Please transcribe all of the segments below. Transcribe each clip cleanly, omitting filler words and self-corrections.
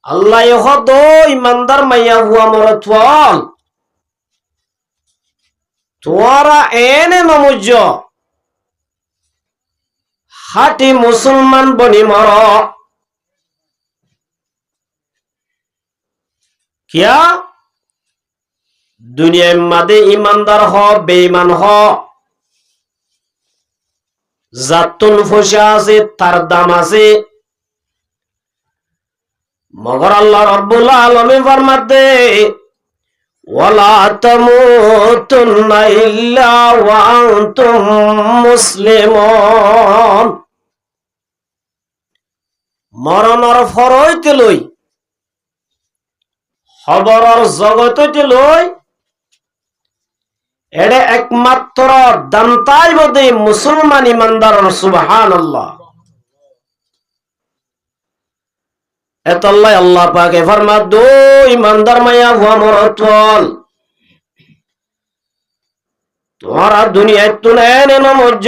আল্লাহ হদ ইমানদার মাইয়া হুয়া মরতওয়াল তোরা এনে নমুজ হাটি মুসলমান বনি মর কিয়া দুনিয়ার মাদে ইমানদার হ বেঈমান হ জাতুল ফুশা আছে তার দাম আছে মগর আল্লাহ রাব্বুল আলামিন ফরমাতে ওয়ালা তামুতুন্না ইল্লা ওয়া আনতুম মুসলিমুন মরণর ফরইতে লই খবরর জগতে লই এডে একমাত্র দান্তাই বদে মুসলমান ইমানদার সুবহানাল্লাহ এতল্লাই আল্লাহ পাকে ফরমাত দো ইমানদার মায়া হুয়া মরতওয়াল তোরা দুনিয়ায় তো নেন নমজ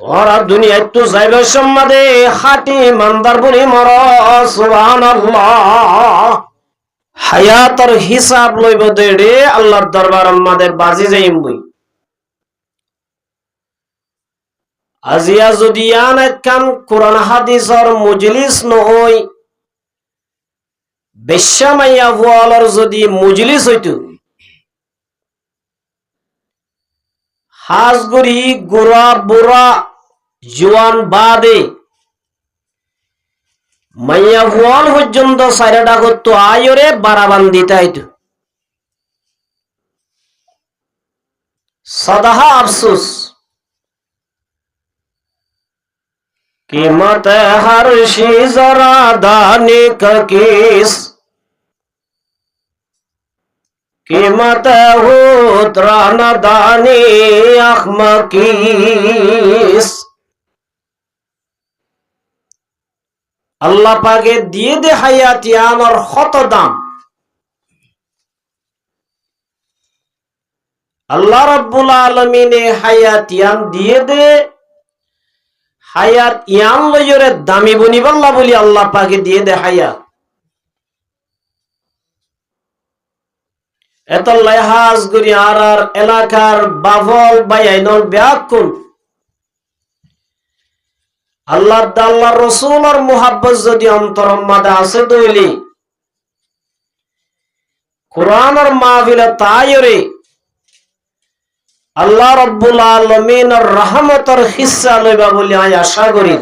তোরা দুনিয়ায় তো যাইবে সম্মাদে খাটি ইমানদার বনি মর সুবহানাল্লাহ হায়াতর হিসাব লইব দেড়ে আল্লাহর দরবার আমাদের বাজি যাইম বই আজিয়া যদি আন একখান কোরআন হাদিসর মজলিস নহই বেশ্যা মাইয়া হুয়ালর যদি মজলিস হইতো হাজগুড়ি গোড়া বুড়া জোয়ান বাদে মাইয়া হুয়াল পর্যন্ত সাইরাটা করতো আয়রে বারাবান্দিতে আইতো সদাহা আফসোস कीमत हर शी जरा दाने का केस कीमत हो त्राना दाने अखमकीस अल्लाह पाके दिए दे हयातियान और खत दाम अल्लाह रब्बुल आलमीन ने हयातियान दिए दे হায়াত ইয়ান লইরে দামি বনিবাল্লা বলি আল্লাহ পাকে দিয়ে দে হায়াত এত লাহাজ গরি আর এলাকার বাবল বাইনল ব্যাকুল আল্লাহ আল্লাহ রাসূলের মুহাব্বত যদি অন্তরের মধ্যে আছে দইলি কোরআনের মাহফিলে তাইরে আল্লাহ রাব্বুল আলামিনের রহমতের হিস্সা লইবা বলি আমি আশা করি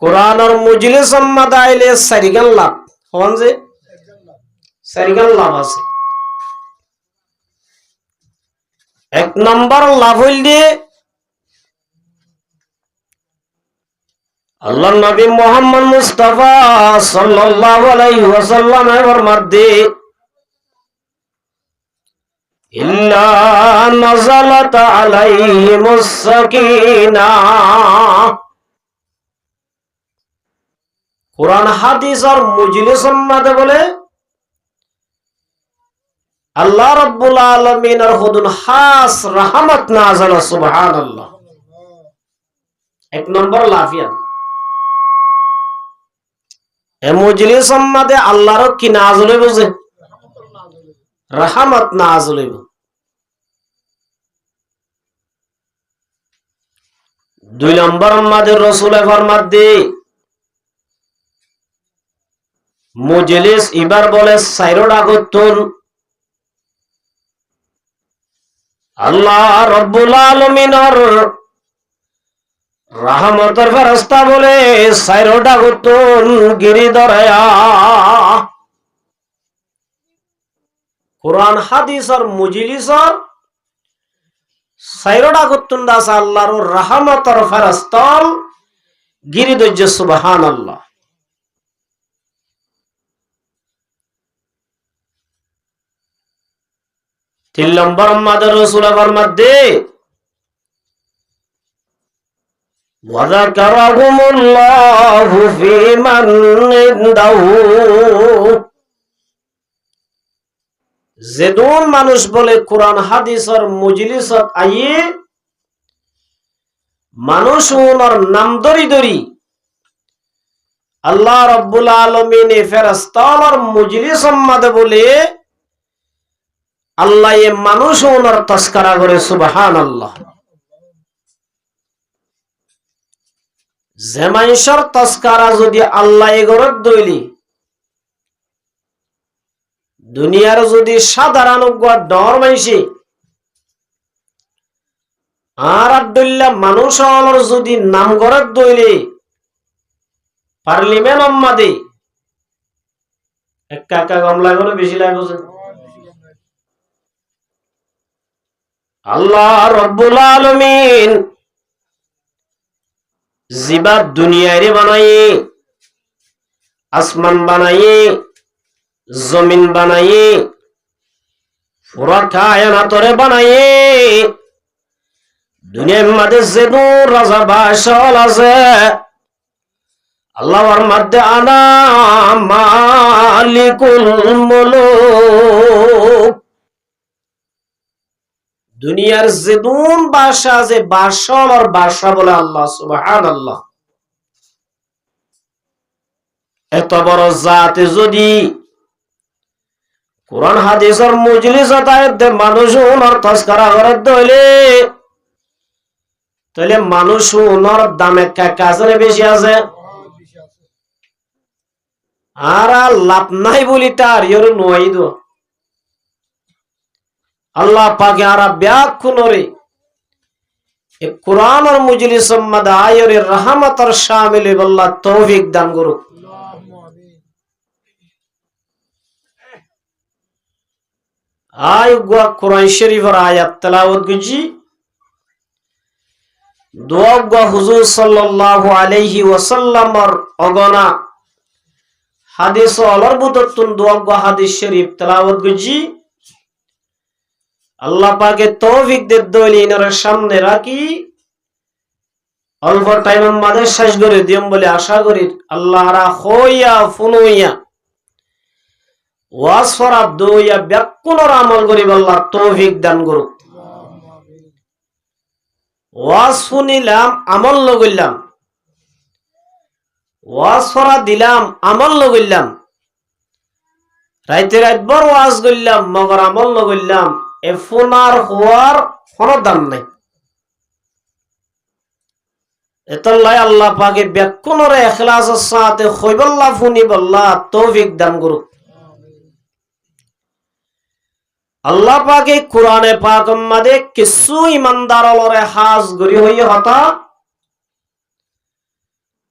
কোরআনের মজলিস মধ্যে আইলে সারিগান লাভ হন যে সারিগান লাভ আছে এক নম্বর লাভ হইলে আল্লাহর নবী মুহাম্মদ মুস্তাফা সাল্লাল্লাহু আলাইহি ওয়াসাল্লামের ফরমাতে ইল্লা নাযালাত আলাইহিমুস সাকিনাহ কোরআন হাদিস আর মজলিসের মধ্যে বলে আল্লাহ রাব্বুল আলামিনের হুদুন খাস রহমত নাযিল সুবহানাল্লাহ এক নম্বর লাফিয়া এ মজলিসের মধ্যে আল্লাহর কি নাযিল হইছে রহমত নাযিল হইব দুই নম্বর মধ্যে রাসূল ফরমাত দে মজলিস এবার বলে সাইরোডা গতুন আল্লাহ রাব্বুল আলামিনের রহমতের ফেরেশতা বলে সাইরোডা গতুন গিরি দরয়া কোরআন হাদিস আর মজলিসর সাইরোডা গতুন দাস আল্লাহর রহমতের ফেরেশতা গিরি দজ্জ সুবহানাল্লাহ তিন নম্বর আমাদের রাসূল ফরমাত দে ওয়া যাকারাহুমুল্লাহু ফী মান ইনদাহু যেদুন মানুষ বলে কোরআন হাদিসের মজলিসত আইয়ে মানুষ ওনার নাম ধরি ধরি আল্লাহ রব্বুল আলামিন ফেরেশতার মজলিসের মধ্যে বলে আল্লাহ এ মানুষ ওনার তস্করা করে সুবহানাল্লাহ। যে মানুষের তস্করা যদি আল্লাহ এগরত দইলি দুনিয়ার যদি সাধারণ ডর মাইসি আর আব্দুল্লাহ মানুষ যদি নাম গরত দইলি পার্লিমেন্ট অম্মাদি একা একা কম লাগবে না বেশি লাগবে? আল্লাহ রব্বুল আলামিন জিবাত দুনিয়ারে বানাইয়ে আসমান বানাইয়ে জমিন বানাইয়ে পুরা কায়নাতরে বানাইয়ে দুনিয়ার মধ্যে যে রাজা বাদশাহ আছে আল্লাহর মধ্যে আনা মালিকুল মুলুক দুনিয়ার যেদুন বাদশা যে বাদশাহ আর বাদশা বলে আল্লাহ সুবহানাল্লাহ। এত বড় জাতে যদি কোরআন হাদিসের মজলিস আদায়তে মানুষ ওনার তস্করা করে দইলে তাহলে মানুষ ওনার দামে কাজে বেশি আছে আর লাভ নাই বলি তার ইয়র নয় দো আল্লাহ পাকে আর ব্যাকুনরে কোরআন আর মজলিস মধ্যে আয়রে রহমতের শামিল আল্লাহ তৌফিক দান করুক। আয় কোরআন শরীফের আয়াত তেলাওয়াত করছি দোয়া হুজুর সাল্লাল্লাহু আলাইহি ওয়াসাল্লামের অগনা হাদিস অলরবুততুন দোয়া হাদিস শরীফ তেলাওয়াত করছি আল্লাহ পাকে তৌফিক দে দলিনের সামনে রাখি অল্প টাইমের মধ্যে শেষ করে দিম বলে আশা করি। আল্লাহ রা হইয়া ফুনুইয়া ওয়াজ ফরাব দইয়া ব্যাকুনর আমল করি আল্লাহ তৌফিক দান করুক। ওয়াজ শুনিলাম আমল লগইলাম ওয়াজ ফরা দিলাম আমল লগইলাম রাইতে রাতভর ওয়াজ করলাম মগর আমল লগইলাম এ ফোনার হওয়ার কোনো দাম নাই। এতলাই আল্লাহ পাকে ব্যাকুনরে ইখলাসের সাথে হইবল্লাহ ফুনিবল্লাহ তৌফিক দান করুক। আল্লাহ পাকে কোরআনে পাক মধ্যে কিছু ইমানদারলরে হাজ গরি হইয়ে হতা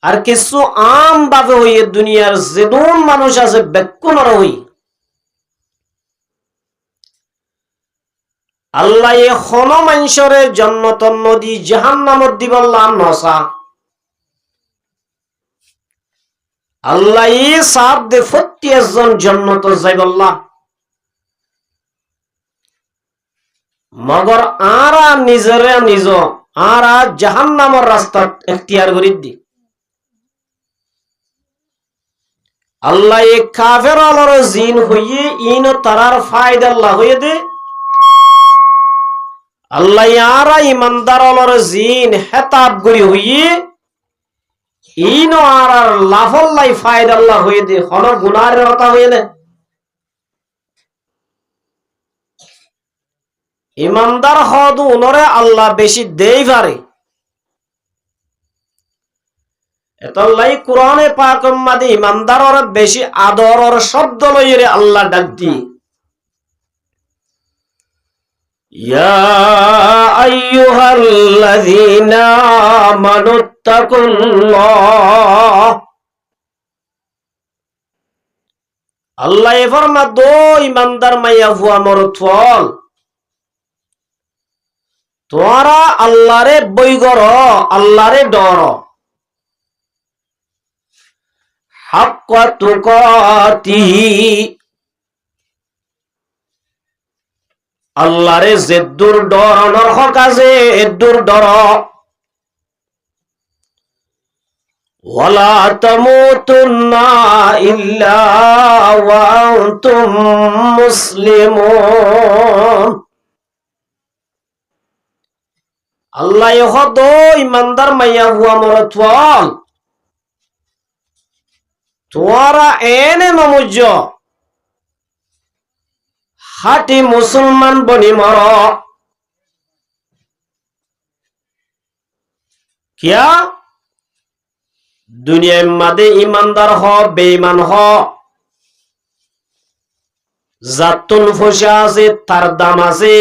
আর কিছু আম ভাবে হইয়ে দুনিয়ার যেদুন মানুষ আছে ব্যাকুনরে হই আল্লাহ এ খন মানুষরে জন্নত নদী জাহান্নামত দিবল্লাহ নসা আল্লাহ ই সাব দে 40 জন জন্নত যাইবল্লাহ মগর আরা নিজরে নিজ আরা জাহান্নামের রাস্তা এখতিয়ার করি দি আল্লাহ এ কাফের অলর জিন হইয়ে ইন তারার ফায়দা আল্লাহ হইয়ে দে আল্লাহ আরা ইমানদার অলর জিন হেতাব করি হইয়ে ইন আর লাফল্লাই ফায়দা আল্লাহ হইয়ে দে হন গুনাহের হতা হইয়ে দে ইমানদার হদ উনরে আল্লাহ বেশি দেই পারে। এতলাই কোরআনে পাক মধ্যে ইমানদারর বেশি আদরর শব্দ লইরে আল্লাহ ডাক দি ইয়া আইয়ুহাল্লাযীনা আমানুত্তাকুল্লাহ আল্লাহ এ ফরমা দো ইমানদার মাইয়া হুয়া মরতফল তোরা আল্লাহরে বইগর আল্লাহরে ডর হাক্কা তুকাতিহি আল্লাহরে যেদুর ডরানোর হক আছে এদুর ডর ওয়ালা তামুতুন্না ইল্লা ওয়া আনতুম মুসলিমুন আল্লাহ হদ ইমানদার মাইয়া হুয়া মরতওয়াল তোরা এনে নমুজ হাটি মুসলমান বনি মর কিয়া দুনিয়ার মাঝে ইমানদার হ বেঈমান হ জাতুন ফসা আছে তার দাম আছে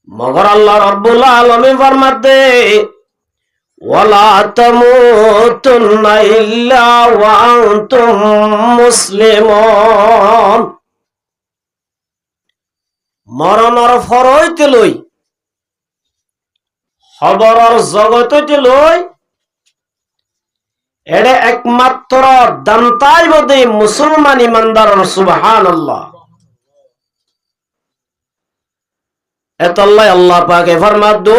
মগর আল্লাহ রাব্বুল আলামিন ফরমাতে ওয়ালা তামুতুন্না ইল্লা ওয়া আনতুম মুসলিমুন মরণর ফরইতে লই খবরর জগতে লই এডে একমাত্র দান্তাই বদে মুসলমান ইমানদার সুবহানাল্লাহ এতল্লাই আল্লাহ পাকে ফরমাত দো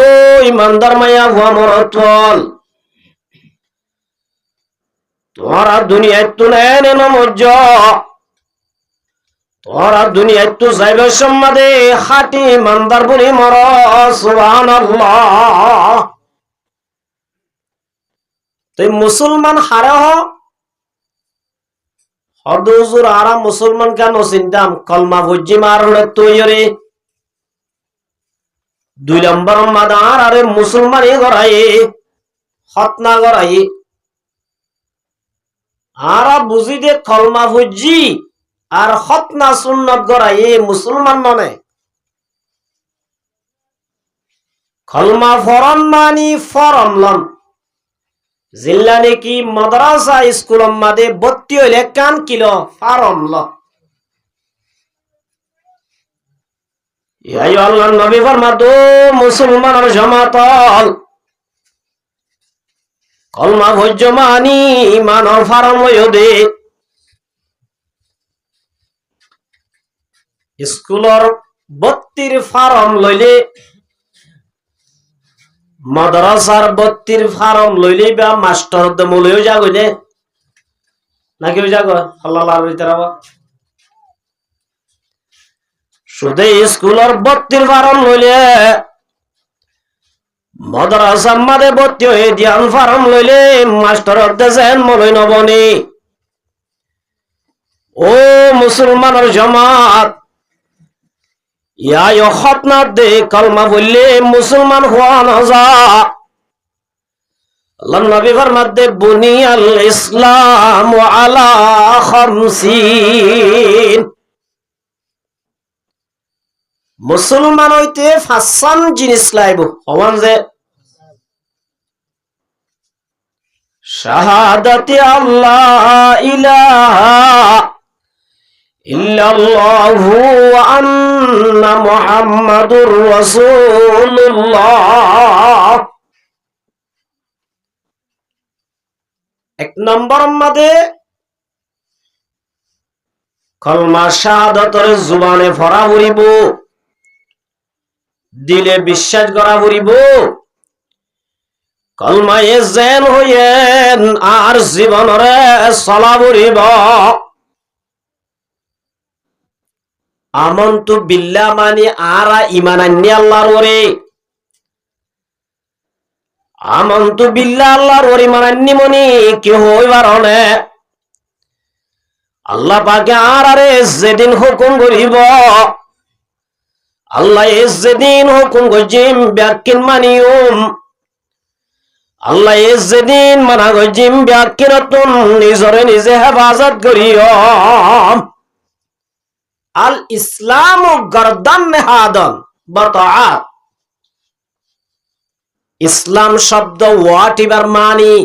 ইমানদার মায়া হুয়া মরতল তোরা দুনিয়ায় তো নেন নমজ তোরা দুনিয়ায় তো যাইবে সম্মাদে খাটি ইমানদার বনি মর সুবহানাল্লাহ তুই মুসলমান হারে হদুজুর আরা মুসলমান কেন চিন্তাম কলমা ভুজি মার হলে তৈরি 2 নম্বর মাদার আরে মুসলমান গড়াই হতনা গড়াই আরা বুঝি দে কলমা ভুজি আর হতনা সুন্নত গড়াই মুসলমান ননে কলমা ফরম মানি ফরম লম জিল্লা নাকি মাদ্রাসা স্কুল মাদে ভর্তি হইলে কান কিলো ফারম ল ইয়া আল্লাহ নবী ফরমাতো মুসলমানের জামাতল কলমা ভজ্জ মানি মানব ফারম হইদে স্কুলর ভর্তির ফারম লইলে মাদ্রাসার ভর্তির ফার্ম লইলে বা মাস্টার দমলেও যাগইলে নাকি যাগ আল্লাহর ভিতরে শুধু স্কুলের ভর্তির ফার্ম লইলে মাদ্রাসার মাঝে ভর্তি হয়ে ধ্যান ফার্ম লইলে মাস্টার দেন মলই নবনি ও মুসলমানের জামাত ইয়া খতনা দে কলমা বললে মুসলমান হওয়া না যা আল্লাহ নবী ফরমাতে বুনিয়াল ইসলাম আলা খামসিন মুসলমান হইতে 5জন জিনিস লাইব হওয়ান যে শাহাদাতি আল্লাহ ইলাহা ইল্লাল্লাহু ওয়া আন্না মুহাম্মাদুর রাসূলুল্লাহ 1 নম্বর মধ্যে কলমা শাহাদাতের জবানে পড়া হইব দিলে বিশ্বাস করা হইব কলমায়ে জেন হইয়েন আর জীবনরে চলা হইব আমন্তু বিল্লাহ মানি আরা ঈমান আনি আল্লাহর ওরে আমন্তু বিল্লাহ আল্লাহর ওরে ঈমান আনি মনি কি হইবার হলে আল্লাহ পাকে আরে যেদিন হুকুম করিব আল্লাহ যেদিন হুকুম গজিম ব্যাকিন মানিউম আল্লাহ যেদিন মানা গজিম ব্যাকিনতুন নিজরে নিজে হেফাজত করিও আল ইসলাম গর্দান নেহাদন বতাআত ইসলাম শব্দ ওয়াটিবার মানি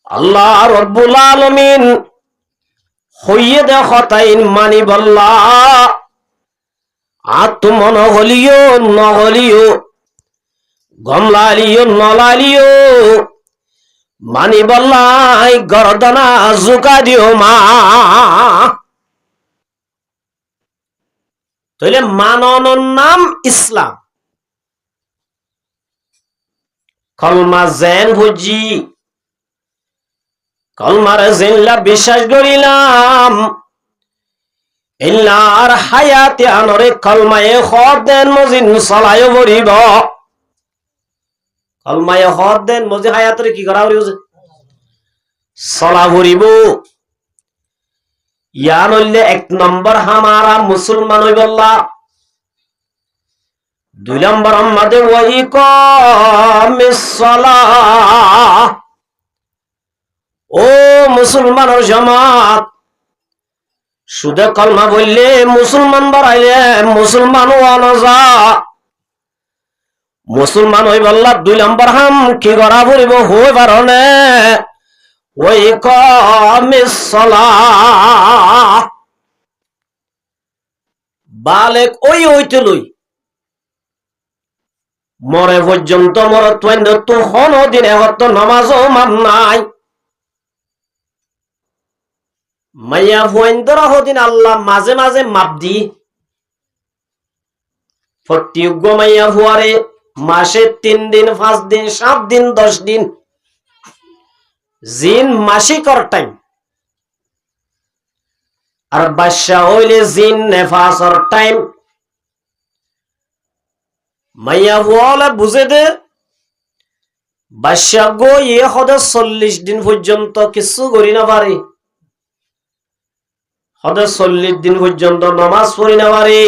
আল্লাহ রাব্বুল আলামিন হইয়ে দেখতাইন মানি বল্লা আত্মন হলিও নহলিও গমলালিও নলালিও মানি বল্লাই গর্দনা জুকা দিও মা তাহলে মাননের নাম ইসলাম কলমা জেন বুঝি কলমার জিল্লা বিশ্বাস করিলাম ইল্লার হায়াতে আনরে কলমায়ে খদেন মজিন চলায়ও বরিব কলমায়ে খদেন মজি হায়াতরে কি করা হইছে চলা ফুরিব ইয়ান হইলে 1 নম্বর হামারা মুসলমান হই বললা 2 নম্বর আমাদের ওয়াইকামিস সালাহ ও মুসলমানের জামাত শুধু কলমা বললে মুসলমান বাড়াইলে মুসলমান ওয়ানো যা মুসলমান হই বললা 2 নম্বর হাম কি করা পড়িব হই পারনে ওয়াইকামিস সালাহ বালেক ওই হইতে লই মরে পর্যন্ত মরত্বন্য তো হন দিনে হত নামাজও মান নাই মাইয়া ভয়েন্দরা হদিন আল্লাহ মাঝে মাঝে মাপ দি প্রতিজ্ঞ মাইয়া ভুয়ারে মাসে 3 দিন 5 দিন 7 দিন 10 দিন জিন মাসিকর টাইম আর বাদশা হইলে জিন নেফাসর টাইম মাইয়া ভুয়ালে বুঝে দে বাদশা গো ইয়ে হদে 40 দিন পর্যন্ত কিছু করি না পারে হদে 40 দিন পর্যন্ত নামাজ পড়ি না পারে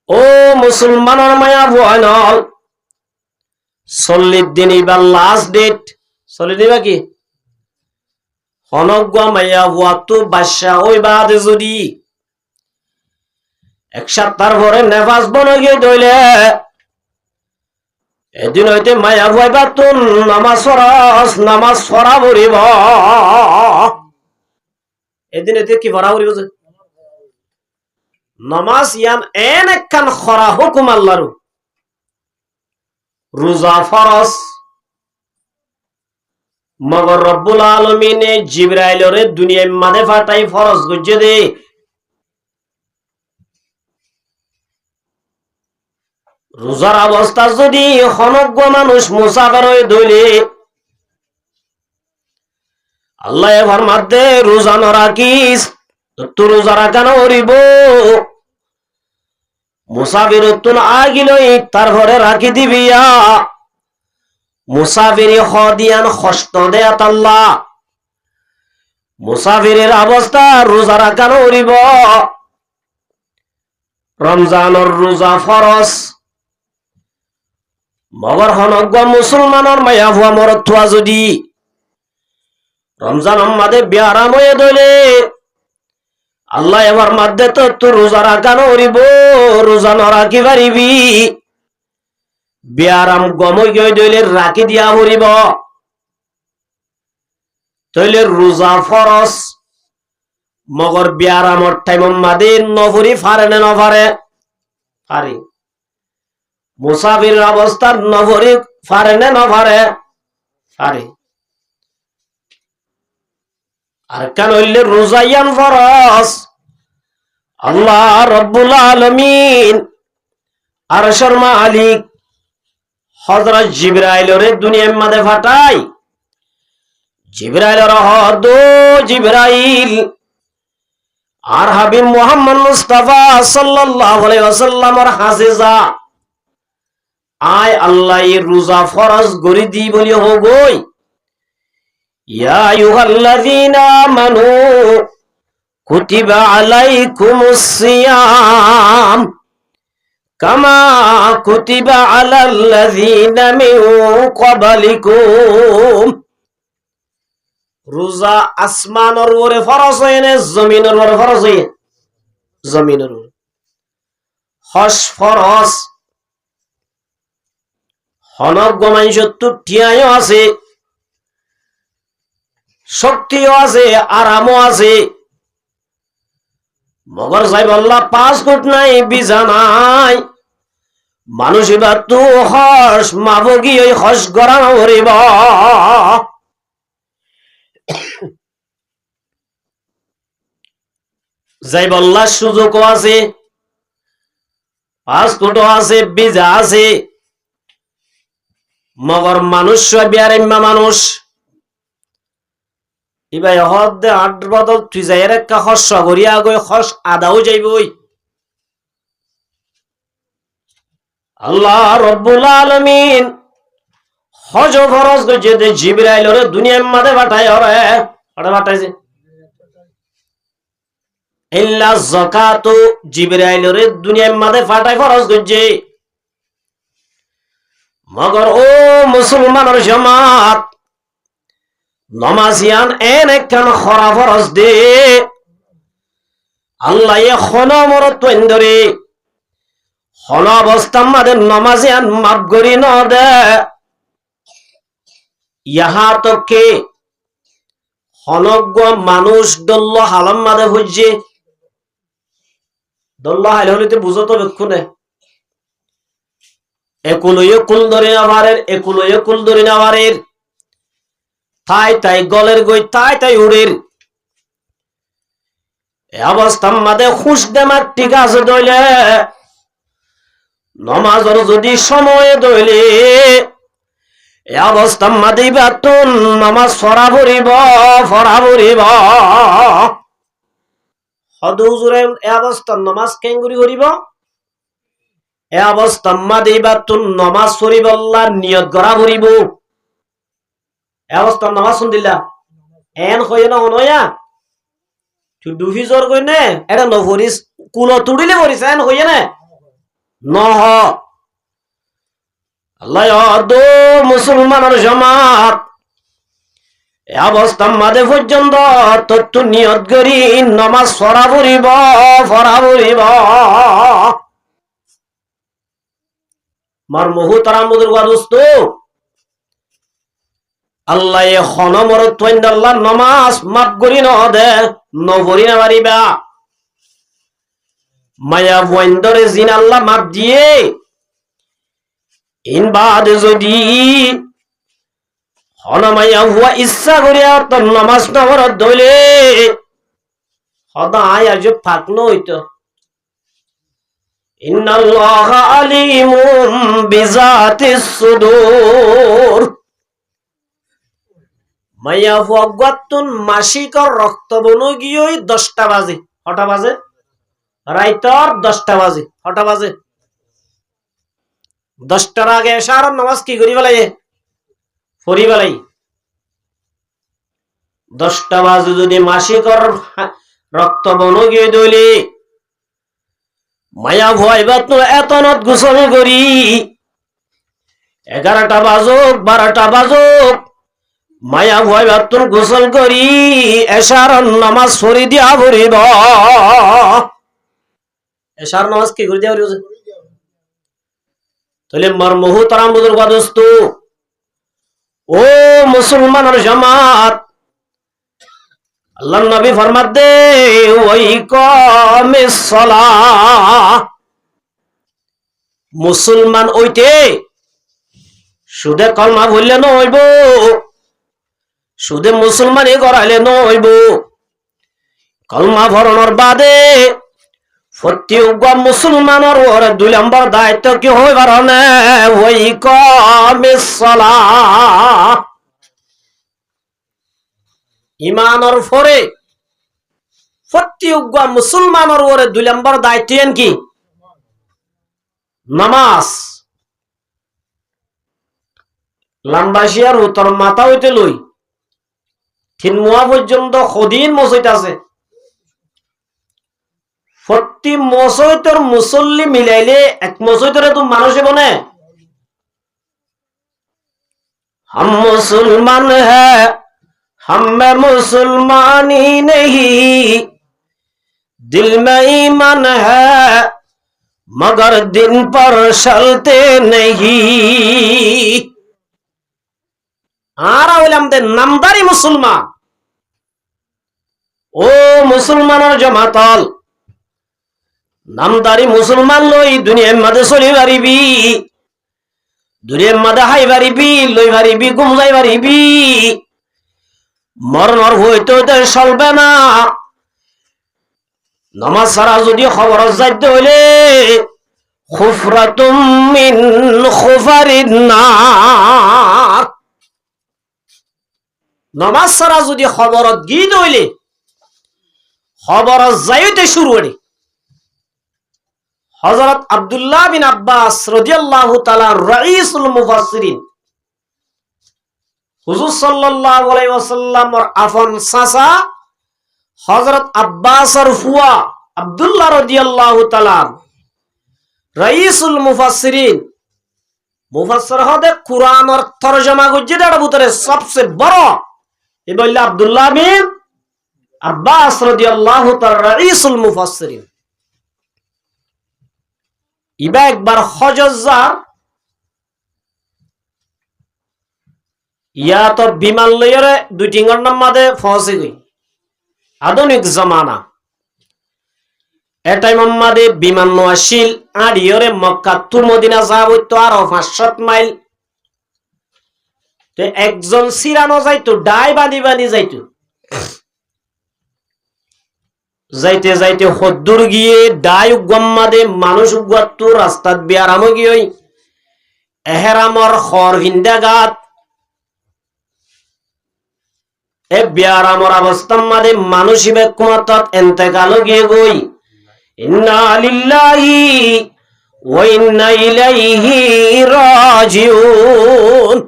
ও মুসলমানের মায়া ভয় নল 40 দিন এবার লাস্ট ডেট 40 দিন বাকি হনগুয়া মায়া ভুয়া তো বাদশা ওই বাদে যদি 1 সপ্তাহ পরে নেফাস বনে গিয়ে দইলে এদিন হইতে মায়া ভুয়াইবা তো নামাজ পড়া পড়িব এদিন এতে কি পড়া পড়িব যে নামাজ ইয়ান এন একখান খরা হুকুম আল্লাহর রোজা ফরজ মগর রব্বুল আলামিনে জিবরাইলরে দুনিয়ার মাঝে ফাটাই ফরজ গজ্জে দে রোজার অবস্থা যদি হনজ্ঞ মানুষ মুসাফির হয়ে দইলে আল্লাহ এবার মধ্যে রোজা ন রাখিস তো রোজা রাখানো হরিব মুসাফির তুন আগিলই তারপরে রাখি দিবিয়া মুসাফিরি হদিয়ান কষ্ট দেয়াত আল্লাহ মুসাফিরের অবস্থা রোজা রাখানো হরিব রমজানের রোজা ফরজ মগর হনজ্ঞ মুসলমানের মায়া ভুয়া মরথুয়া যদি রমজান মাঝে বিয়ারাম হয়ে দইলে আল্লাহ এবার মধ্যে তো তুই রোজা রাখানো হরিব রোজা ন রাখি পারিবি বিয়ারাম গমই গই দইলে রাখি দিয়া হরিব তইলে রোজা ফরজ মগর বিয়ারামর টাইম মাঝে নভরি ফারে না নফারে পারি মুসাফির অবস্থার নভরি ফারে না নফারে পারি আর কেন হইলে রোজাইয়ান ফরজ আল্লাহ রব্বুল আলামিন আরশের মালিক হযরত জিবরাইলরে দুনিয়ার মাঝে ফাটাই জিবরাইলর হদ জিবরাইল আর হাবিব মুহাম্মদ মুস্তাফা সাল্লাল্লাহু আলাইহি ওয়াসাল্লামর হাফেজা আয় আল্লাহ এই রোজা ফরজ গরি দি বলি হগই ইয়া আইয়ুহাল্লাযীনা আমানু কুতিবা আলাইকুমুস সিয়াম কামা কুতিবা আলাল্লাযীনা মিন ক্বাবলিকুম রোজা আসমানের উপরে ফরজ হয় না জমিনের উপরে ফরজ হয় জমিনের উপরে হজ ফরজ হনজ্ঞ মানুষ তো টিয়াও আছে শক্তিও আছে আরামও আছে মগর সাহেব আল্লাহ 5 ফুট নাই বিজা নাই মানুষ এবার তো হস মাবগি ওই হস গড়ানো হরিব যাই বল্লার সুযোগও আছে 5 ফুটও আছে বিজা আছে মগর মানুষ বিয়ারেম্মা মানুষ ইবাই হদ আট বদল তুই যাই একটা হস গড়িয়া গই হস আদাও যাইবই আল্লাহ রব্বুল আলামিন হজ ফরজ করছে যে জিবরাইল ওরে দুনিয়ার মাঝে পাঠায় ওরে ওটা পাঠাইছে ইল্লা যাকাত জিবরাইল ওরে দুনিয়ার মাঝে পাঠায় ফরজ করছে মগর ও মুসলমানের জামাত নমাজিয়ান এন একখান খরা ফরজ দে আল্লাহ এখন মরত ধরে হন অবস্থা মাদের নমাজিয়ান মাফ করি ন দে ইহা তোকে হনজ্ঞ মানুষ দল্ল হালাম মাদে হইছে দল্ল হাইল হলিতে বুঝো তো বেক্ষণে একুলয়ে কুল ধরে নেওয়ারের একুলয়ে কুল ধরে নেওয়ারের তাই তাই গলের গই তাই তাই উড়ের এ অবস্থা মাদে খুশ দেমার ঠিক আছে দইলে নমাজর যদি সময়ে দইলে এ অবস্থা মাদে বাতুন নামাজ ফরা ভরিব হদ হুজুরে এ অবস্থা নামাজ কেঙ্গুরি করিব এ অবস্থা মাদে বাতুন নামাজ পড়িব আল্লাহ নিয়ত করা ভরিব এ অবস্থা নামাজ শুনদিলা এন হয়ে না অনয়া তুই ডুফি জোর কই নে এটা নভরিস কুলো তুড়িলে ভরিস এন হয়ে না নহ আল্লাহ দো মুসলমানের জামাত এ অবস্থা মাদে পর্যন্ত তত্ত্ব নিয়ত করি নামাজ ফরা ভরিব মার বহু তারা মুদুর দোস্ত আল্লাহ এখন মরত আল্লাহ নামাজ মাফ করি ন দে নভরি না পারিবা মায়া বন্দরে জিন আল্লাহ মাফ দিয়ে ইনবাদ যদি হনমাইয়া হুয়া ইচ্ছা করিয়া তোর নামাজ নবরত ধইলে সদায় আজ ফাঁকনো হইতো ইন্নাল্লাহা আলিমুম বিজাতিস সুদূর মাইয়া হুয়া গতুন মাসিকর রক্ত বনু গিয়ে 10টা বাজে হটা বাজে রাইতর 10টা বাজে হটা বাজে 10টার আগে এশার নামাজ কি করি বেলাই পড়ি বেলাই 10টা বাজে যদি মাসিকর রক্ত বন গিয়ে দইলে মায়া ভয় বাত এতনত গোসল করি 11টা বাজুক 12টা বাজুক মায়া ভয় বাত গোসল করি এশার নামাজ পড়ি দিয়া ভরিব এশার নামাজ কি করি দিয়া ভরিব তাহলে মরমহু তারা বুজুর্গ দোস্ত ও মুসলমানের জামাত আল্লাহর নবী ফরমাত দে ওই কামিস সালাহ মুসলমান ওইতে সুদে কলমা বললে নইব সুদে মুসলমানই করাইলে নইব কলমা ভরণের বাদে প্রত্যেক মুসলমানের ওরে 2 নম্বর দায়িত্ব কি হইবার না ওই কামিস সালাহ ইমানের পরে প্রত্যেক মুসলমানের ওরে 2 নম্বর দায়িত্ব কি নামাজ লাম্বাসিয়ার উত্তর মাথা হইতে লই তিন মুয়া পর্যন্ত খদিন মসজিদ আছে প্রতি মসজিদের মুসল্লি মিলাইলে এক মসজিদের তো মানুষ বনে हम मुसलमान है हम में मुसलमानी नहीं दिल में ईमान है मगर दिन पर चलते नहीं आरा হইলাম দে নামদারি মুসলমান ও মুসলমানের জামাতল নামদারি মুসলমান লই দুনিয়ার মাঝে চলি পারিবি দুনিয়ার মাঝে হাই পারিবি লই পারিবি ঘুম যাই পারিবি মরণর হইতে চলবে না নামাজ ছাড়া যদি খবর যাইতে হইলে খুফরাতুম মিন খুফারিন নার নামাজ ছাড়া যদি খবর গীত হইলে খবর যাইতে শুরু হইলে হযরত আব্দুল্লাহ বিন আব্বাস রাদিয়াল্লাহু তাআলা রাইসুল মুফাসসিরিন হুজুর সাল্লাল্লাহু আলাইহি ওয়াসাল্লামর আফন চাচা হযরত আব্বাসর ফুয়া আব্দুল্লাহ রাদিয়াল্লাহু তাআলা রাইসুল মুফাসসিরিন মুফাসসির হদে কুরআনের তরজমা করছে তার ভিতরে সবচেয়ে বড় এ বললে আব্দুল্লাহ বিন আব্বাস রাদিয়াল্লাহু তাআলা রাইসুল মুফাসসিরিন ইবা একবার হজজার ইয়া তো বিমান লইরে 2-3 ঘন্টার মধ্যে পৌঁছে গই আধুনিক জামানা এটাই মম্মাদে বিমান নোয়াশিল আড়িয়রে মক্কা তু মদিনা যাব তো আর 5-7 মাইল তে একজন সিরানো যাইতো ডাই বাঁধি বাঁধি যাইতো যাইতে যাইতে হদ্দুর গিয়ে ডাই গম্মাদে মানুষ উগাত্তু রাস্তাত বিয়ারাম গিয়ে এহেরামর খর ভিন্দা গাত এ বিয়ারামর অবস্থার মাদে মানুষ ইবে কুমাতত এন্তেকাল গিয়ে গই ইন্না লিল্লাহি ওয়া ইন্না ইলাইহি রাজিউন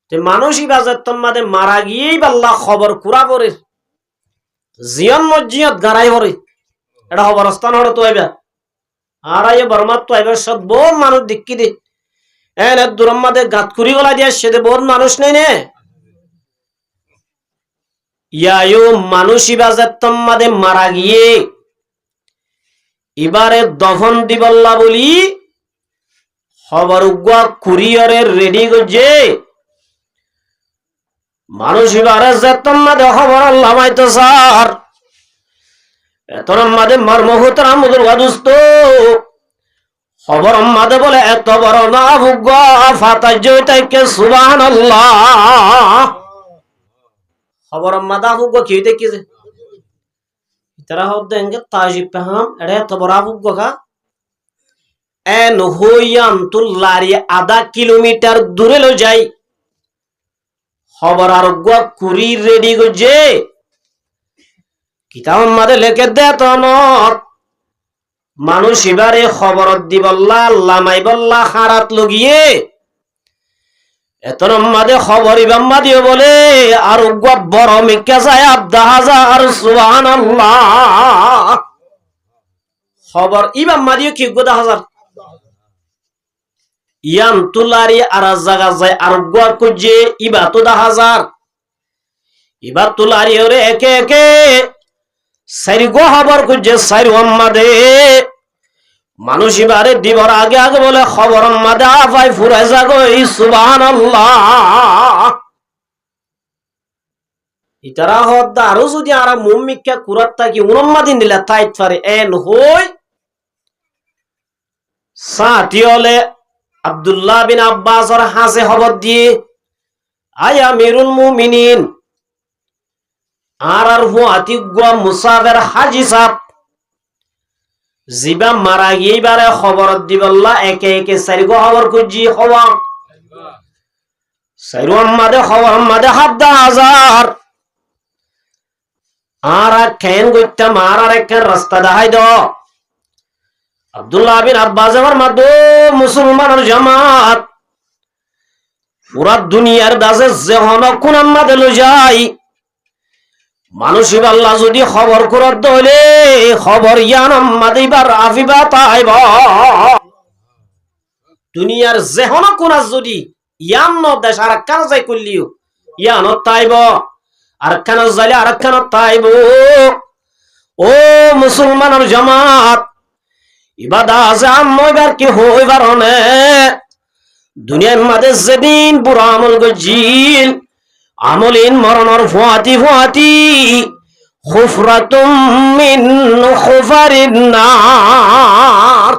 তে মানুষই বাজার তোমাদে মারা গিয়েই আল্লাহ খবর কুরা করে জিয়ন মসজিদ গারাই করে এটা খবরস্থান হলো তো আইবা আর আই বর্মাত তো আইবা সব বহু মানুষ দেখি দে এনে দুরম্মাদে গাত কুরি গলা দিয়া সেদে বহুত মানুষ নেই নে ইয়ায়ু মানুষই বাজার তোমাদে মারা গিয়ে এবারে দফন দিবল্লা বলি খবর উগা কুরিয়ারে রেডি করছে মানুষ এবারে যেতাম মাদে খবর আল্লাহ মাইতো স্যার এতর মাদে মর্মহুতরা মুদুর গাদুস্ত খবর মাদে বলে এত বড় না ভুগা ফাতাই জয়তাইকে সুবহানাল্লাহ খবর মাদা ভুগা কি দেখিছে ইতারা হদ্দেঙ্গে তাজিব পেহাম এড়ে এত বড় ভুগা কা এন হইয়াম তুল্লারি আধা কিলোমিটার দূরে লো যাই খবর আর কুরি রেডি করছে কিতাব মাদে লেখে দে তনত মানুষ এবারে খবর দিবল্লা লামাই বল্লা হারাত লগিয়ে এতন মাদে খবর ইবাম্মা দিও বলে আর বড় মিক্কা যায় 10,000 সুবহানাল্লাহ খবর ইবাম্মা দিও কি 10,000 ইয়াম তুলারি আর জায়গা যায় আর গোয়া কুজে ইবা তো 10,000 ইবা তুলারি ওরে একে একে সারি গো খবর কুজে সারি আম্মাদে মানুষ ইবারে দিবর আগে আগে বলে খবর আম্মাদে আফাই ফুরাই যাগো সুবহানাল্লাহ ইতারা হদ্দা আরো যদি আর মুম্মিকা কুরাত্তা কি উম্মাদিন দিলা তাইত পারে এন হই সাতিয়লে আব্দুল্লাহ বিন আব্বাসর হাসে খবর দিয়ে আয় আমিরুল মুমিনিন আর হুয়াতি গুয়া মুসাফির হাজি সাহেব জিবা মারা গিয়েবারে খবর দিবল্লা একে একে সারিগো খবর খুঁজি খবর সাইরু আম্মাদে খবর আম্মাদে 7,000 আর কেন গইতা মারার একটা রাস্তা দেখাই দাও আব্দুল্লাহ বিন আব্বাস আমার মাদো মুসলমানের জামাত পুরা দুনিয়ার দাসে যখন কোন আমাদের লো যাই মানুষ আল্লাহ যদি খবর করার দলে খবর ইয়ান আমাদের আফিবা তাইব দুনিয়ার যেহন কোন যদি ইয়ান দেশ আর কান যাই করলিও ইয়ান তাইব আর কান যাইলে আর কান তাইব ও মুসলমানের জামাত ইবাদা আজাম মইবার কি হইবার নে দুনিয়ার মাঝে যেদিন বুড়া আমল গজিল আমলিন মরণর ফুয়াতি ফুয়াতি খুফরাতুম মিন খুফারিন নার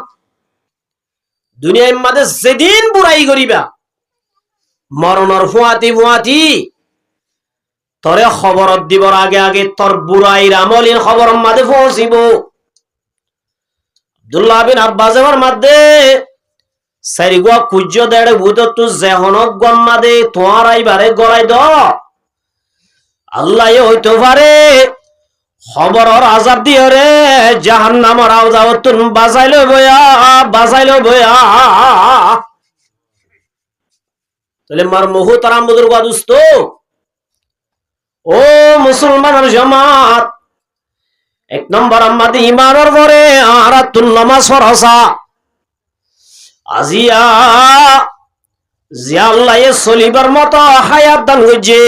দুনিয়ার মাঝে যেদিন বুড়াই করিবা মরণর ফুয়াতি ফুয়াতি তরে খবর দিবর আগে আগে তোর বুড়াইর আমলিন খবর মাঝে পৌঁছিব আব্দুল্লাহ বিন আব্বাস এর মধ্যে সারিগো কুজ্জ দেড় বুদ তু যেহনক গম্মাদে তোমার আইবারে গড়াই দ আল্লাহ হইতে পারে খবরর আজাব দিও রে জাহান্নামর আওজাব তুন বাঁচাইলো বয়া তাহলে মার মোহ তারাম বুজুর্গ দুস্ত ও মুসলমানের জামাত, এক নম্বর আমাদের ইমানের পরে আরাতুন নামাজ ফরসা আজিয়া যে আল্লাহ চলিবার মতো হায়াত দান করছে,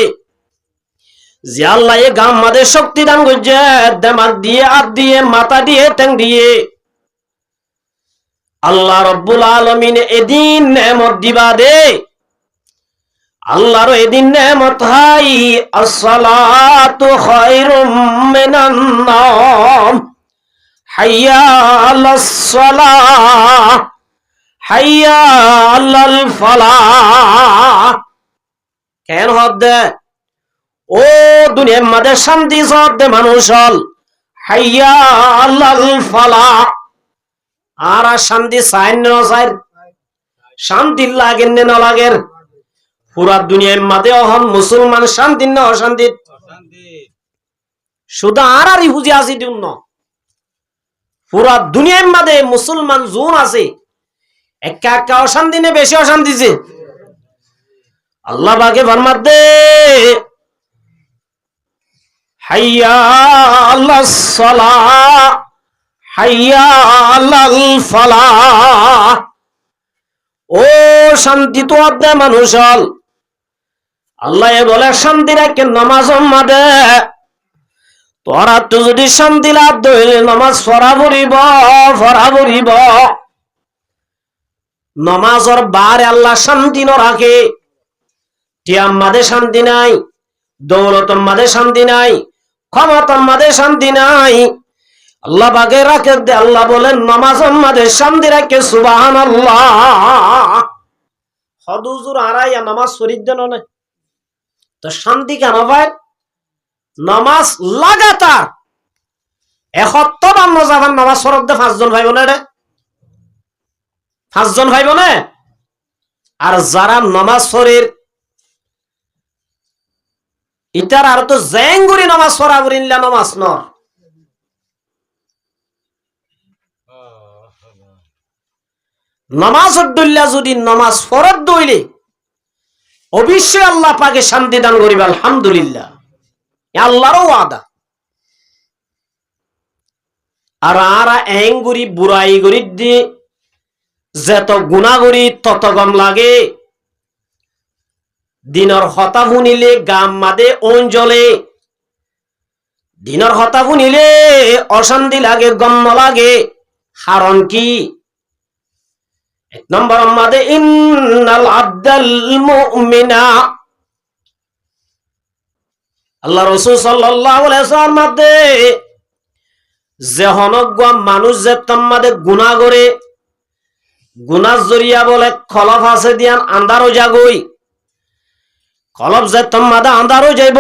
যে আল্লাহ গাম মাদের শক্তি দান করছে, দেমাগ দিয়ে হাত দিয়ে মাথা দিয়ে ট্যাং দিয়ে আল্লাহ রব্বুল আলামিন এদিন নেমত দিবা দে। আল্লাহর এদিন নেমত হাই আসসালাতু খায়রুম মিনান নাওম হাইয়া আলাস সালাহ হাইয়া আলাল ফালাহ। কেন হদ্দে ও দুনিয়ার মাঝে শান্তি শব্দে মানুষ হল হাইয়া আলাল ফালাহ। আর শান্তি চাই না চাই, শান্তি লাগেন না লাগের, পুরা দুনিয়ার মাঝে অহন মুসলমান শান্তি না অশান্তি, শুধু আর বুঝে আছি জন্য পুরা দুনিয়ার মাঝে মুসলমান জোন আছে, একা একা অশান্তি নে বেশি অশান্তি যে আল্লাহ বাকে ফরমাত দে হাইয়া আলাস সালাহ হাইয়া আলাল ফালাহ। ও শান্তি তো আদে মানুষ হল আল্লাহ বলে শান্তি রাখে নামাজ মাদে, তোরা তো যদি শান্তি লাভ হইলে নামাজ ফরা ভরিব ফরা ভরিব। নমাজর বারে আল্লাহ শান্তি ন রাখে, টিয়াম মাদে শান্তি নাই, দৌলতম মাদে শান্তি নাই, ক্ষমতার মাদে শান্তি নাই। আল্লাহ বাগে রাখে দে, আল্লাহ বলেন নামাজ মাদে শান্তি রাখে সুবহানাল্লাহ। হদুজুর আড়াইয়া নামাজ শরীর দেন না তো শান্তি কেন ভাই? নামাজ লাগাতার ৭১ যাবেন নামাজ ফরক দে ৫ জন ভাই বোনে রে, ৫ জন ভাই বোনে। আর যারা নামাজ শরীর ইটার আর তো জেঙ্গুরি নামাজ পড়া বলিলা নামাজ ন, নামাজ উদ্দুল্লা যদি নামাজ ফরদ দইলে অবশ্যই আল্লাহ পাকে শান্তি দান করিবে। আলহামদুলিল্লাহ, আল্লাহরও ওয়াদা। আর আরা এঙ্গুরি বুড়াই গরি দিয়ে যত গুণা করি তত গম লাগে। দিনের হতা শুনিলে গাম মাদে অঞ্জলে, দিনের হতা শুনিলে অশান্তি লাগে গম লাগে। কারণ কি? এক নম্বর মাদে ইন্নাল আব্দাল মুমিনা, আল্লাহ রাসূল সাল্লাল্লাহু আলাইহি ওয়াসাল্লাম মাদে যে হনজ্ঞ মানুষ যে তোমাদের গুনাহ করে, গুনার জরিয়া বলে খলফ আছে দিয়ান আন্ধারও জাগই, খলফ যে তোমাদের আন্ধারও যাইব,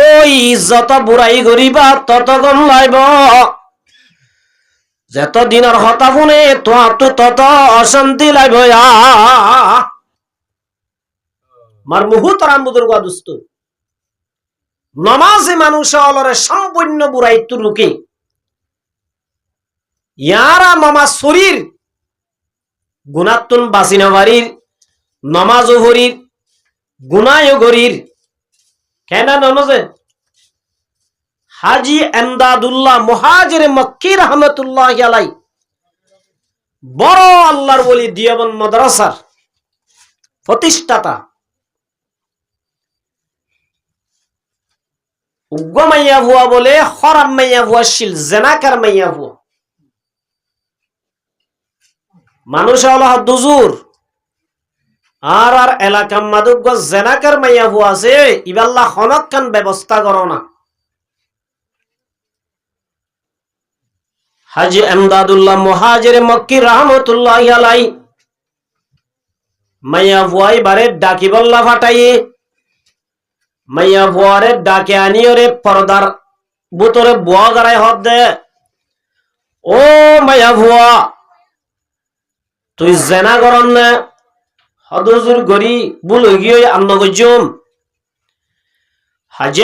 যত বুড়াই করিবা তত গম লাইব, যত দিনের হতা শুনে তো তত অশান্তি লাইব। মার মুহুত রামবুদুর গাদুস্ত নমাজে মানুষ অলরে সম্পূর্ণ বুড়াইত্ব লুকে ইয়ারা নমাজ শরীর গুণাত্তুন বাসিনা বাড়ির নমাজ হরির গুনায় গরির কেন ননজে হাজি এমদাদুল্লাহ মুহাজির মক্কি রহমতুল্লাহ আলাই বড় আল্লাহর ওলি দিয়াবন মাদ্রাসার প্রতিষ্ঠাতা উগ্র মাইয়া ভুয়া বলে খরাব মাইয়া ভুয়া শিল জেনাকার মাইয়া ভুয়া মানুষ হল দুজুর আর আর এলাকা মাদুগ জেনাকার মাইয়া ভুয়া আছে ইবাল্লাহ খনকান ব্যবস্থা করো না। হাজি এমদাদুল্লাহ মুহাজির মক্কি রহমতুল্লাহ আলাই মাইয়া ভুয়াই বারে ডাকি বল্লা ফাটাইয়ে মাইয়া ভুয়ারে ডাকে আনিয়রে পর্দার বুতরে বুয়া গাড়াই হদ দে, ও মাইয়া ভুয়া তুই জেনা করন না হদুজুর গরি বুল গিয়ে আন্ন গজুম। হাজি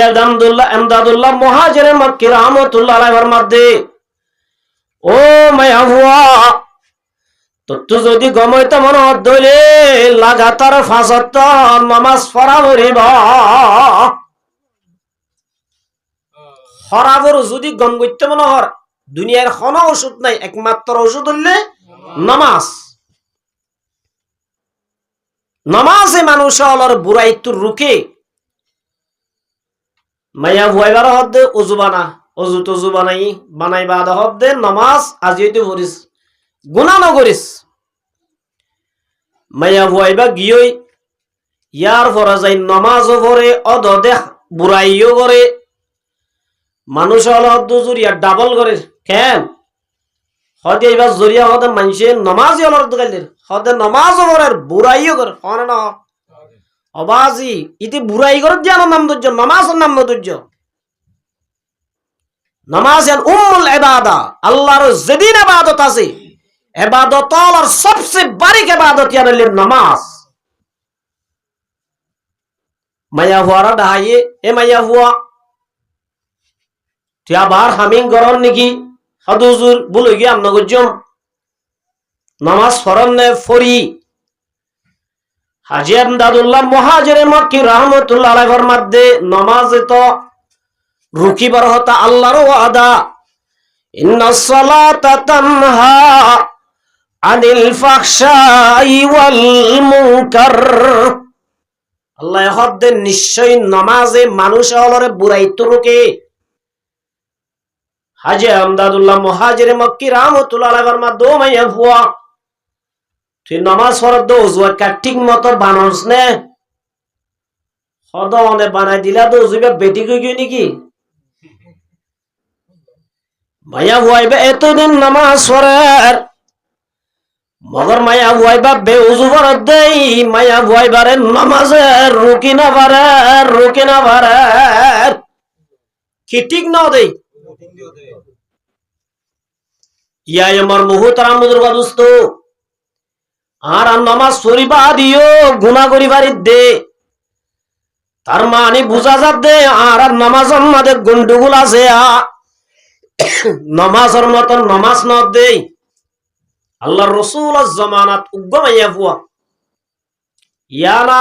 এমদাদুল্লাহ মুহাজির মক্কি রহমতুল্লাহ আলাই ফরমাত দে, ও মাইয়া ভুয়া তো যদি গমইতো মন দইলে লাগাতার 5 ওয়াক্ত নামাজ পড়া হইব হরাবর যদি গম করতে মনে হর দুনিয়ার কোনো ওষুধ নাই একমাত্র ওষুধ হইলে নামাজ নামাজে মানুষ হলর বুড়াইতুর রুকে মাইয়া ভুয়াইবার হদ্দে অজু বানা অজু টজু বানাই বাদ হদ্দে নামাজ আজিতে ভরিস গুনাহ নগরিস মাইয়া ভুয়াইবা গিয়ই ইয়ার পরে যাই নামাজও পড়ে অদদে বুড়াইও করে মানুষ হল জুরিয়া ডাবল করে কেন হদে এবার জরিয়া হদে মানুষে নামাজই হলর দোকাইলের হদে নামাজও করে বুড়াইও করে হনে না অবাজি ইতি বুড়াই করে দিয়া নাম ধৈর্য নামাজের নাম ধৈর্য নামাজ উম্মুল ইবাদা আল্লাহর যেদিন ইবাদত আছে ইবাদত আর সবচেয়ে বারিক ইবাদত ইয়ার নামাজ মাইয়া হুয়ারা ডাহাইয়ে এ মাইয়া হুয়া তুই আবার হামিং গরম নাকি হাদুজুর বলে গিয়ে আমনা গজ্জম নামাজ ফরন নে ফরি হাজি আমদাদুল্লাহ মুহাজিরে মক্কি রাহমাতুল্লাহ আলাইহি ফরমাদে নামাজে তো রুকিবার হতা আল্লাহর ওয়াদা ইন্নাস সালাতা তানহা আনিল ফাহশাই ওয়াল মুনকার আল্লাহ হদ্দে নিশ্চয় নামাজে মানুষ হলরে বুড়াইতো রুকে হাজি আমদাদুল্লাহ মুহাজিরে মক্কি রাহমাতুল্লাহ আলাইহি ফরমাদ দো মাইয়া ফুয়া তুই নামাজ পড়দ দো ওযু ঠিক মতো বানাস নে হদনে বানাই দিলা তো ওযুবে বেটি কই গই নাকি মাইয়া ফুয়াইবা এতদিন নামাজ পড়ার মগর মাইয়া ফুয়াইবা বেউযু পড়দ দেই মাইয়া ফুয়াইবারে নামাজে রুকি না পারে কি ঠিক না দেই ইয়াই আমার মুহতারাম বুজুর্গ দোস্ত আর নামাজ পড়িবা দিও গুনাহ করিবার দে তার মানে বুঝা যাত দে আর নামাজের মধ্যে গন্ডগোল আছে নামাজের মতন নামাজ না দে আল্লাহর রাসূলের জামানাত উগ্গমাইয়া ফুয়া ইয়ানা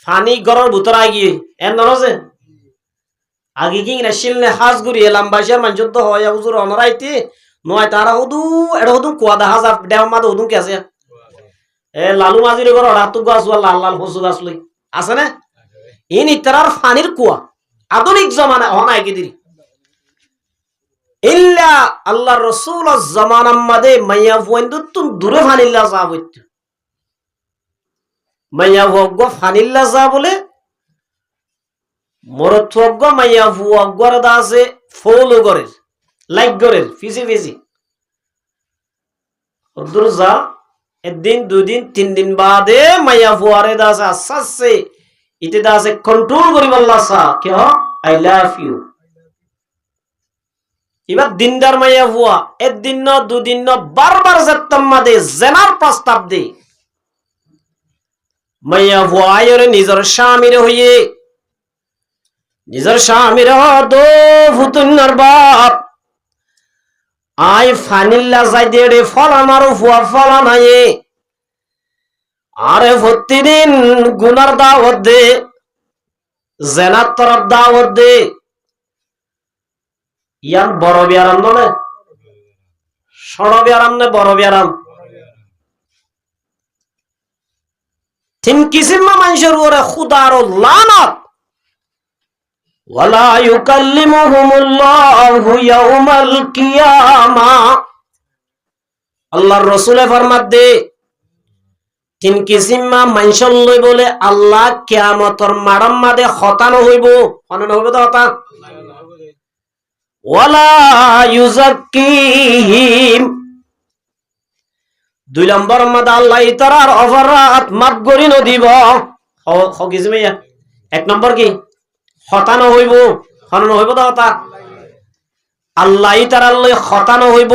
ফানি গরর ভিতর গিয়ে এন নরজে আগে কি না শিলনে হাজ গুরি এলাম বাজার মানুষ তো হয় হুজুর অনরাইতে নয় তারা হুদু এটা হুদু কুয়াদা হাজার দেহ মাদে হুদু কি আছে এ লালু মাজির ঘর হাতু গাছ লাল লাল ফসু গাছ লই আছে না ইন ইতারার ফানির কুয়া আধুনিক জমানা হনায় কি দিরি ইল্লা আল্লাহর রাসূলের জামানার মধ্যে মাইয়া ফুয়েন্দুতুন দূরে ফানিল্লা যা বইত মাইয়া ভগ্গ ফানিল্লা যা বলে মরত্বজ্ঞ মাইয়া ফুয়ার দাসে ফৌল গরের লাইক গরের ফিজি ফিজি অদুর যা একদিন দুদিন 3 দিন বাদে মাইয়া ফুয়ারে দাসে আসাসে ইতে দাসে কন্ট্রোল করিব আল্লাহ সা কি হ আই লাভ ইউ এবার দিনদার মাইয়া ফুয়া একদিন ন দুদিন ন বারবার যেতাম মাদে জেনার প্রস্তাব দে মাইয়া ফুয়া আয়রে নিজের স্বামীর হইয়ে নিজের স্বামীর দো ফুতুন্নার বাপ আই ফানিল্লা যাই দে ফলানার ফুয়া ফলানায়ে আরে প্রতিদিন গুনার দাওয়াত দে জেনার তরফ দাওয়াত দে ইয়ান বড় বিয়ারাম নয় সড় বিয়ারাম নে বড় বিয়ারাম তিন কিসিম মানুষের উপরে খুদার লানত ওয়ালা ইউকাল্লিমুহুমুল্লাহু ইয়াউমাল কিয়ামা আল্লাহর রাসূলে ফরমাত দে তিন কিসিম মানুষের লই বলে আল্লাহ কিয়ামতের মাড়াম মাদে খতানো হইব অনন হইব তো কথা ওয়ালা ইউযাক্কিহিম 2 নম্বর মধ্যে আল্লাহ ইতারার অপরাধ মাফ করি ন দিব হকিজমিয়া 1 নম্বর কি খতানো হইব হনন হইব তো কথা আল্লাহ ইতারার লই খতানো হইব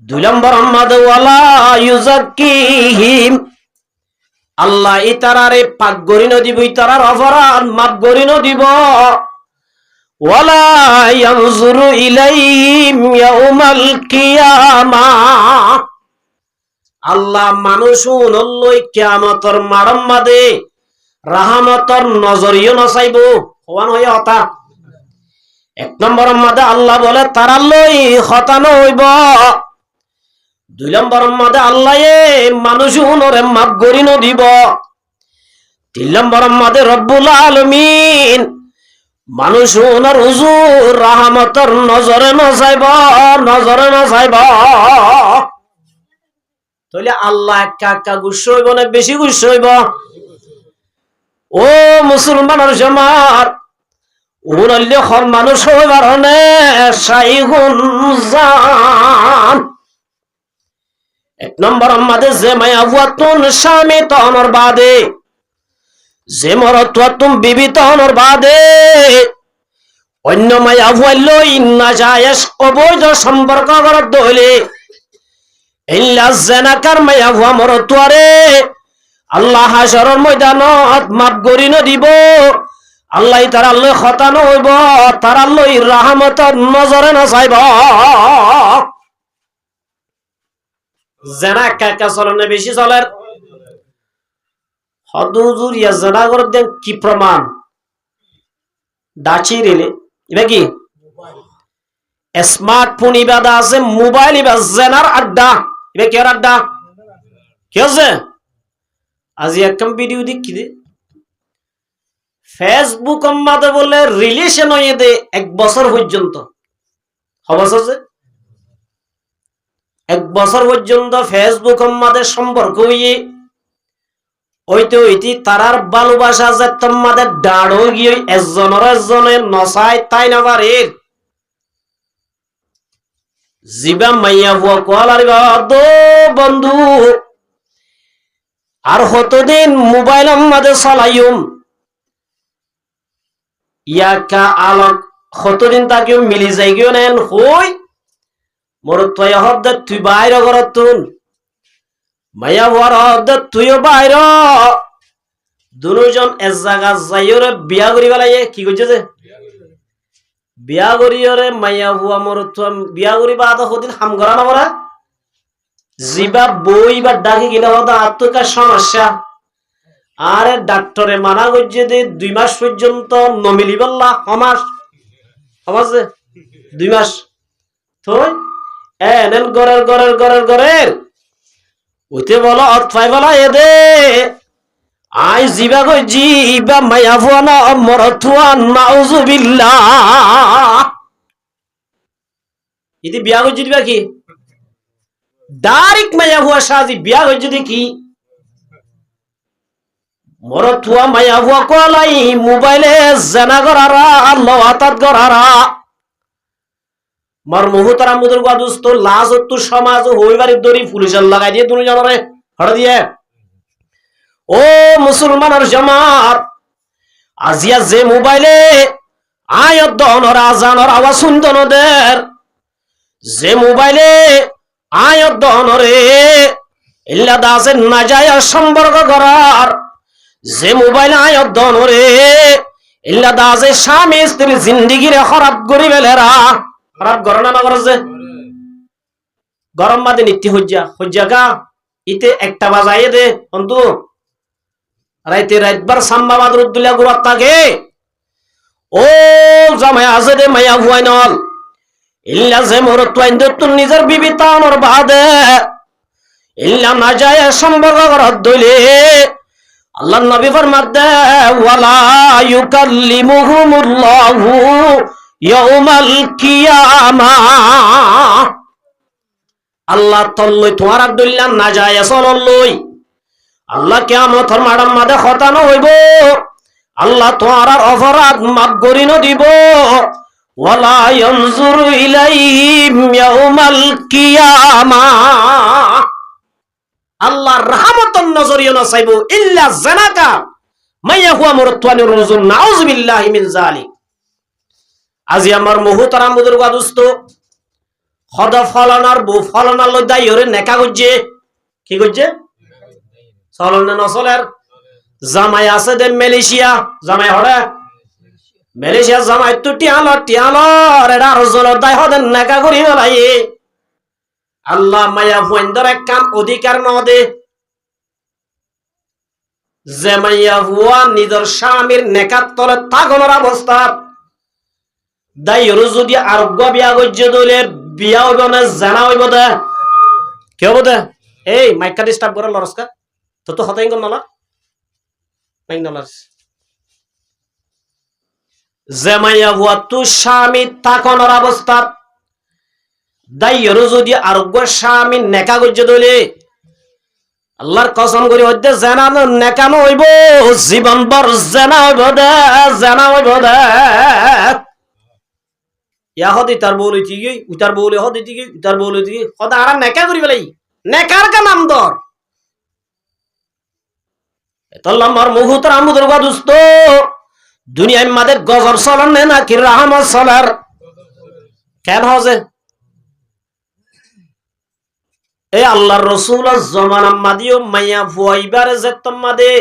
2 নম্বর মধ্যে ওয়ালা ইউযাক্কিহিম আল্লাহ ইতারারে পাক করি ন দিব ইতারার অপরাধ মাফ করি ন দিব ওয়ালা ইয়ানজুরু ইলাইহিম ইয়াউমাল কিয়ামা আল্লাহ মানুষ নলই কিয়ামতর মারম মাদে রাহমতর নজরিও নসাইব হওয়ান হয়ে হতা। 1 নম্বর মাদে আল্লাহ বলে তারা লই হতানো হইব। 2 নম্বর মাদে আল্লাহ মানুষ নরে মাফ করি দিব। 3 নম্বর মাদে রব্বুল আলামিন মানুষ ওনার হুজুর রাহমতর নজরে নসাইব, নজরে নসাইব। তাহলে আল্লাহ একা একা গুস্ব হইব না বেশি গুস্ব হইব? ও মুসলমানের জামাত, উনল্য হল মানুষ হইবার হনে সাইহুন জান। 1 নম্বর আমাদের যে মায়া বুয়াতুন স্বামী তহনর বাদে, যে মরতুয়াতুন বিবি তহনর বাদে অন্য মায়া বুয়াইল ইন্না জায়েজ অবৈধ সম্পর্ক করার দইলে ইল্লা জানাকার মায়া বুয়া মরতুয়ারে আল্লাহ হাসরের ময়দানত মাফ করি দিব। আল্লাহ তারা লই খতানো হইব, তারা লই রাহমতের নজরে নসাইব। জেনা একা চলনে বেশি চলের হদুজুর ইয়া জেনা করে দেন কি প্রমাণ ডাচি রেলে এটা কি স্মার্টফোন ইবাদা আছে, মোবাইল ইবাদ জেনার আড্ডা। এটা কি আড্ডা কি আছে? আজি একদম ভিডিও দেখি দে ফেসবুক মাদে বলে রিলেশন হয়ে দে 1 বছর পর্যন্ত। হবছর যে 1 বছর পর্যন্ত ফেসবুক মাদে সম্পর্ক হইয়ে ওইতে ওইটি তারার ভালোবাসা যে তোমাদের ডাড়ো গিয়ে একজনের নসায় তাই না পারে জিবা মাইয়া বুয়া কোয়ালার দো বন্ধু আর কতদিন মোবাইল মাদে চালাইম ইয়াকা আলোক কতদিন তাকে মিলি যাই গিয়ে নেন হই মোর তুই হদ্দে তুই বাইর ঘরত তুন মাইয়া বুয়ার হদ্দে তুইও বাইর দুজন এক জায়গা যাইরে বিয়া করি বেলাইয়ে কি করছে যে বিয়া করিয়রে মাইয়া বুয়া মোর তুই বিয়া করিবা আদা কদিন হাম করা না মরা জিবা বই বা ডাকি গেলে হদা আত্মকা সমস্যা। আরে ডাক্তারে মানা করছে যে 2 মাস পর্যন্ত নমিলি বললা সমাস সমাজ 2 মাস তো এনেন গরের ওইতে বলো অতফাই বলা এদে আই জিবা কই জিবা মায়া ফুয়ানা মরথুয়া নাউজুবিল্লাহ ইতি বিয়া করছি দিবা কি ডাইরেক্ট মায়া ফুয়া সাজি বিয়া করছি দেখি মরথুয়া মায়া ফুয়া কলাই মোবাইলে জানা করারা লওয়াতাত করারা মার মুহতারা মুদর গাদুস্ত লাজ তো সমাজ হইবারি দরি পুলিশের লাগাই দিয়ে দুই জনরে হড় দিয়ে। ও মুসলমানের জামাত, আজিয়া যে মোবাইলে আয়াত দনর আজানর আওয়াজ শুনতন দের, যে মোবাইলে আয়াত দনরে ইল্লা দাসে না যায় সম্পর্ক করার, যে মোবাইল আয়াত দনরে ইল্লা দাসে স্বামী স্ত্রী জিন্দেগিরে খারাপ করি বেলেরা খারাপ করে না করে যে গরম মাদে নিত্যি হজ্জা গা ইতে 1টা বাজাইয়ে দে অন্তু রাইতে রাতবার সাম্বাবাদ রুদ্দুলিয়া গুরাত থাকে। ও জামাই আছে দে মায়া ভুয়াই নল ইল্লা যে মোর তুই তুন নিজের বিবি তানোর বাদে ইল্লা না যায় সম্পর্ক করার দইলে আল্লাহ নবী ফরমাতে ওয়ালা ইউকাল্লিমুহুমুল্লাহু ইয়াউমাল কিয়ামাহ আল্লাহ তল্লই তোমার আব্দুল্লাহ না যায় সললই আল্লাহ কিয়ামতের মাঠের মাঝে খতানো হইব। আল্লাহ তোমার অপরাধ মাফ করিনো দিব। ওয়ালা ইয়ানজুরু ইলাইহিম ইয়াউমাল কিয়ামাহ আল্লাহর রহমতের নজরিও না চাইব ইল্লা জানাকা মাইয়া হুয়া মুরতানির রাজুল নাউযুবিল্লাহি মিন যালিক। আজি আমার মুহতারাম বুজুর্গ দোস্ত খদ ফলনার বউ ফলনার লদাই ওরে নেকা করছে কি করছে চলনে নচলের জামাই আছে দে মালয়েশিয়া জামাই হরে মালয়েশিয়া জামাই তো টিয়াল এটা আর জল দাই হদেন নেকা করি বেলাই আল্লাহ মায়া ফুয়েন্দর এক কাম অধিকার নদে যে মাইয়া ফুয়া নিজের স্বামীর নেকাত তলে তাগনের অবস্থা দায়ীর যদি আরোগ্য বিয়া গজ্য দলের বিয়া হইব না জানা হইব দে কি হব দে এই মাইকা ডিস্টার্ব করে লরস্কা তো হতাই গল নলা মাইক নলার যে মাইয়া ফুয়া তু স্বামী তাকনের অবস্থা দায়ীর যদি আরোগ্য স্বামী নেকা গজ্য দলে আল্লাহর কসম করি হইতে জানানো নেকানো হইব জীবন বর জানা হইব দে জানা হইব দে ইয়া হদি তার বউলি ঠিকই উতার বউলি হদি ঠিকই উতার বউলি ঠিকই হদা আর নেকা করি বেলাই নেকার কা নাম দর এতল্লামার মুহুতর আমুদর গা দুস্ত দুনিয়ায় মাদে গজর চলন নে নাকি রাহমত চলার কেন হজে এই আল্লাহর রাসূলের জামানা মাদিও মাইয়া ফুয়াইবার যে তোমাদে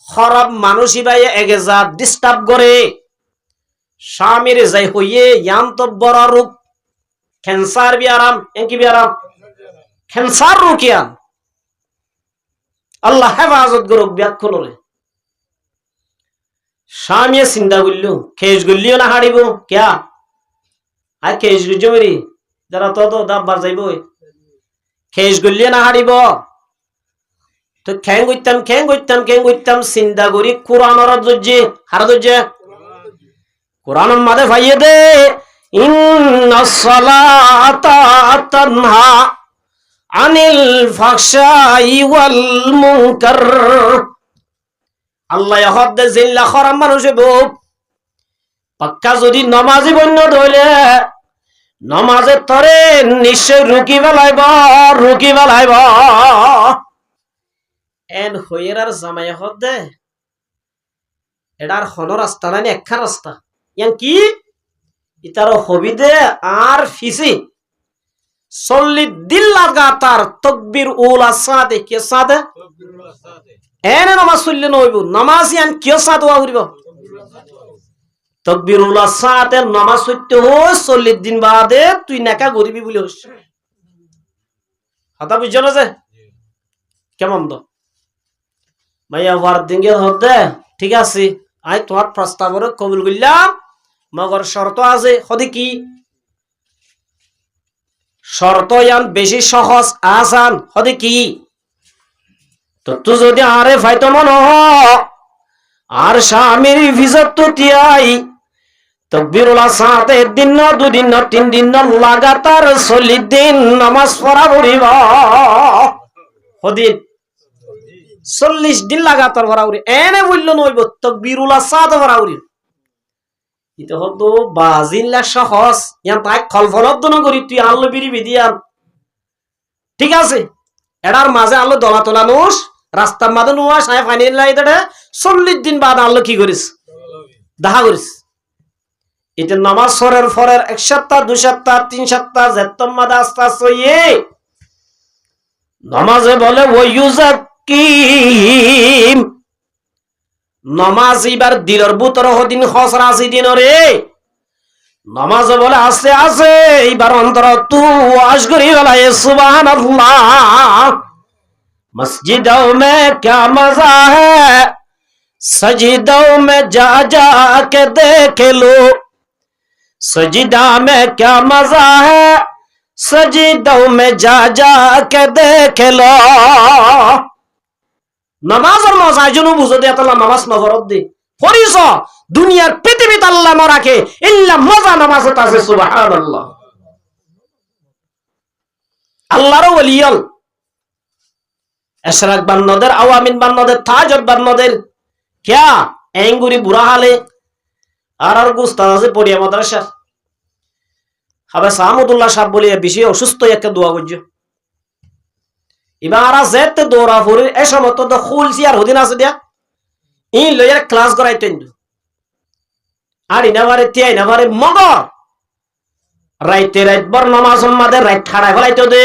খারাপ মানুষই ভাই এগেজা ডিস্টার্ব করে স্বামীর যাই হইয়ে ইয়ান তো বড় রোগ ক্যান্সার বিয়ারাম কি বিয়ারাম ক্যান্সার রোকিয়া আল্লাহ হেফাজত করুক ব্যাখ্যা স্বামী চিন্তা করলো খেজ গলিও না হারিব কিয়া আর খেজ গুজমেরি যারা তত দাববার যাইব খেজ গলিও না হারিব তো খ্যাং করতাম চিন্তা করি কোরআনের দর্জে হারা দর্জে কোরআনের মাঝে ভাইয়ে দে ইন্নাস সালাতা তানহা আনিল ফাহশাই ওয়াল মুনকার আল্লাহ হদ্দে জিল্লা খরাম মানুষে বউ পাক্কা যদি নমাজি বন্য ধইলে নমাজে তরে নিশ্চয় রুকি বেলাইব এন হইয়ের জামাই হদ্দে এটার হন রাস্তা নাই একখান রাস্তা ইয়ান কি ইতার হবি দে আর ফিসি 40 দিন লাগাতার তাকবীর উলা সাদে কে সাদে এনে নামাজ পড়লে নইব নামাজ ইয়ান কি সাদ ওয়া করিব তাকবীর উলা সাদে নামাজ পড়তে হ 40 দিন বাদে তুই নেকা গরিবি বলি হস হাতা বুঝছ না যে কেমন তো মাইয়া ওয়ার দিনকে হতে ঠিক আছে আই তোমার প্রস্তাবর কবুল করলাম মগর শর্ত আছে হদি কি শর্ত ইয়ান বেশি সহজ আসান হদি কি তো তুই যদি আরে ফাইতো মন আর স্বামীর ভিজত তো তিয়াই তাকবীরুল সাথে একদিন না দুদিন না 3 দিন না লাগাতার 40 দিন নামাজ পড়া পড়িব হদি 40 দিন লাগাতার পড়াউরি এনে বললো নইব তাকবীরুল সাথে পড়াউরি এটা হতো বাজিল্লা সহজ ইয়ান তাই কল্পনাদ্দন করি তুই আল্লাহ বিরিবি দিয়াম ঠিক আছে এটার মাঝে আল্লাহ দলাতলা নোস রাস্তার মাঝে নোয়া সাহেব ফাইনাল লাইদে 40 দিন বাদ আল্লাহ কি করিস দেখা করিস এটা নামাজ সরের ফরের 1 সপ্তাহ 2 সপ্তাহ 3 সপ্তাহ যেতম মাদে আস্তে আস্তে নামাজে বলে ওয়ুজাকিম নমাজ এবার দিলর বুতর হদিন খসরা 80 দিন রে নমাজ বলে আস্তে আস্তে এবার অন্তর তু ওয়াজ করি বলে সুবহানাল্লাহ মসজিদों में क्या मजा है सजदों में जा जा के देख लो सजदा में क्या मजा है सजदों में जा जा के देख लो নামাজের মজা জন্য বুঝো দে আল্লাহ নামাজ নফরত দে ফরিস দুনিয়ার পৃথিবীতে আল্লাহ না রাখে ইল্লা মজা নামাজত আছে সুবহানাল্লাহ আল্লাহর ওলিয়াল এশরাক বান্নদের আওয়ামিন বান্নদের তাজর বান্নদের কিয়া এঙ্গুরি বুড়া হালে আর গুস্তাদ আছে পড়িয়া মাদ্রাসা হবে সামুদুল্লাহ সাহেব বলে বেশি অসুস্থ একটা দোয়া করছো এবার যেতে দৌড়া ফুরি এ সময় তো খুলছি আর হদিন আছে দিয়া ই লইয়ার ক্লাস করাইতেন আর ইনাবারে তিয়াই নাবারে মগর রাইতে রাইতবার নামাজ মাদের রাইত ঠাড়াই ফেলাইতো দে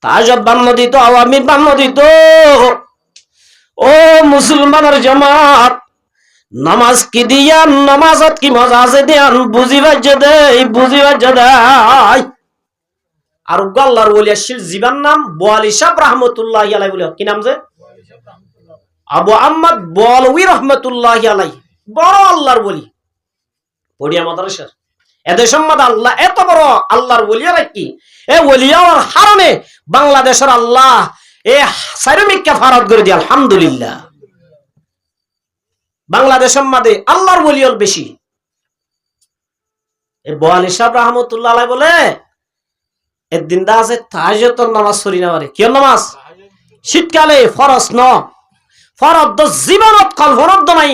তাজব বান্ন দিত আওয়ামীর বান্ন দিত ও মুসলমানের জামাত নামাজ কি দিয়ান নামাজত কি মজা আছে দিয়ান বুঝিবার যে দেয় আর আল্লাহর ওলি আসছিল জীবন নাম বোয়ালি সাহেব রহমতুল্লাহ আলাই বলে, কি নাম যে আবু আহমদ বলওয়ি রহমতুল্লাহ আলাই, বড় আল্লাহর ওলি পড়িয়া মাদ্রাসার। এদের সম্মাদ আল্লাহ এত বড় আল্লাহর ওলিয়ারা কি এ ওলিয়ার হারণে বাংলাদেশের আল্লাহ এ সাইরমিককে ফারাদ করে দিয়ে আলহামদুলিল্লাহ। বাংলাদেশের মাঝে আল্লাহর ওলিয়ল বেশি। এই বোয়ালি সাহেব রহমতুল্লাহ আলাই বলে একদিন দা আছে তাহাজ্জুদের নামাজ পড়ি না পারে, কি নামাজ শীতকালে ফরজ ন ফরজ দ জীবনত কল্পনত নাই,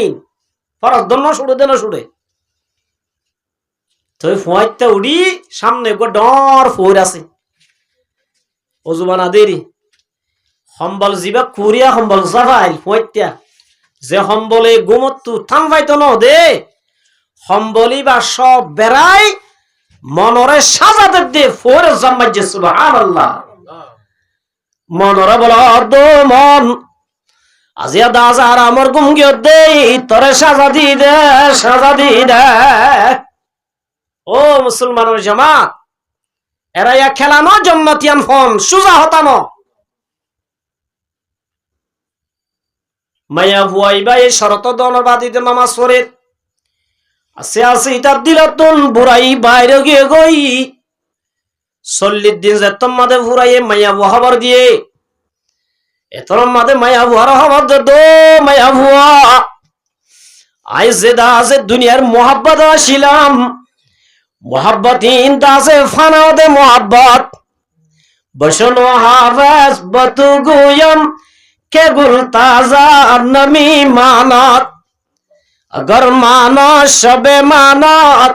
ফরজ দ ন শুড়ে দেন শুড়ে তুই ফুয়াইতে উড়ি সামনে গো ডর ফোর আছে অজুবানা দেরি সম্বল জিবা কুরিয়া সম্বল জাভাইল ফুয়াইতা যে সম্বলে গুমত্তু থাম পাইতো ন দে সম্বলি বা সব বেড়াই মনরে সাজাতে দে ফোর জামাজ্জে সুবহানাল্লাহ। মনরে বল অর্ধ মন আজিয়া দাজার আমার গুম গিয়ে দে তোরে সাজা দি দে, সাজা দি দে। ও মুসলমানের জামাত, এরা ইয়া খেলানো জন্নতিয়ান ফোন সুজা হতানো মায়া ভুয়াইবা এই শরত দনবাদিতে নামাজ পড়ে আছে আছে ইটার দিলাতুন বুড়াই বাইরে গিয়ে গই 40 দিন যে তোমাদে বুড়াইয়ে মায়া বুহাবার দিয়ে এতর মাদে মায়া বুহার হবার দে মায়া ভুয়া আই যে দা আছে দুনিয়ার মোহাব্বত আসিলাম मोहब्बत इंदा से फना दे मोहब्बत बशनो हाफज बतु गुयम के गुल ताजा नमी मानत अगर मानो शबे मानत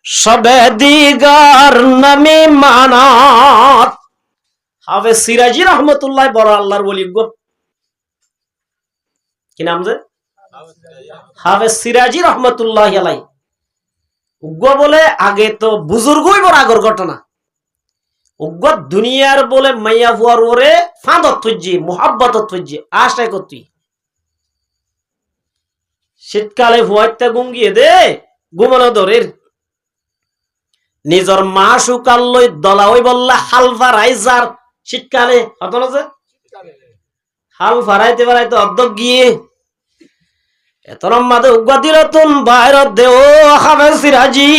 शबे दीगर नमी मानत। हाफिज सिराजी रहमतुल्लाह बड़ा अल्लाहर वली गो, কি নাম যে হাফেজ সিরাজি রহমতুল্লাহ আলাই উগ্র বলে আগে তো বুজুর্গই বড় আগর ঘটনা উগ্র দুনিয়ার বলে মাইয়া ফুয়ার ওরে ফাঁদত থুজি মোহাব্বত থুজি আশাই করতি শীতকালে ফুয়াইতে গুঙ্গিয়ে দে ঘুমানো দরের নিজর মা শুকাল লই দলা ওই বললা হাল ফারাইজার শীতকালে হতো না যে হাল ফারাইতে ফারাইতে অর্ধক গিয়ে এতরম মাদে উগ্র দিলতুন বাইরত দে ও হাফেজ সিরাজি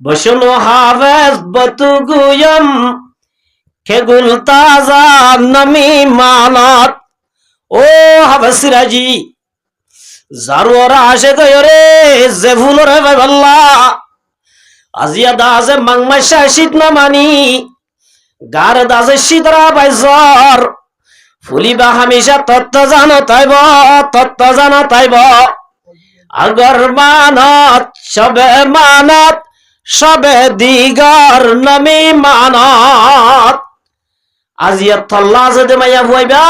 বসনো হাফেজ বতু গুয়ম খেগুল তাজা নমি মানত। ও হাফেজ সিরাজি জারুরা আসে গয় রে যে ফুলরে ভাই ভাল্লা আজিয়া দাজে মাংমাশা শীত না মানি গার দাজে শীতরা ভাই জ্বর ফুলিবা হামেশা তত্ত্ব জানো তাইব আগর মানত সবে দিগর নমি মানত। আজিয়া তল্লা যদি মাইয়া ভুয়াইবা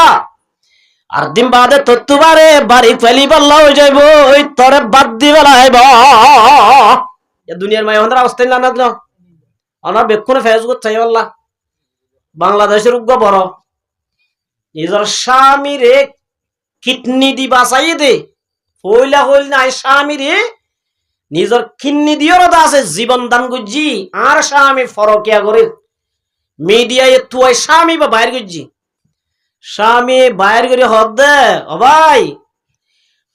আর দিন বাদে তত্তুবারে বাড়ি ফেলি পাল্লা হয়ে যাইব ওই তরে বাদ দিবে লাইব দুনিয়ার মাইয়া হন্দার অবস্থা না দিল আমার বেক্ষণে ফেসবুক চাই আল্লাহ বাংলাদেশের উগ্র বড় নিজের স্বামীরে কিডনি দি বাঁচাই দে হইলা হইল নাই স্বামীরে নিজের কিডনি দিয়েও আছে জীবন দান গুজি আর স্বামী ফরকিয়া করে মিডিয়ায় তুই স্বামী বা বাইর গুজি স্বামী বাইর করে হদ দে ও ভাই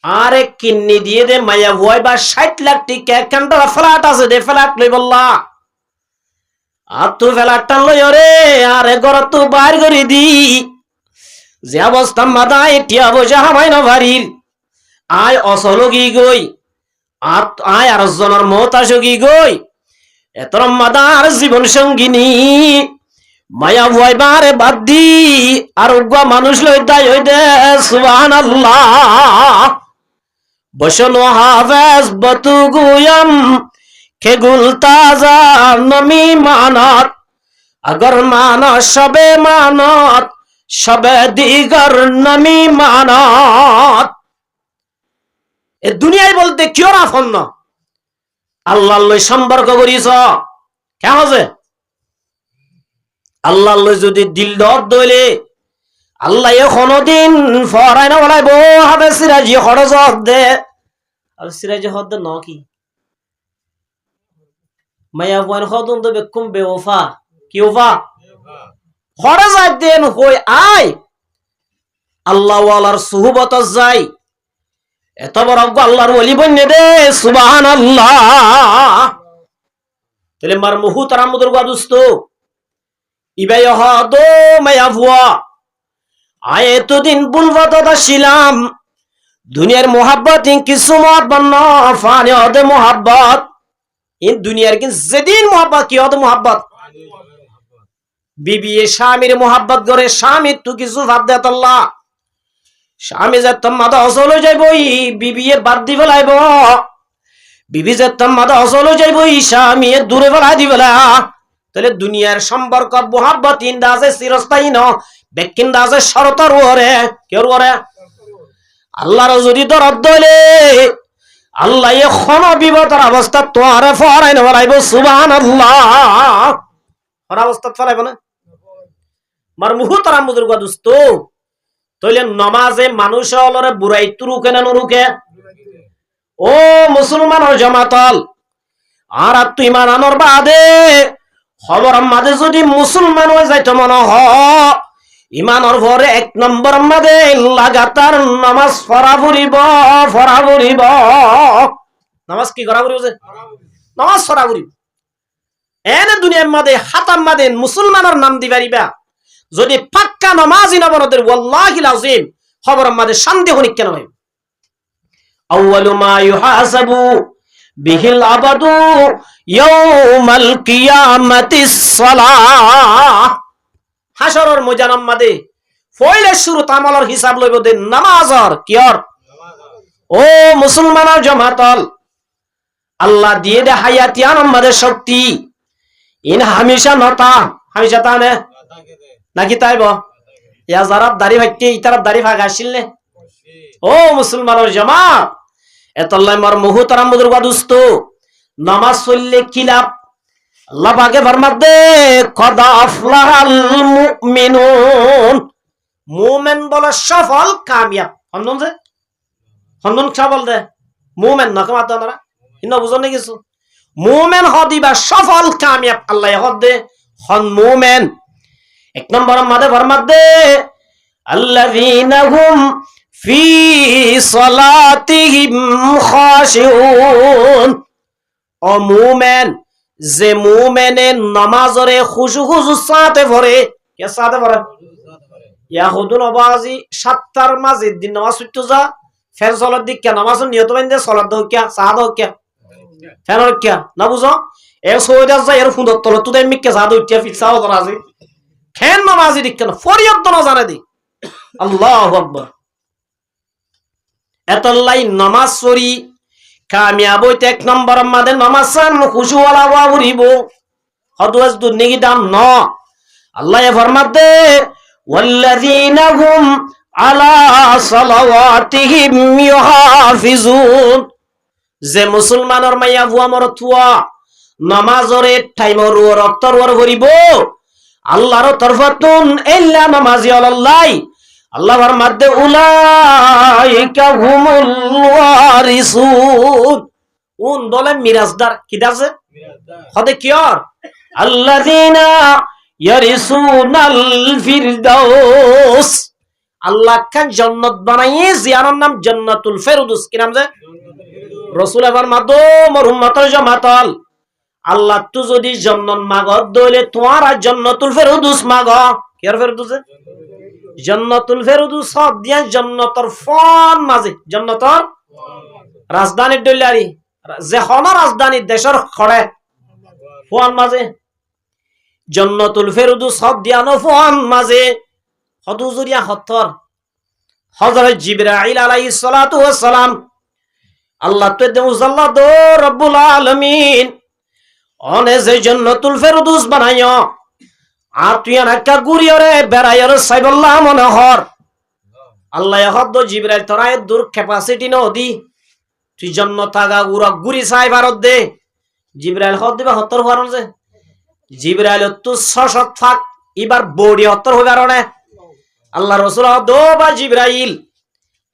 আরে কিডনি দিয়ে দে মাইয়া ভয় বা 60 লাখ টিকা একখানটা ফ্ল্যাট আছে দে ফ্ল্যাট লই বললা আর তুই ফ্ল্যাটটা লই রে আরে ঘর তুই বাইর করে দি যে অবস্থা মাদা এটিয়া বোঝা হামাই না ভারির আয় অসলগি গই আয় আর জনের মত আসগি গই এতর মাদার জীবন সঙ্গিনী মায়া ভয় বারে বাদ দি আর উগ্র মানুষ লই দায় হই দে সুবহানাল্লাহ। বসনো হাফেজ বতু গুয়ম খেগুল তাজা নমি মানত আগর মানত সবে মানত সবে দিগর নমি মানত। এ দুনিয়ায় বলতে কিয় রাফন না আল্লাহর লই সম্পর্ক করিস কেমন আছে আল্লাহর লই যদি দিল দর দইলে আল্লাহ কোনদিন ফরাই না বলাইব হাফেজ সিরাজি খরচ দে আর সিরাজি হদ ন কি মায়া বয়ন হদন তো বেকুম বেওফা কি ওফা হরে যাই দেন হই আয় আল্লাহ ওয়ালার সুহবত যাই এত বড় আল্লাহর ওলি বন্যে দে সুবহানাল্লাহ। তাহলে মার মুহু তারামুদুর গাদুস্ত ইবাই হদ মায়া ভুয়া আয় এতদিন বুলবাদা ছিলাম দুনিয়ার মোহাব্বত কিছু মহাব্বত ন ফানি হদে মোহাব্বত ইন দুনিয়ার কি যেদিন মোহাব্বত কি হদে মোহাব্বত বিবি স্বামীর মোহাব্বত করে স্বামী তু কিছু ভাব দে আল্লাহ স্বামী যে তোমাদা অচল যাইব বিবি বাদ দি ফেলাইব বিবি যে তোমাদা অচল যাইব স্বামী দূরে ফেলাই দি ফেলা। তাহলে দুনিয়ার সম্পর্ক মোহাব্বত ইন্দা আছে চিরস্থায়ী ন বেকিন্দা আছে শরতর ওরে কেউ ওরে আল্লাহর যদি দরদ দলে আল্লাহ এখন বিপদের অবস্থা তোয়ারে ফরাই নবলাইব সুবহানাল্লাহ। ওর অবস্থা ফরাইব না মার মুহু তারা মুদুর গাদুস্ত তইলে নমাজে মানুষ অলরে বুড়াই তুরুকে না নুরুকে ও মুসলমানের জামাতল আর তুই ইমান আনর বাদে খবর মাঝে যদি মুসলমান হয়ে যাইতো মনে হ ইমানর ভরে এক নম্বর মাঝে লাগাতার নামাজ পড়া ফুরিব নামাজ কি করা ফুরিব নামাজ পড়া ফুরিব এনে দুনিয়ার মাঝে হাতাম মাঝে মুসলমানের নাম দিবারিবা যদি পাক্কা নামাজি না বনদের ওয়াল্লাহিল আযীম খবর মাঝে সন্দেহ নি কেন হয় আউয়ালু মা ইউহাসাবু বিহিল আবাদু ইয়াউমাল কিয়ামাতিস সালাহ হাসরের ময়দানের মাঝে পয়লা শুরু আমলের হিসাব লইব দে নামাজর কিয়র ও মুসলমানের জামাতল আল্লাহ দিয়ে দে হায়াতিয়ান আমাদের শক্তি ইন হামেশা নতা হামেশা তানে নাকি তাইব ইয়া যারা দাড়ি ভাইতে ইতারা দাড়ি ভাগ আসিল নে ও মুসলমানের জামাত এতল্লাই মার মুহু তারামুদুর গাদুস্ত নামাজ পড়লে কি লাভ আল্লাহ পাকে ফরমাত দে কদ আফলাহাল মুমিনুন মুমিন বলে সফল কামিয়াব হন্দন যে হন্দন সফল দে মুমিন না কমাত আমরা ইন্ন বুঝন নি কিছু মুমিন হদিবা সফল কামিয়াব আল্লাহ হদ দে হন মুমিন এক নম্বর মাদে ফরমাত দে আল্লাযীনা হুম ফি সালাতিহিম খাশিউন ও মুমিন যে মুমিনের নামাজরে খুশু খুশু সাথে পড়ে কে সাথে পড়ে ইয়াহুদুন আবাজি সাতটার মাঝে দিন নামাজ পড়তে যা ফের সালাত দিক কে নামাজ নিয়ত বাইন্দে সালাত দাও কে সাদা কে ফের কে না বুঝো এ সৌদা যা এর ফুন্দর তল তুই মিকে সাদা উঠিয়া ফিক্সাও করা আছে খেন নামাজি দিক কেন ফরিয়াদ না জানে দি আল্লাহু আকবার এতলাই নামাজ পড়ি কামিয়াব হইতে এক নম্বর মাদে নামাজ খুশু ওয়ালা ওয়ারিব হদওয়াজ দুনিগি দাম ন আল্লাহ ফরমাত দে ওয়াল্লাযীনা হুম আলা সালাওয়াতিহিম ইউহাফিজুন যে মুসলমানের মাইয়া বুয়া মরতুয়া নামাজরে টাইমর রক্তর ওর ভরিব আল্লাহর তরফাতুন ইল্লা নামাজি আল্লাহ আল্লাহ ফরমাত দে উলাইকা হুমুল ওয়ারিসুন উন বলে মিরাজদার কি দাসে হদে কিয়র আল্লাযীনা ইয়ারিসুনাল ফিরদাউস আল্লাহ খান জান্নাত বানাইয়ে জিয়ারর নাম জান্নাতুল ফেরদৌস কি নাম যে রাসূল ফরমাত দো মোর উম্মতের জামাতল আল্লাহ তু যদি জান্নাত মাগত দইলে তোমারা জান্নাতুল ফেরদৌস মাগ কির ফেরদৌস জান্নাতুল ফেরদৌস সব দিয়া জান্নাতর ফন মাঝে জান্নাতর রাজধানীর দইলারি যে হন রাজধানী দেশের খড়ে ফন মাঝে জান্নাতুল ফেরদৌস সব দিয়া ন ফন মাঝে হদুজুরিয়া হত্তর হযরত জিবরাইল আলাইহিস সালাতু ওয়াস সালাম আল্লাহ তে দেউজাল্লাহ দো রব্বুল আলামিন অনে যে জান্নাতুল ফেরদৌস বানাইও আর তুই একটা গুড়িয়রে বেড়াইয়রে সাইবল্লাহ মনে হর আল্লাহ হদ জিবরাইল তোরাই দূর ক্যাপাসিটি নদি তুই জন্ম থাকা উড়া গুড়ি সাই ভারত দে জিবরাইল হদ দিবা হত্তর হওয়ার যে জিবরাইল তো সশত থাক এবার বডি হত্তর হয়ে কারণে আল্লাহ রসুল দো বা জিবরাইল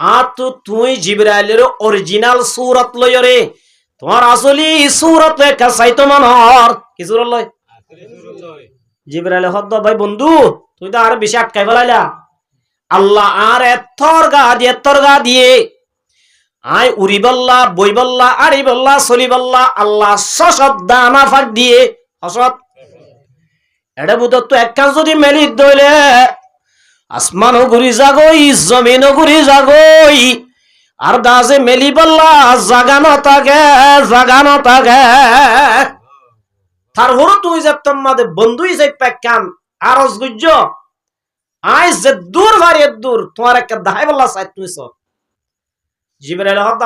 আর তো তুই জিবরাইলের অরিজিনাল সুরত লইরে তোমার আসলি সূরত লেখা চাইতো মনর কি সূরত লয় জিবরাইল হদ্দ ভাই বন্ধু তুই তো আর বেশি আটকাই ফেলাইলা আল্লাহ আর এত্তর গা দিয়ে আই উড়ি বল্লা বই বল্লা আড়ি বল্লা চলি বল্লা আল্লাহ সসৎ দানা ফাঁক দিয়ে হসত এটা বুধ তো এক কাজ যদি মেলি দইলে আসমানও ঘুরি যাগই জমিনও ঘুরি যাগই আর দাজে মেলি বল্লা জাগানো থাকে তার হরো তুই যে তোমাদের বন্ধুই যে প্যাকান আরজ গুজ্জ আই যে দূর ভারিয়ে দূর তোমার একটা দাহাই বল্লা চাই তুই সব জিবরাইল হদ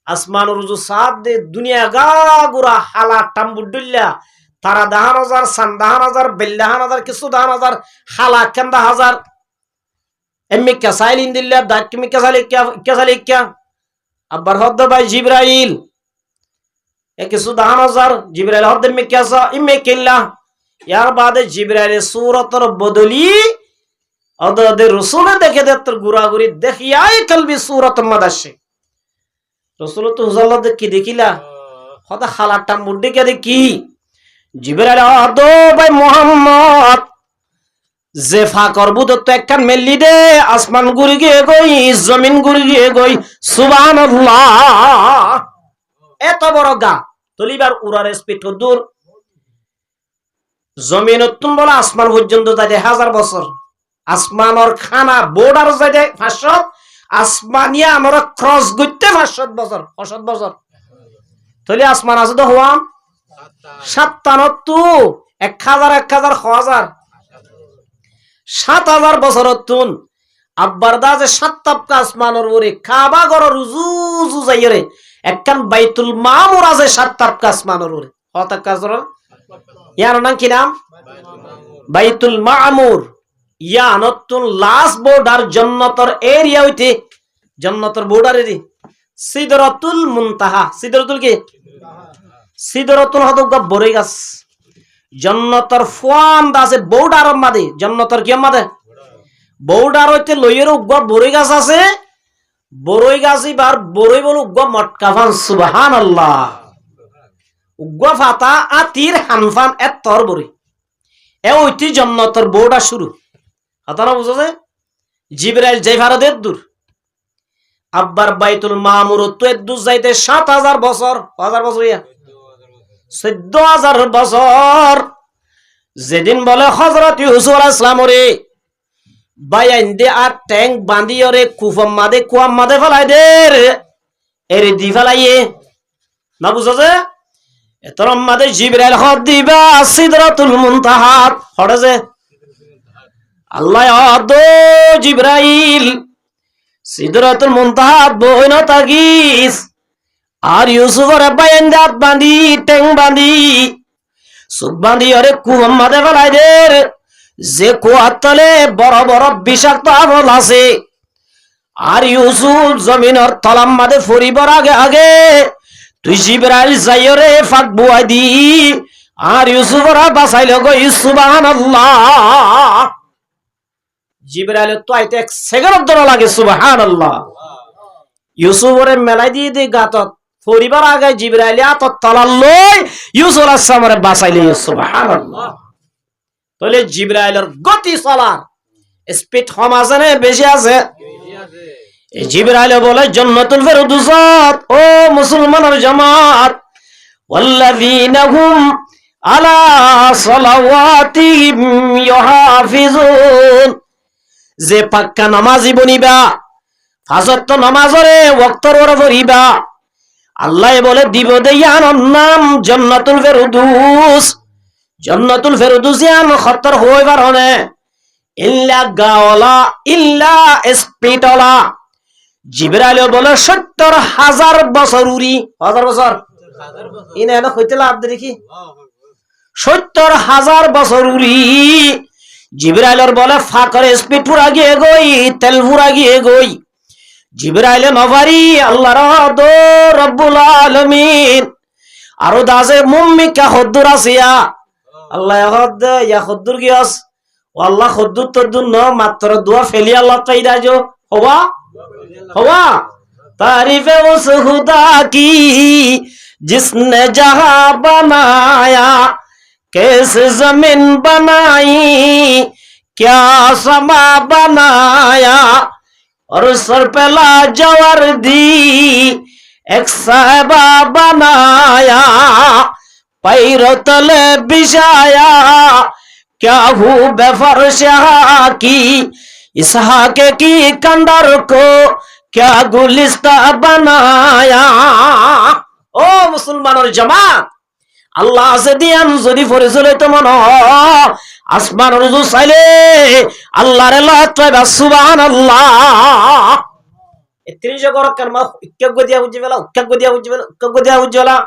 আসমান রুজু সাদ দে দুনিয়া গাগুরা হালা টাম্বুডুল্লা তারা 10,000 সান 10,000 বেল 10,000 কিছু 10,000 হালা কেন্দা হাজার এমনি কাসাইলিন দিল্লা দাকিমি কাসালিকা আবার হদ ভাই জিবরাইল এ কিছু 10,000 জিবরাইল হদ এমনি কাসা ইমে কিল্লা ইয়ার বাদে জিবরাইল সূরতর বদলি অদে রসুলে দেখে দে তোর গুড়াগুড়ি দেখিয়াই কলবি সূরত মাদাসে রসুল তো হুজাল্লাহ দেখি দেখিলা হদা খালাটা মুড্ডি কে দেখি জিবরাইল আদো ভাই মোহাম্মদ জেফা করবু তো একখান মেললি দে আসমান গুড়ি গিয়ে গই জমিন গুড়ি গিয়ে গই সুবহানাল্লাহ এত বড় গা তলিবার উড়ার স্পিড দূর জমিন তুম বলা আসমান পর্যন্ত যাইতে 1000 বছর আসমানর খানা বোর্ডার যাইতে 500 আসমানিয়া আমরা ক্রস গইতে 500 বছর 500 বছর তলি আসমান আছে তো হওয়াম 57 1000 7,000 বছর তুন আব্বার দা যে 7 তাপকা আসমানের উপরে কাবা গর রুজু যাইরে একখান বাইতুল মামুর আছে 7 তাপকা আসমানের উপরে কত কাজর ইয়ার নাম কি নাম বাইতুল মামুর ইয়া নতুন লাস্ট বর্ডার জান্নাতের এরিয়া হইতে জান্নাতের বর্ডারে দি সিদরাতুল মুনতাহা সিদরাতুল কি সিদরাতুল হদগা বড়ই গাছ জান্নাতের ফোয়াম আছে বর্ডার মাদে জান্নাতের কি মাদে বর্ডার হইতে লইয়ের উগা বড়ই গাছ আছে বড়ই গাছই বার বড়ই বল উগা মটকাফান সুবহানাল্লাহ উগা ফাতা আতির হানফান এতর বড়ই এ ওইটি জান্নাতের বর্ডার শুরু হাতানা বুঝা যায় জিবরাইল যাই ভারতের দূর আব্বার বাইতুল মামুর তো দূর যাইতে 7,000 বছর 1000 বছর ইয়া 14,000 বছর যেদিন বলে হযরত ইউসুফ আলাইহিস সালাম রে বাইন দে আর ট্যাঙ্ক বাঁধিয়ে রে কুফম মাদে ফেলাই দে এর দি ফেলাইয়ে না বুঝা যায় এতর মাদে জিবরাইল হদ দিবা সিদরাতুল মুনতাহা হড়ে যে আল্লাহ আদো জিবরাইল সিদরাতুল মুনতাহা বইন তাগিস আর ইউসুফের বাইন দাঁত বাঁধি টেং বাঁধি সুখ বাঁধি আরে কুয়াম মাদে ফেলাই দে যে কুয়ার তলে বড় বড় বিষাক্ত আমল আছে আর ইউসুফ জমিনের তলাম মাদে ফরিবার আগে তুই জিবরাইল যাইও রে ফাঁক বুয়াই দি আর ইউসুফরা বাঁচাইল গো সুবহানাল্লাহ জিবরাইল তো আইতে 1 সেকেন্ড ধরে লাগে সুবহানাল্লাহ ইউসুফরে মেলাই দিয়ে দি গাতত ফরিবার আগে জিবরাইল আত তলাল লই ইউসুফ আলাইহিস সালামরে বাঁচাইলে সুবহানাল্লাহ তাহলে জিবরাইলের গতি চলার স্পিড কম আছে না বেশি আছে জিবরাইল বলে জান্নাতুল ফেরদৌসত ও মুসলমানের জামাত ওয়াল্লাযীনা হুম আলা সালাওয়াতিহিম ইউহাফিজুন যে পাক্কা নামাজি বনিবা ফাজর তো নামাজরে ওয়াক্তর ওর পড়িবা আল্লাহ বলে দিব দেয়ান নাম জান্নাতুল ফেরদৌস জান্নাতুল ফেরদৌস ইয়ান খতর হইবার হনে ইল্লা গাওলা ইল্লা স্পিটলা জিবরাইল বলে 70,000 বছর উরি 1000 বছর ইনা না কইতে লাভ দেখি 70,000 বছর উরি জিবরাইলের বলে ফাকর স্পিড পুরা গিয়ে গই তেল পুরা গিয়ে গই জিবরাইলে নভারি আল্লাহর দো রব্বুল আলামিন আরো দাজে মুম্মিকা হদ্দুর আসিয়া আল্লাহ হদ ইয়া হদ্দুর গিয়াস আল্লাহ হদ্দুর তদ্দুর ন মাত্র দোয়া ফেলি আল্লাহ তাইরা যো হওয়া तारीफ उस खुदा की जिसने जहां बनाया, कैसे जमीन बनाई, क्या समा बनाया, और सर पे लाजवर दी एक साहबा बनाया, पैरों तले बिछाया, क्या हूँ बेफर्शा की, इस हाके की कंदर को क्या गुलिस्ता बनाया। ও মুসলমানের জামাত, আল্লাহ আছে দিয়ান যদি পরিচলিত মন আসমান রুজু চাইলে আল্লাহরে লাগাইবা সুবহানাল্লাহ। ৩০ গর কারমা উক্কাগ দিয়া বুঝি বেলা, উক্কাগ দিয়া বুঝি বেলা, উক্কাগ দিয়া বুঝি বেলা।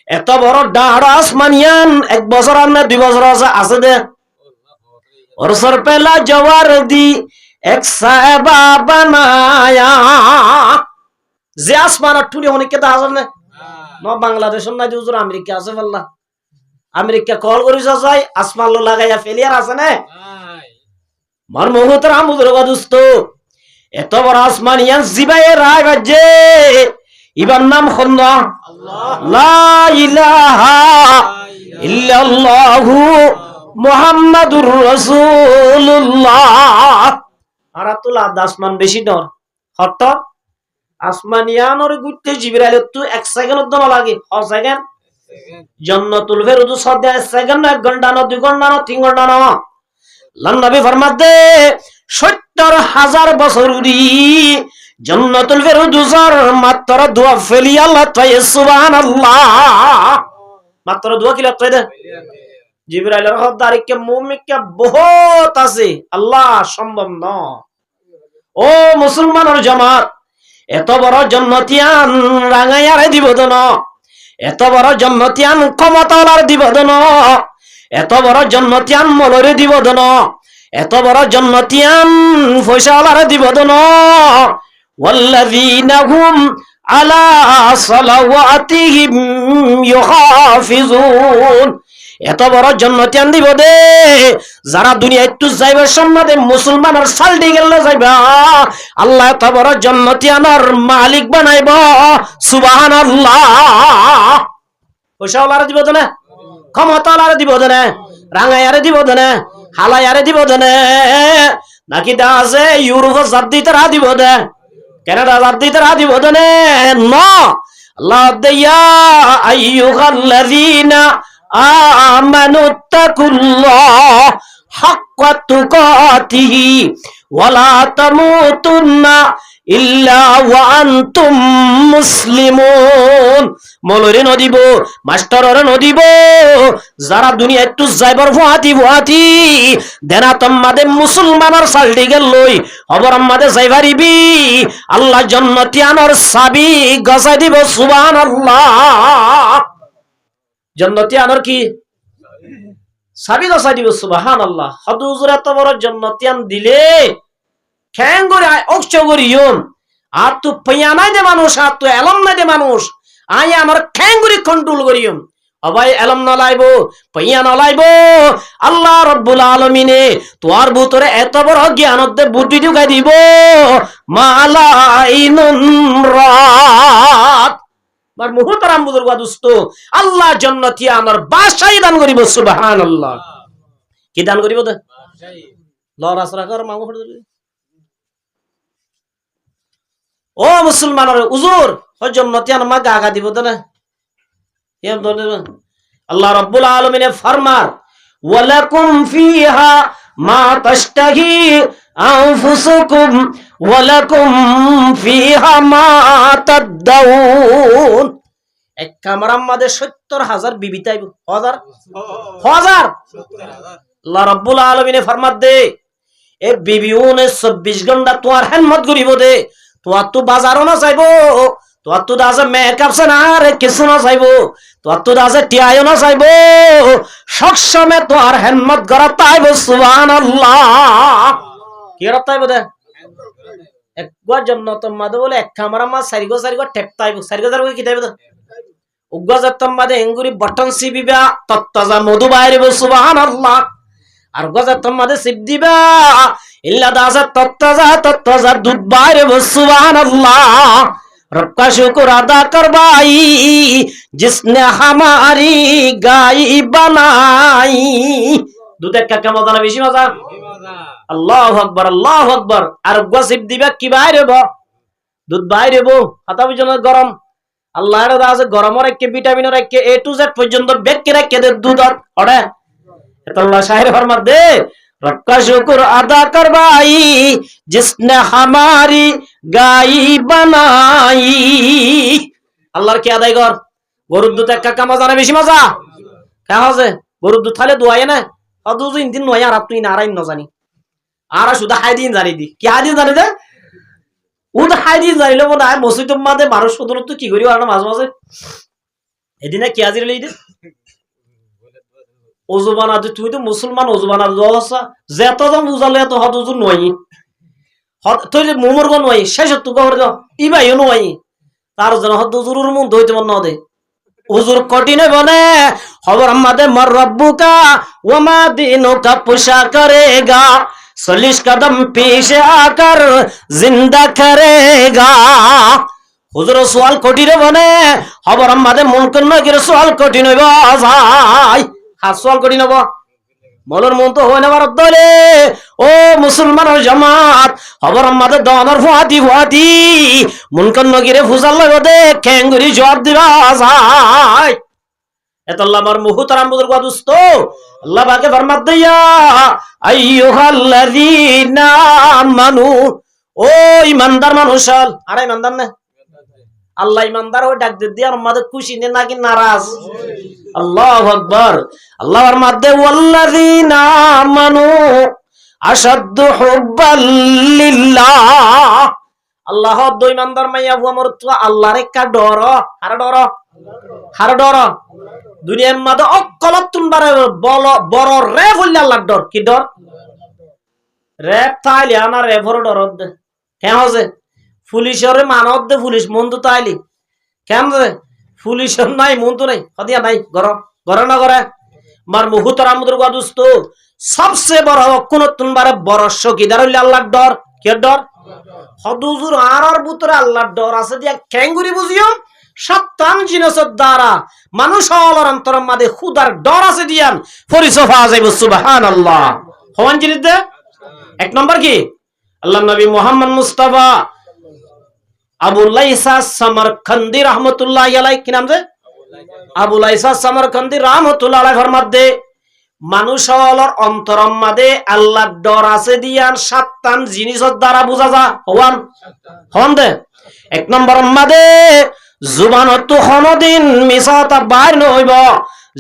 এত বড় ডাড় আসমানিয়ান 1 বছর আর না 2 বছর আছে দে। और सर पहला जवार दी एक साहबा बनाया। যে আসমান টুলি অনেক কে হাজার না ন বাংলাদেশ না যে হুজুর আমেরিকা আছে বললা, আমেরিকা কল করিস যায় আসমান লো লাগাইয়া ফেলিয়ার আছে না মার মহুতর আমুদর গদুস্ত এত বড় আসমান ইয়ান জিবায়ে রায় বাজে ইবার নাম খন্দ আল্লাহ, লা ইলাহা ইল্লাল্লাহু মুহাম্মাদুর রাসূলুল্লাহ। আরাতুল্লাহ আসমান বেশি ডর হট আসমানিয়ানোর গুতে জিবরাইল তো 1 সেকেন্ড দম লাগে, 1 সেকেন্ড জান্নাতুল ফেরদৌস সদে 1 সেকেন্ড না 1 ঘন্টা না 2 ঘন্টা না 3 ঘন্টা না। আল্লাহ নবী ফরমাতে ৭০,০০০ বছর উড়ি জান্নাতুল ফেরদৌসর মাত্র দোয়া ফেলি আল্লাহ তাই সুবহানাল্লাহ, মাত্র দোয়া কিলা তাই দে জিবরাইলের হদারি কে মুমিনকে বহুত আছে, আল্লাহ সম্ভব না। ও মুসলমানের জামাত, এত বড় জান্নাতিয়ান রাঙাইয়ারে দিব দন, এত বড় জান্নাতিয়ান ক্ষমতাওয়ালার দিব দন, এত বড় জান্নাতিয়ান মলরে দিব দন, এত বড় জান্নাতিয়ান পয়সাওয়ালারে দিব দন। ওয়াল্লাযীনা হুম আলা সালাওয়াতিহিম ইউহাফিজুন। এত বড় জান্নাতিয়ান দিব দে যারা দুনিয়া একটু যাইবার সম্মানে মুসলমানের সালডি গেলে যাইবা আল্লাহ এত বড় জান্নাতিয়ানের মালিক বানাইব সুবহানাল্লাহ। পয়সাওয়ালারে দিব দেনে, ক্ষমতাওয়ালারে দিব দেনে, রাঙাইয়ারে দিব দেনে, হালাইয়ারে দিব দেনে, নাকি দা আছে ইউরোপ জাত দিতে রা দিব দে, কানাডা জাত দিতে রা দিব দেনে না। আল্লাহ দিয়া আইয়ুহাল্লাযীনা আমানুত্তাকুল্লাহ হাক্কা তুকাতিহি ওয়ালা তামুতুন্না ইল্লা ওয়া আনতুম মুসলিমুন। মলরে নদিব, মাস্টাররে নদিব, যারা দুনিয়া একটু যাইবার ভুয়াতি দেনা তোমাদের মুসলমানের সালটি গেল লই খবর আমাদের যাইবারিবি আল্লাহ জান্নাতিয়ানোর চাবি গজাই দিব সুবহানাল্লাহ। জান্নাতিয়ানোর কি চাবি গজাই দিব সুবহানাল্লাহ। হুজুর এত বড় জান্নাতিয়ান দিলে খ্যাং করে অক্ষ করিয়ম আর তো পাইয়া নাই দে মানুষ, আর তো এলম নাই দে মানুষ, আই আমার খ্যাং করে কন্ট্রোল করিয়ম। অবাই এলম না লাইব, পাইয়া না লাইব, আল্লাহ রব্বুল আলামিনে তোর ভিতরে এত বড় জ্ঞানত দে বুদ্ধি ঢুকাই দিব মালাইনুন রাত। বার মুহতারাম বুজুর্গ দোস্ত, আল্লাহ জান্নাতিয়ানোর বাসাই দান করিব সুবহানাল্লাহ। কি দান করিব দে লরাস রাখার মামু ফড়। ও মুসলমানের উজুর জান্নাতিয়ান মা গাগা দিব না এম দনে। আল্লাহ রাব্বুল আলামিন ফরমান ওয়ালাকুম ফিহা মা তাশতাহি আনফুসুকুম ওয়ালাকুম ফিহা মা তাদাউন। এক কামরার মধ্যে ৭০,০০০ বিবি তাইব, হাজার হাজার। আল্লাহ রাব্বুল আলামিন ফরমাত দে এ বিবিউনে ২৪ ঘন্টা তোমার খেদমত করিব দে, তোমার তো বাজারও না চাইব, তোমার তো দাজে মেকআপ সে না রে কিছু না চাইব, তোমার তো দাজে টিয়াইও না চাইব, সবসময় তোমার খেদমত করা তাইব সুবহানাল্লাহ। কি করা তাইব দে একবার জান্নাতের মধ্যে বলে এক কামরার মধ্যে ৪ গো টেপ তাইব, ৪ গো কি তাইব দে উগ্গজাতম মধ্যে এঙ্গুরি বটন সিবিবা তত্তাজা মধু বাইরিব সুবহানাল্লাহ। আর গজাতম মধ্যে সিব দিবা ইল্লা দাজা তত্তাজা দুধ বাইরিব সুবহানাল্লাহ। रब का शुक्र अदा कर भाई जिसने हमारी गाय बनाई। দুধ একটা কেমন মজা না বেশি মজা? আল্লাহু আকবার আল্লাহু আকবার। আর গসিপ দিবে কি বাইরে হবো, দুধ বাইরে হবো হাতা পর্যন্ত গরম। আল্লাহর রাজা আছে গরম রাখকে ভিটামিন রাখকে এ টু জেড পর্যন্ত বেক্কে রাখকে দুধ ওরে এত আল্লাহ শায়ের ফরমাত দে रब का शुक्र अदा कर भाई जिसने हमारी गाय बनाई। আল্লাহর কি আদায় কর। গরুর দুধ একটা কামা জানা বেশি মজা কেমন আছে? গরুর দুধ খালে দোয়ায় না অদুজ ইনদিন নয় আর তুই নারাইন ন জানি আর শুধু হাই দিন জানি দি কি হাই দিন জানি দে উদ হাই দিন জানিলে মনে হয় মসজিদ মাঝে মানুষ শুধু তুই কি করি আর মাঝে মাঝে এদিনে কি হাজির লই দে ওজু বানা দে তুই তো মুসলমান ওজু বানা দোয়া যেত দাম বুঝালে এত হদ উজু নয় তুই যে মোমর গো নয় শেষ তু গহর দাও ইবাইও নয় তার জন্য হদ উজুর মন দইতে মন না দে হুজুর কঠিনে বলে খবর আমাদের মর রব্বুকা ওমা দিনুকা পুশা করেগা 40 कदम पीछे आकर जिंदा करेगा। হুজুর সওয়াল কঠিনে বলে খবর আমাদের মুনকার নগির সওয়াল কঠিন হইব ভাই হাস সওয়াল কঠিন হইব মলর মন তো হয় না ভারত দলে ও মুসলমানের জামাত খবর আমাদের দনর ফুয়াতি ফুয়াতি মুনকার নগিরে ফুজাল লইব দে খেঙ্গুরি জবাব দিবা ভাই এত আল্লাহ আমার মুহতারাম বুজুর্গ দোস্ত আল্লাহ পাকে ফরমাত দিয়া আইয়ুহাল্লাযীনা আমানু ও ইমানদার মানুষ আরে ইমানদার না আল্লাহ ইমানদার হয়ে ডাক দিয়ে আর আমাদের খুশি নে নাকি নারাজ? আল্লাহু আকবার। আল্লাহর মধ্যে ওয়াল্লাযীনা আমানু আশাদ্দু হুব্বাল লিল্লাহ। আল্লাহ দো ইমানদার মাইয়া আমর তো আল্লাহর একটা ডর হার ডর দুনিয়ার মধ্যে অকলতুন বারে বড় রেপ হইল আল্লাহর ডর। কি ডর? রেপ তাইলে না রেপর ডর দে কেন আছে পুলিশের মানত দে পুলিশ মন তো তাইলি কেন রে পুলিশের নাই মন তো নাই হদিয়া নাই ঘর না করে মার মুহতারাম বুজুর্গ দোস্ত সবচেয়ে বড় কোনতুন বারে বড় শকিদার হইল আল্লাহর ডর। কি ডর? হদুজুর আর ভিতরে আল্লাহর ডর আছে দিয়া ক্যাঙ্গুরি বুঝিও সত্তান জিনিসের দ্বারা মানুষ হওয়ার অন্তরের মাঝে খুদার ডর আছে দিয়ান পরিচয় পাওয়া যাইব। সুবহানাল্লাহ। হওয়ান জিনিস দে এক নম্বর কি আল্লাহ নবী মুহাম্মদ মুস্তাফা আবুল ইসা সমরকন্দি রাহমাতুল্লাহি আলাইহি কি নাম যে আবুল ইসা সমরকন্দি রাহমাতুল্লাহি আলাইহি ফরমাত দে মানুষ হওয়ার অন্তরের মাঝে আল্লাহর ডর আছে দিয়ান সাতটান জিনিসের দ্বারা বোঝা যা হন দে এক নম্বর মাঝে জুবানত কোনদিন মিছাতা বাইর নইব,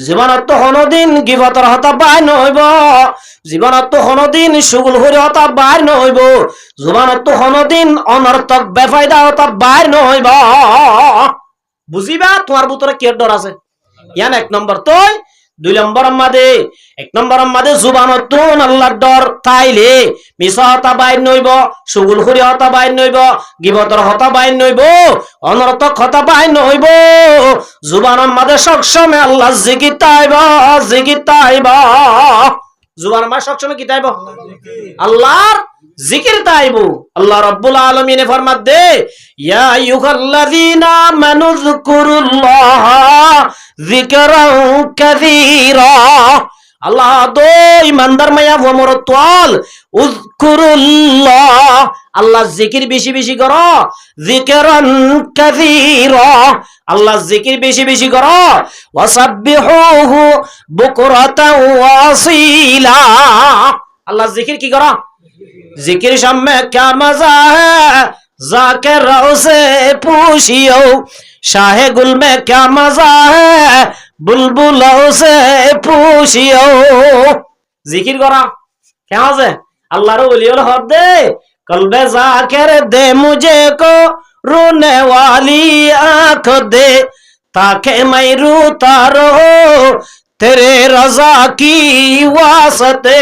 জীবনত কোনদিন গিবতর হতা বাইর নইব, জীবনত কোনদিন সুগুল হরি হতা বাইর নইব, জীবনত কোনদিন অনর্থক বেফায়দা হতা বাইর নইব। বুঝিবা তোমার ভিতরে কি ডর আছে ইয়ান এক নম্বর। তুই দুই নম্বর মাঝে এক নম্বর মাঝে জুবানত আল্লাহর ডর তাইলে মিছা হতা বাইর নইব, সুগুল হরি হতা বাইর নইব, গিবতর হতা বাইর নইব, অনর্থক হতা বাইর নইব। জুবানের মাঝে সবসময় আল্লাহ জিকির তাইব জুবানের মাঝে সবসময় কি তাইব? আল্লাহর জিকির তাইব। আল্লাহ রাব্বুল আলামিন ফরমাত দে ইয়া আইয়ুহাল্লাযীনা আমানু যিকুরুল্লাহ যিকরান কাসীরা। আল্লাহ দো ইমানদার মায়া ওমরতওয়াল উযকুরুল্লাহ আল্লাহ জিকির বেশি বেশি করো, যিকরান কাসীরা আল্লাহ জিকির বেশি বেশি করো, ওয়াসাব্বিহুহু বুকরাতাও ওয়াসিলা আল্লাহ জিকির কি করো? जिक्र शम में क्या मजा है जाके रो से पूछियो, शाह गुल में क्या मजा है बुलबुलों से पूछियो। जिक्र करा क्या है? अल्लाह रो वली हो दे कल्बे जाकर दे मुझे को रोने वाली आंख दे, ताकि मैं रोता रहो तेरे रजा की वास्ते।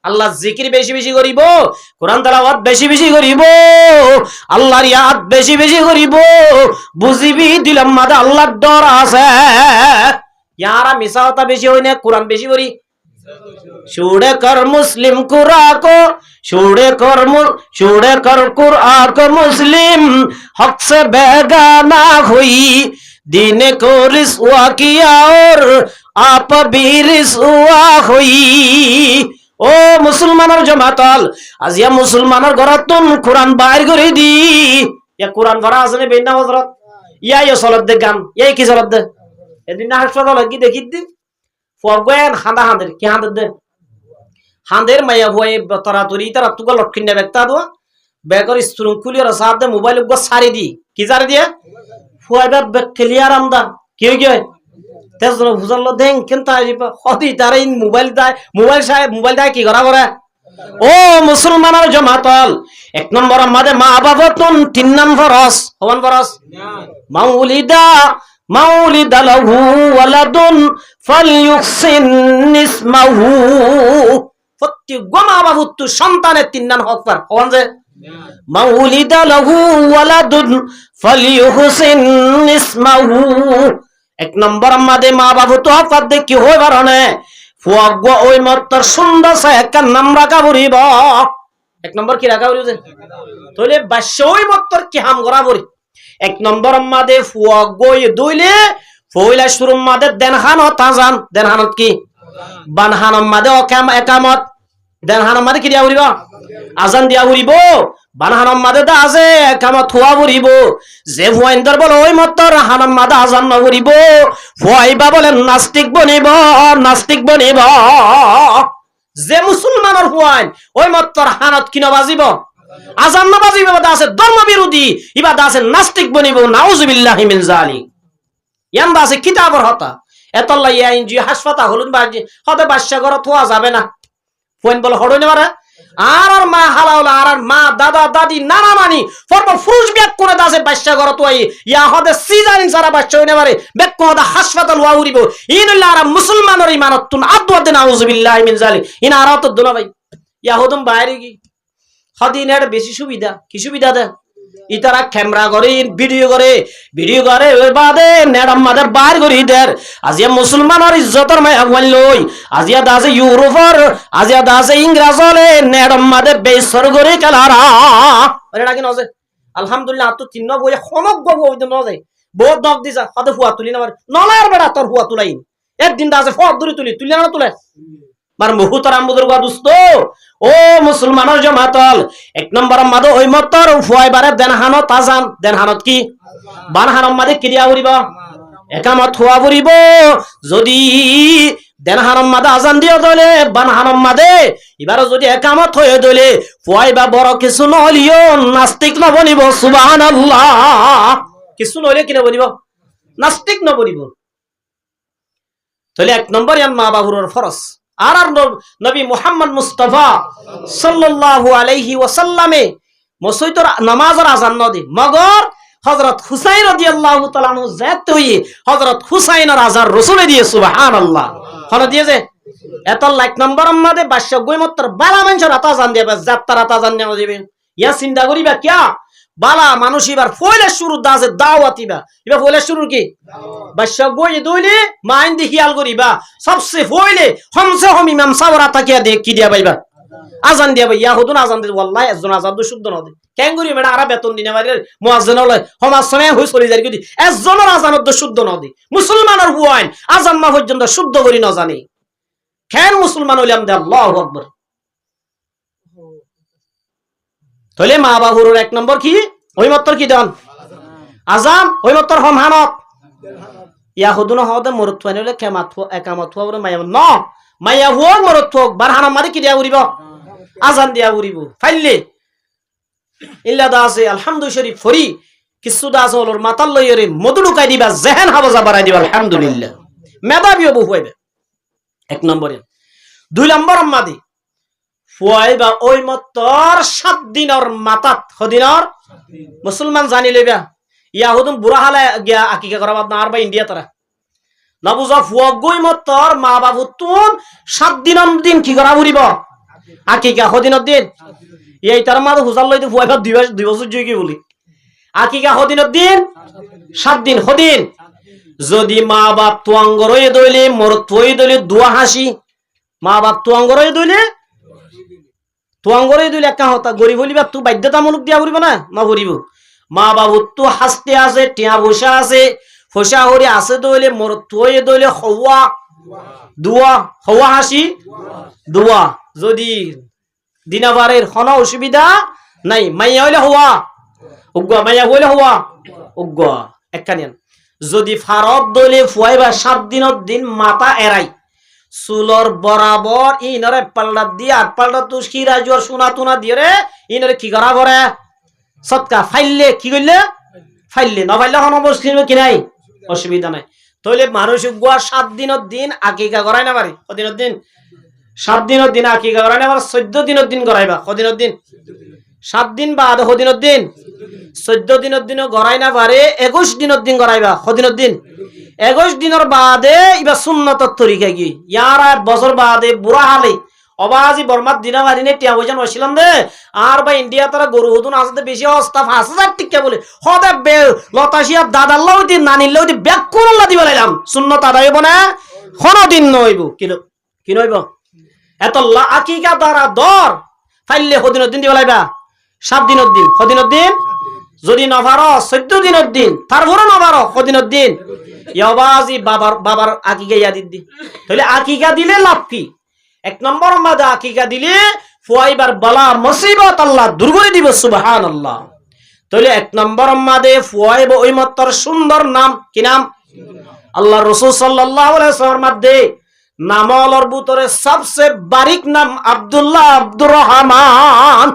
আল্লাহ জিকির বেশি বেশি করিব, কোরআন তেলাওয়াত বেশি বেশি করিব, আল্লাহর ইয়াদ বেশি বেশি করিব। বুঝিবি দিলাম মাঝে আল্লাহর ডর আছে। ইয়ারা মিছা কথা বেশি হই না, কোরআন বেশি করি। ছুড়ে কর মুসলিম कुरा को শুরে কর কুরআন কো মুসলিম হক সে বেগানা হুই দিনে কো রিসওয়া কিয়া और आप भी रिसवा हुई। ও মুসলমানের জমাতল আজিয়া মুসলমানের ঘরতুন কোরআন বাইর করে দি ইয়া কোরআন ভরা আছে নে বেনা হযরত ইয়া সলত দে গান এই কি সলত দে এদিন না হাসপাতাল কি দেখি দি ফগেন হাঁদা হাঁদের কি হাঁদের দে হাঁদের মায়া হয়ে তরাতরি তারা তুগা লটকিন না বেকতা দো বেকর স্ট্রুম খুলিয়ার সাথে মোবাইল গো সারি দি কি জারি দিয়ে ফুয়াইবা বেক ক্লিয়ার আমদা কি কি তেজর ফুজল দেন কিন্তু হদি তার ইন মোবাইল দায় কি করা করে ও মুসলমানের জমাতল এক নম্বর আমাদের মা বাবাতুন 3 নম্বর ফরজ হওয়ান ফরজ মাউলিদা লাহু ওয়ালাদুন ফালইউহসিন ইসমাহু প্রত্যেক মা বাবুত সন্তানের 3 নাম হক পার হওয়ান যে মাউলিদা লাহু ওয়ালাদুন ফালইউহসিন ইসমাহু এক নম্বর আমাদের মা বাবু তো হফাত দে কি হই বারনে ফুয়াগ ওই মতর সুন্দর সে এক নাম রাখা বরিব এক নম্বর কি রাখা বরিব তাহলে বাসই মতর কি হাম করা বরি এক নম্বর আমাদের ফুয়াগ ওই দুইলে ফয়লা শুরু আমাদের দেনহান তাজান দেনহানত কি বানহান আমাদের একামত দেনহান আমাদের কি দিয়া বরিব আজান দিয়া বরিব বানহান মাদে দা আছে কামা থুয়া বরিব যে ফুয়াইন্দার বল ওই মতর হানাম মাদা আজান না বরিব ফুয়াইবা বলেন নাস্তিক বনিব যে মুসলমানের ফুয়াইন ওই মতর হানত কিনা বাজিব আজান না বাজিব দা আছে ধর্ম বিরোধী ইবা দা আছে নাস্তিক বনিব নাউজুবিল্লাহি মিন যালিক ইয়ান দা আছে কিতাবর হতা এতল্লা ইয়া ইনজি হাসপাতাল হলুন বাজি হতে বাদশা ঘর থোয়া যাবে না ফুয়াইন বল হড়ইনে মারা আর মা হালাওলা আর মা দাদা দাদি নানা মানি ফরব ফুরুজ ব্যাক করে দাসে বাদশা ঘর তো ইয়া হদে সিজারিন সারা বাদশা হইনে পারে ব্যাক কোদা হাসপাতাল ওয়া উরিব ইনল্লা আর মুসলমানের ইমানতুন আদওয়াদ নাউজুবিল্লাহি মিন যালিক ইনা আর তো দুলা ভাই ইয়া হদম বাইরে কি হদিনের বেশি সুবিধা কি সুবিধা দে ইতারা ক্যামেরা করে ভিডিও করে ওই বাদে নেডাম মাদের বাইর করি দের আজিয়া মুসলমানের ইজ্জতের মায়া লই আজিয়া দাসে ইউরোপর আজিয়া দাসে ইংরেজলে নেডাম মাদের বেসর করে কালারা আরে নাকি নজে আলহামদুলিল্লাহ তো তিন বই খনক গব ওই নজে বহুত দক দিছা কত ফুয়া তুলি না নলার বেড়া তোর ফুয়া তুলাই একদিন দাসে ফট ধরে তুলি না তুলে মার মুহুতারাম বুজুর্গ দোস্ত ও মুসলমানের জমাতল এক নম্বর মাদে ওই মতর ফুয়াইবারে দেনহানত আজান দেনহানত কি বানহানত মাদে কি দিয়া উরিব একামত হওয়া উরিব যদি দেনহানত মাদে আজান দিয়া দলে বানহানত মাদে এবার যদি একামত হয়ে দলে ফুয়াইবা বড় কিছু নহলিও নাস্তিক নবনিব সুবহানাল্লাহ কিছু নহলে কি নবনিব নাস্তিক নবনিব তাহলে এক নম্বর ইয়ান মা বাবুর ফরজ আর নবী মুহাম্মদ মুস্তাফা সাল্লাল্লাহু আলাইহি ওয়াসাল্লামে মসজিদের নামাজের আজান নদে মগর হযরত হুসাইন রাদিয়াল্লাহু তাআলা আনহু জাত হই হযরত হুসাইনের আজান রাসূলে দিয়ে সুবহানাল্লাহ হলো দিয়ে যে এত লাখ নম্বর আমাদের বাদশা গয়মত্তর বালা মানুষের আজান দিবে জাত্তার আজান না দিবে ইয়া চিন্তা করিবা কিয়া বালা মানুষ এবার ফয়লা শুরু দাসে দাওয়াতিবা এবার ফয়লা শুরু কি বাদশা গয় দইলে মাইন দি খেয়াল করিবা সবচেয়ে ফয়লে হমসে হম ইমাম সাওরা তাকিয়া দে কি দিয়া পাইবা আজান দিয়া ভাই ইয়াহুদুন আজান দি ওয়াল্লাহি একজন আজান তো শুদ্ধ নদে কেন করি মেডা আরা বেতন দিনে বাইরে মুয়াজ্জিন হলে সমাজ সময় হই চলি যায় যদি একজনের আজান তো শুদ্ধ নদে মুসলমানের হুয়াইন আজান না পর্যন্ত শুদ্ধ করি না জানি কেন মুসলমান হইলাম দে আল্লাহু আকবার তাহলে মা বাবুর এক নম্বর কি ওই মত্তর কি দেন আজান ওই মত্তর হমহানত ইয়াহুদুন হদে মরুতওয়ানি হলে কেমাত একামত হওয়ার মায়া ন মায়া হওয়ার মরুত বারহানা মারি কি দিয়া উরিব আজান দিয়া উরিব ফাইলে ইল্লা দাসে আলহামদুলিল্লাহ শরীফ ফরি কিছু দাস হলোর মাতাল লইরে মধু ঢুকাই দিবা জেহেন হাওয়া বাড়াই দিবা আলহামদুলিল্লাহ মেধাবী হবো হইবে এক নম্বরে দুই নম্বর আমাদি ফুয়াইবা ওই মতর 7 দিনের মাতাত হদিনর মুসলমান জানি লইবা ইয়াহুদুন বুড়া হালে গিয়া আকিকা করা বাদ না আর বা ইন্ডিয়া তারা না বুঝা ফুয়াগই মতর মা বাবু তুন 7 দিন কি করা উরিব আকিকা হদিনের দিন এই তার মা হুজাল লইতে ফুয়াইবা 2 বছর জয় কি বলি আকিকা হদিনের দিন 7 দিন হদিন যদি মা বাপ তুয়াঙ্গরই দইলে মোর তুই দইলে দুয়া হাসি মা বাপ তুয়াঙ্গরই দইলে তোয়াঙ্গরে দিলে একা হতা গরিব হলিবা তুই বাধ্যতামূলক দিয়া করিব না নকরিব মা বাবু তো হাসতে আছে টিয়া বসা আছে ফসা হরি আছে দইলে মোর তুই দইলে হওয়া দুয়া হওয়া হাসি দুয়া যদি দিনাবারের হন অসুবিধা নাই মাইয়া হইলে হওয়া উগ্গা মাইয়া হইলে হওয়া উগ্গা একখানিয়ান যদি ফারত দইলে ফুয়াইবা 7 দিনের দিন মাথা এরাই চুলর বরাবর ইনরে পাল্লা দিয়ে আর পাল্লা তো শিরা জোর সোনা তুনা দিয়ে রে ইনরে কি করা করে সৎকা ফাইললে কি করলে ফাইললে না ফাইলে হন অবস্থা কি নাই অসুবিধা নাই তাহলে মানুষ উগ্গা 7 দিনের দিন আকিকা করাই না পারে কদিনের দিন 7 দিনের দিন আকিকা করাই না পারে 14 দিনের দিন করাইবা কদিনের দিন 7 দিন বাদ কদিনের দিন 14 দিনের দিনও গড়াই না পারে 21 দিনের দিন গড়াইবা কদিনের দিন 21 দিনের বাদে ইবা সুন্নতর তরিকা কি ইয়ার 8 বছর বাদে বুড়া হালে অবাজি বর্মাত দিনা মারিনে টিয়া বইজান হইছিলাম দে আর বা ইন্ডিয়া তারা গরু হুদুন আসতে বেশি অবস্থা 5000 টিকা বলে হদে বে লতাশিয়া দাদাল্লাহ হইতে নানিল্লাহ হইতে ব্যাক করল্লা দিবা লাইলাম সুন্নত আদায় হইব না কোনদিন নইব কি নইব এত আকিকা দ্বারা দর ফাইললে কদিনের দিন দিবা লাইবা 7 দিনের দিন কদিনের দিন যদি না পারো 14 দিনের দিন তারপরে না পারো কদিনের দিন ইয়াবাজি বাবার আকিকা ইয়া দিদি তাহলে আকিকা দিলে লাভ কি এক নম্বর মাদা আকিকা দিলে ফুয়াইবার বালা মুসিবত আল্লাহ দূর করে দিবে সুবহানাল্লাহ তাহলে এক নম্বর মাদে ফুয়াইব ওই মাত্র সুন্দর নাম কি নাম আল্লাহ রাসূল সাল্লাল্লাহু আলাইহি ওয়াসাল্লাম মধ্যে নামলর ভিতরে সবচেয়ে বারিক নাম আব্দুল্লাহ আব্দুর রহমান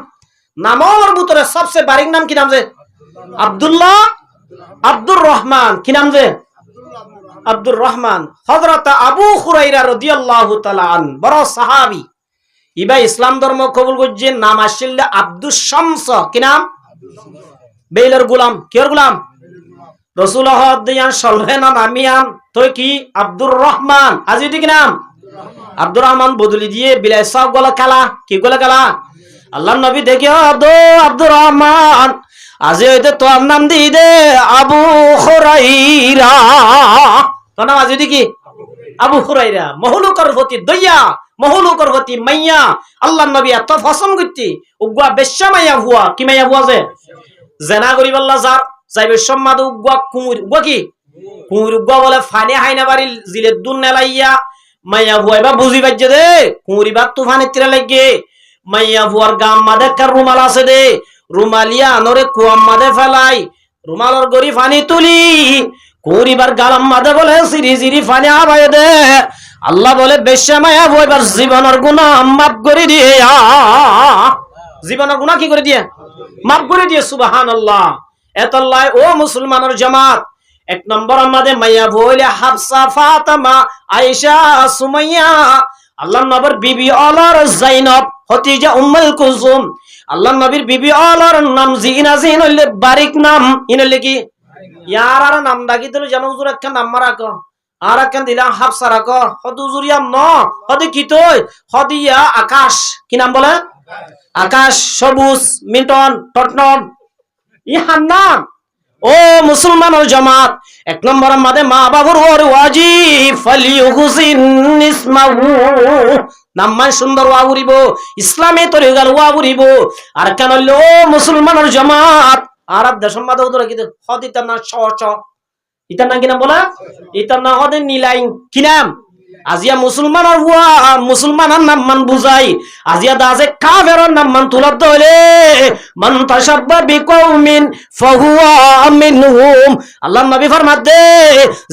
নামলর ভিতরে সবচেয়ে বারিক নাম কি নাম যে আব্দুল্লাহ আব্দুর রহমান কি নাম যে আব্দুর রহমান হযরত আবু হুরায়রা রাদিয়াল্লাহু তাআলা আন বড় সাহাবী ইবা ইসলাম ধর্ম কবুল করছেন নাম আসলে আব্দুস শামস কি নাম বেইলের গোলাম কির গোলাম রাসূল হদিয়ান সলভেনা নামিয়ান তো কি আব্দুর রহমান আজি কি নাম আব্দুর রহমান বদলি দিয়ে বিলাই সব গলা কালা কি গলা কালা আল্লাহর নবী দেখে দো আব্দুর রহমান আজি হইতে তোর নাম দি দে আবু হুরায়রা তোর নাম আজি কি আবু হুরায়রা মহলুকর প্রতি দইয়া মহলুকর প্রতি মাইয়া আল্লাহর নবী এত পছন্দ করতে উগ্গা বেশ্যা মাইয়া হুয়া কি মাইয়া হুয়া যে জেনা করিব আল্লাহ যার যাইবে সম্মাদ উগ্গা কুমুর উগ্গা কি কুমুর উগ্গা বলে ফানি হাইনা বাড়ি জিলে দুন নেলাইয়া মাইয়া হুয়াইবা বুঝি বাজ্যে দে কুমুরি বাদ তুফানের তীরে লাগে মাইয়া হুয়ার গাম মাদে কার রুমাল আছে দে রুমালিয়া আনরে কুয়াম মাদে ফেলাই রুমালর গরি ফানি তুলি কুরিবার গালাম মাদে বলে সিরি সিরি ফানি আবাই দে আল্লাহ বলে বেশ্যা মায়া বইবার জীবনের গুনাহ মাফ করে দিয়ে জীবনের গুনাহ কি করে দিয়ে মাফ করে দিয়ে সুবহানাল্লাহ এতল্লাহ ও মুসলমানের জামাত এক নম্বর আমাদের মাইয়া বইলে হাফসা ফাতেমা আয়েশা সুমাইয়া আল্লাহর নবীর বিবি আলার যায়নব খদিজা উম্মুল কুলসুম আল্লাহর নবীর বিবি আলার নাম জিনা জিন হইলে বারিক নাম ইনলে কি ইয়ার আর নাম ডাকি দিল জানো হুজুর একটা নাম রাখো আর একটা দিলাম হাফসা রাখো হদ হুজুরিয়া ন হদ কি তই হদিয়া আকাশ কি নাম বলে আকাশ সবুজ মিল্টন টটনট ইহার নাম ও মুসলমানের জামাত এক নম্বর মাদে মা বাবুর ওর ওয়াজিব ফালিউহুসিন ইসমাহু নাম্মান সুন্দর ওয়াবুরিব ইসলামে তরিকার ওয়াবুরিব আর কেন লো মুসলমানের জামাত আরব দেশের মাদে উদরে কি হদিতা না ছ ছ ইতার নাম কি নাম বলা ইতার নাম হদে নিলাইন কি নাম আজিয়া মুসলমানের ওয়া মুসলমানের নাম মান বুঝাই আজিয়া দাজে কাফেরের নাম মান তুলাত দলে মান তাশাব্বা বিকৌমিন ফাহুয়া মিনহুম আল্লাহর নবী ফরমাতে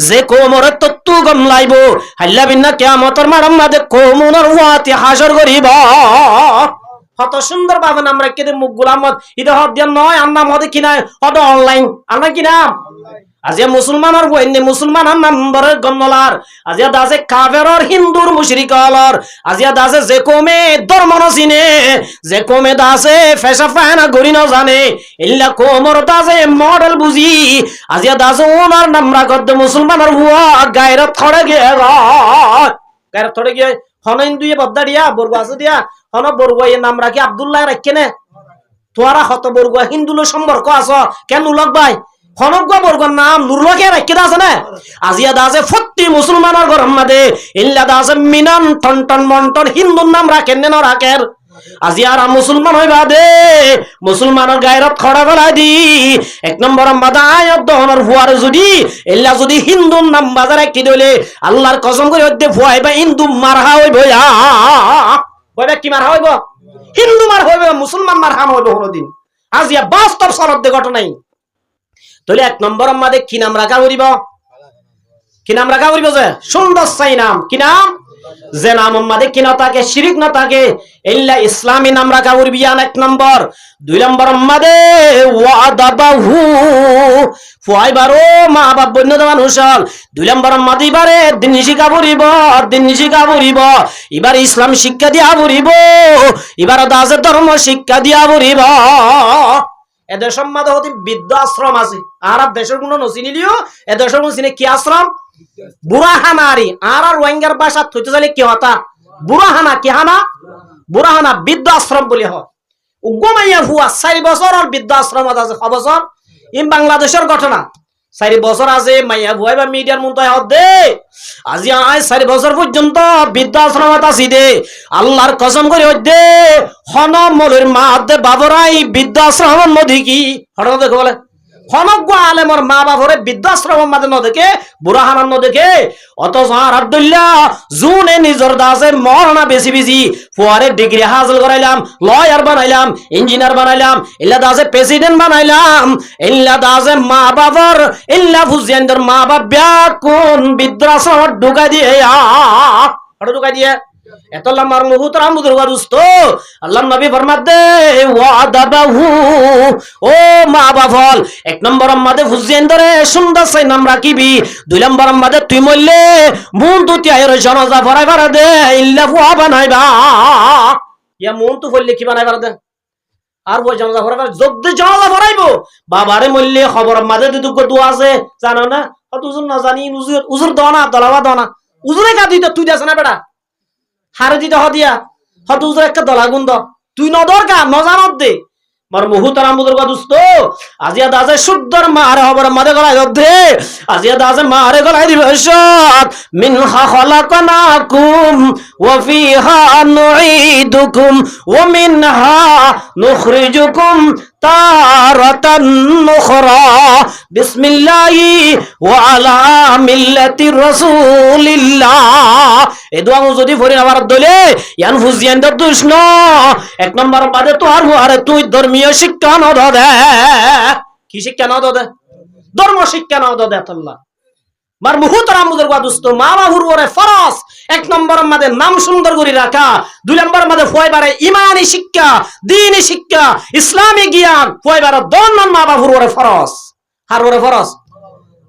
যে কোমরে তত্তু গম লাইবো হাল্লা বিন্না কিয়ামতের মারাম মাদে কোমুনার ওয়াতি হাসর করিবা কত সুন্দর ভাবে নাম রাখকে দে মুখ গোলামত ইদা হদ দিয়া নয় আর নাম হদে কি না হদ অনলাইন আর না কি নাম আজিয়া মুসলমানের বইনে মুসলমানের নাম্বারের গন্নলার আজিয়া দাজে কাফেরর হিন্দুর মুশরিকলর আজিয়া দাজে যে কমে ধর্ম নচিনে যে কমে দাজে ফেসা ফানা গরি ন জানে ইল্লা কোমর দাজে মডেল বুঝি আজিয়া দাজে ওনার নাম রাখত মুসলমানের হুয়া গায়রত থড়ে গিয়ে গায়রত থড়ে গিয়ে হন দুইয়ে বদ্দা দিয়া বর্গ আছে দিয়া হন বর্গয়ের নাম রাখি আব্দুল্লাহ রাখকেনে তোরা হত বর্গ হিন্দুর সম্পর্ক আছো কেন লগ ভাই খনজ্ঞ বর্গর নাম নুরলকে রাখকে আছে না আজিয়া দাজে ফত্তি মুসলমানের গরম মাদে ইল্লা দাজে মিনান টন টন মন্টন হিন্দুর নাম রাখেন না রাখের আজি আর মুসলমান হইবা দে মুসলমানের গায়রত খড়া গলা দি 1 নম্বর মাদা আয়াত দহনের ফুয়ার যদি এল্লা যদি হিন্দুর নাম বাজার একটি দলে আল্লাহর কসম করে হইতে ফুয়াইবা হিন্দু মারহা হইব হইবা কি মারহা হইব হিন্দু মার হইব মুসলমান মারহা হইব কোনদিন আজিয়া বাস্তব সনদ দে ঘটনাই তাহলে 1 নম্বর মাদে কি নাম রাখা হইব যে সুন্দর চাই নাম কি নাম যে নাম মাদে কি না থাকে শিরিক না থাকে ইল্লা ইসলামী নাম রাখা উরবিয়ান 1 নম্বর 2 নম্বর মাদে ওয়াদাবাহু ফুয়াইবারো মা বাপ বন্য মানুষ 2 নম্বর মাদে এবারে দিন শিক্ষা পড়িব এবার ইসলাম শিক্ষা দিয়া পড়িব এবার দাসের ধর্ম শিক্ষা দিয়া পড়িব এদের সম্মাদ হতে বিদ্যা আশ্রম আছে আর দেশের কোনো নচিনিলিও এ দেশের নচিনে কি আশ্রম বুড়াহানারি আর রোহিঙ্গার ভাষা থইতে চাইলে কি হতা বুড়াহানা কি হানা বুড়াহানা বিদ্যা আশ্রম বলি হয় উগ্গমাইয়া ভুয়া 4 বছর আর বিদ্যা আশ্রম আছে 6 বছর ইন বাংলাদেশের ঘটনা 4 বছর আছে মাইয়া ভুয়া বা মিডিয়ার মন্ত্রী হদ দে আজি আয় 4 বছর পর্যন্ত বিদ্যা আশ্রম আছে দে আল্লাহর কসম করে হদ দে হন মলের মা দে বাবরাই বিদ্যা আশ্রমের মধ্যে কি হঠাৎ দেখো বলে হনজ্ঞ আলেমর মা বাবরে বৃদ্ধাশ্রমের মাঝে ন দেখে বুড়াহানার ন দেখে অথচ আর আব্দুল্লাহ জুনে নিজর দাসে মরনা বেশি বেশি ফুয়ারে ডিগ্রি হাসিল করাইলাম লয়ার বানাইলাম ইঞ্জিনিয়ার বানাইলাম ইল্লা দাসে প্রেসিডেন্ট বানাইলাম ইল্লা দাসে মা বাবার ইল্লা ফুজিয়ানদের মা বাপ ব্যাকুন বৃদ্ধাশ্রম ঢুকা দিয়ে ঢুকা দিয়ে এত লম্বার মুহুত রামুদুর দুস্ত আল্লাহ নবী ফরমাতে ওয়াদাবাহু ও মা বাফল 1 নম্বর মাদে ফুজিয়েন ধরে সুন্দর সেই নাম রাখিবি 2 নম্বর মাদে তুই মরলে মন তো তিয়ার জনজা ভরাই ভরা দে ইল্লা ফুয়া বানাইবা ইয়া মন তো বললে কি বানাই ভরা দে আর বই জনজা ভরাই যদি জনজা ভরাইবো বাবারে মরলে খবর মাদে দুটো দোয়া আছে জানো না কত উজুর না জানি উজুর দনা দলাবা দনা উজুরে কা দিতে তুই দেছ না বেটা হারে দিতে হদিয়া হত উজুর একটা দলাগুন্দ তুই নদর কা নজানত দে মার মুহুতারাম বুজুর্গ দুস্ত আজিয়া দাজে শুদ্ধর মারে হবর মাদে গলায় দে আজিয়া দাজে মারে গলায় দিবে সত মিনহা খলাকনাকুম ওয়া ফিহা নুঈদুকুম ওয়া মিনহা নুখরিজুকুম তারাতান নুখরা বিসমিল্লাহি ওয়া আলা মিল্লাতি রাসূলিল্লাহ এ দোয়া যদি পড়ি আবার দলে ইয়ান ফুজিয়ান দ দুষ্ণ 1 নম্বর বাদে তো আর আরে তুই ধর্মীয় শিক্ষা ন দে কি শিক্ষা ন দে ধর্ম শিক্ষা ন দে আল্লাহ মার মুহুতারাম বুজুর্গ দুস্ত মা বাবুর ওরে ফরজ 1 নম্বর মাদে নাম সুন্দর করে রাখা 2 নম্বর মাদে ফয়বারে ঈমানি শিক্ষা দ্বীনি শিক্ষা ইসলামী জ্ঞান ফয়বারে দন্নন মা বাবুর ওরে ফরজ আর ওরে ফরজ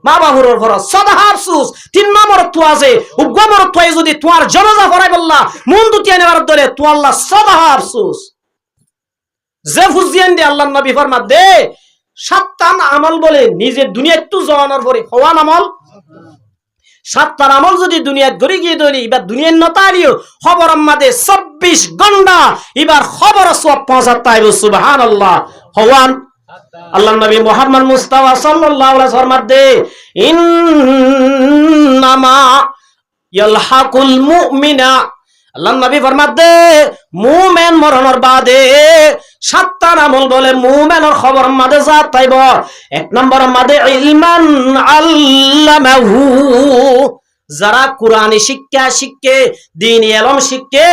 মা বাবুর ওরে ফরজ সদা আফসোস 3 নম্বর তো আছে উগ্গমর তো যদি তোমার জনজা ভরাই বললা মন দুটি আনেবার ধরে তো আল্লাহ সদা আফসোস যে ফুজিয়ান দে আল্লাহর নবী ফরমাত দে 7 আমল বলে নিজের দুনিয়া একটু জওয়ানোর পরে হওয়ান আমল 7 আমল যদি দুনিয়া গড়ি গিয়ে দলি এবার দুনিয়ার নতালিও খবর আমাদের 24 ঘন্টা এবার খবর সব পৌঁছাতাই সুবহানাল্লাহ হওয়ান আল্লাহর নবী মুহাম্মদ মুস্তাফা সাল্লাল্লাহু আলাইহি ওয়াসাল্লাম দে ইন্নামা ইয়ালহাকুল মুমিনা আল্লাহর নবী ফরমাত দে মুমিন মরণের বাদে 7 আমল বলে মুমিনের খবর মাদে জাত পাইব 1 নম্বর মাদে ইলমান আল্লামাহু যারা কোরআনী শিক্ষা শিখে দ্বীনি ইলম শিখে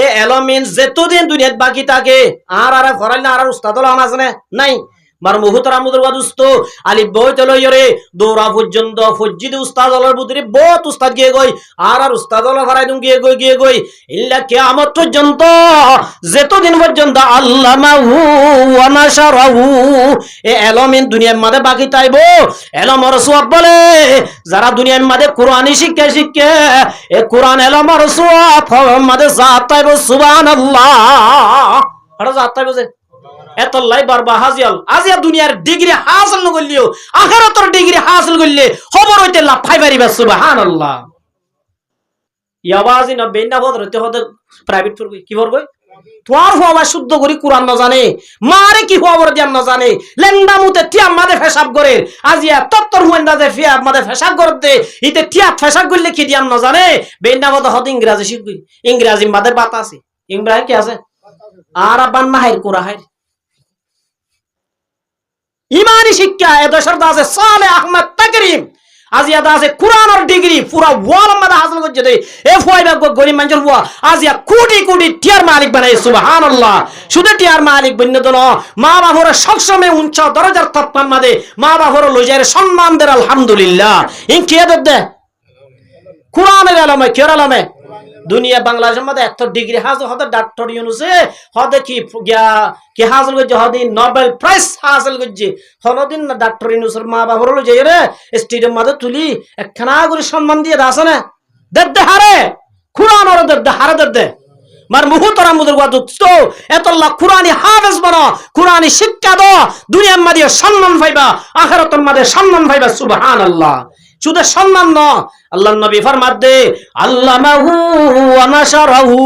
এ ইলমিন যতদিন দুনিয়াত বাকি থাকে আর ফরাইলে আর উস্তাদ হল আছে নাই মার মুহুতারাম বুজুর্গ দুস্ত আলিফ বইতে লইরে দৌড়া পর্যন্ত ফজ্জিদ উস্তাদ হলার বুদরি বহুত উস্তাদ গিয়ে গই আর উস্তাদ হলা ফরাই দুম গিয়ে গই ইল্লা কিয়ামত পর্যন্ত যতদিন পর্যন্ত আল্লামাহু ওয়া নাশারাহু এ ইলমিন দুনিয়ার মধ্যে বাকি তাইবো ইলমের সওয়াব বলে যারা দুনিয়ার মধ্যে কোরআনী শিক্ষা শিখে এ কোরআন ইলমের সওয়াব মধ্যে জাত তাইবো সুবহানাল্লাহ আর জাত তাইবো যে এতলাই বারবা হাজিয়াল আজিয়া দুনিয়ার ডিগ্রি হাসিল ন করলিও আখিরাতের ডিগ্রি হাসিল করলে খবর হইতে লাভ পাই পারিবা সুবহানাল্লাহ ইয়াবাজি না বেনা বদ রতে হদ প্রাইভেট ফর কি ফর গই তোর হওয়া শুদ্ধ করি কোরআন না জানে মারে কি খবর দিয়াম না জানে লেন্ডা মুতে টিয়া মাদে ফেসাব করে আজিয়া তত্তর হুয়েন্দা যে ফিয়া মাদে ফেসাব করতে ইতে টিয়া ফেসাব করলে কি দিয়াম না জানে বেনা বদ হদ ইংরেজি শিখবি ইংরেজি মাদে বাত আছে ইংরেজি কি আছে আর বান্না হাইর কোরা হাইর ইমানি শিক্ষা এদেশের আছে সালে আহমদ তাকরিম আজিয়া দা আছে কোরআনের ডিগ্রি পুরা ওয়াল মাদা হাসিল করছে দে এ ফুয়াইবা গরিব মানুষের ফুয়া আজিয়া কোটি কোটি টিয়ার মালিক বানাই সুবহানাল্লাহ শুধু টিয়ার মালিক বন্য দন মা বাবার সবসময় উচ্চ দরজার তপ্পান মাদে মা বাবার লজারে সম্মান দের আলহামদুলিল্লাহ ইন কে দে কোরআনের আলমে কের আলমে দুনিয়া বাংলাদেশের মধ্যে এত ডিগ্রি হাসিল হতে ডক্টর ইউনুসে হতে কি হাসিল করছে হদিন নোবেল প্রাইজ হাসিল করছে হদিন না ডক্টর ইউনুসের মা বাবার হলো যাই রে স্টেডিয়াম মাঝে তুলি একখানা করে সম্মান দিয়ে দাস না দে হারে কোরআন ওর দে হারে দে মার মুহূর্তরা মুদের গুয়াদুস্ত এতল্লাহ কুরআনি হাফেজ বনো কুরআনি শিক্ষা দো দুনিয়ার মাঝে সম্মান পাইবা আখিরাতের মাঝে সম্মান পাইবা সুবহানাল্লাহ শুধু সম্মান ন আল্লাহর নবী ফরমাত দে আল্লামাহু ওয়া নাশারাহু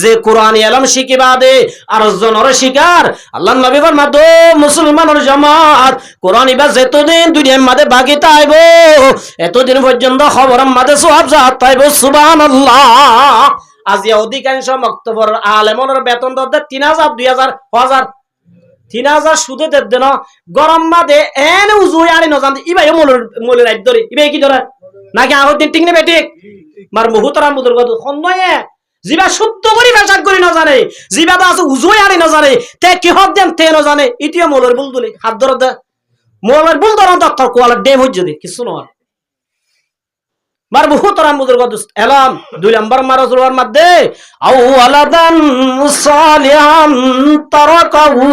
যে কুরআনি ইলম শিখিবা দে আর জনর শিকার আল্লাহর নবী ফরমাত দো মুসলমানের জামাত কুরআনি বা যতদিন দুনিয়ার মাঝে বাকি তাইব এতদিন পর্যন্ত খবরের মাঝে সওয়াব জাত পাইব সুবহানাল্লাহ আজিয়া অধিকাংশ মক্তবর আলেমনের বেতন দর 3000 2000 1000 3000 সুদে দেন গরম মাদে এনে উজুই আনি নজান ইবাই মোলের রাত ধরে ইবাই কি ধরে নাকি আগর দিন টিকনে বেটিক মার মুহুতরা মুদুর গদ খন্নয়ে জিবা শুদ্ধ করি ভাষা করি না জানে জিবা দা আছে উজুই আনি না জানে তে কি হদ দেন তে না জানে ইতিয়া মোলের বুল দুলি হাত ধরে দে মোলের বুল ধরে দত্তর কোয়ালা ডেম হইছে দে কিছু নয় মার মুহুতরা মুদুর গদ এলাম 2 নম্বর মারজুর মধ্যে আউ ওয়ালাদান সালিহান তারাকাহু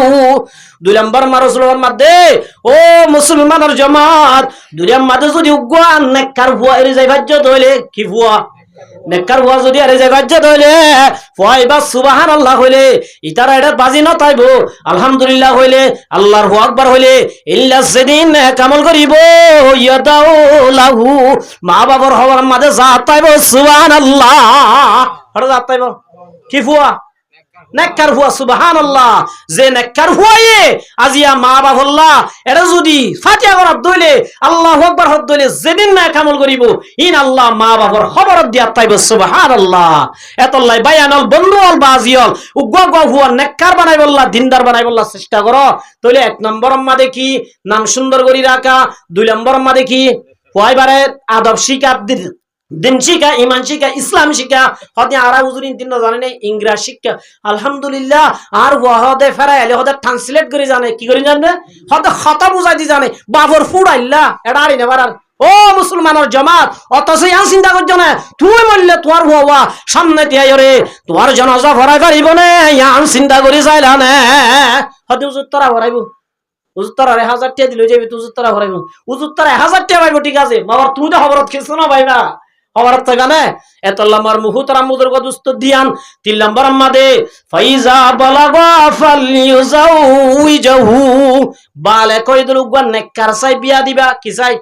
2 নম্বর মারজুর মধ্যে ও মুসলমানের জামাত দুনিয়ার মাঝে যদি উগ্র নেককার ভুয়া এর যাই ভাজ্য দইলে কি ভুয়া নেককার ভুয়া যদি আরে যাই ভাজ্য দইলে ফাইবা সুবহানাল্লাহ হইলে ইতারা এটা বাজি না তাইবো আলহামদুলিল্লাহ হইলে আল্লাহু আকবার হইলে ইল্লা সেদিন কামল করিব ইয়াদাউ লাহু মা বাবার হওয়ার মাঝে জাত পাইব সুবহানাল্লাহ হড় জাত পাইব কি ভুয়া নেককার হুয়া সুবহানাল্লাহ যে নেককার হুয়ায়ে আজিয়া মা বাবাল্লাহ এটা যদি ফাতিহা করাত দইলে আল্লাহু আকবার হদ দইলে যেদিন না কামল করিব ইন আল্লাহ মা বাবার খবর দিয়া পাইব সুবহানাল্লাহ এতলাই বায়ানল বন্ধুল বাজিয়ল উগ্গ হুয়া নেককার বানাইবল্লাহ দিনদার বানাইবল্লাহ চেষ্টা করো তাইলে 1 নম্বর আম্মা দেখি নাম সুন্দর করি রাখা 2 নম্বর আম্মা দেখি কয়বারে আদব শিক্ষা দিন শিক্ষা ইমান শিক্ষা ইসলাম শিক্ষা হতে আরা হুজুরিন তিন জানে না ইংরেজি শিক্ষা আলহামদুলিল্লাহ আর ওয়াহদে ফেরাই আলে হতে ট্রান্সলেট করে জানে কি করে জানে হতে খাতা বুঝাই দি জানে বাবর ফুড়াইল্লা এটা আরি না বারার ও মুসলমানের জামাত অথচ ইয়ান চিন্তা করছ না তুই বললে তোর হওয়া সামনে তিয়ারে তোর জানাজা ভরাই পারিব না ইয়ান চিন্তা করে যাইলা না হতে হুজুর তোরা ভরাইব হুজুর তোরা 1000 টাকা দিলে যাবি তুই হুজুর তোরা ভরাইব হুজুর তোরা 1000 টাকা পাইব ঠিক আছে বাবা তুই তো খবরত খেছ না ভাই না খবরত থাকা না এতল্লামার মুহুতরা মুদুর গদুস্ত দিয়ান 3 নম্বর আম্মাদে ফাইজা বালাগা ফালইউজাউইজাহু বালে কইদুল উগান নেককার চাই বিয়া দিবা কি চাই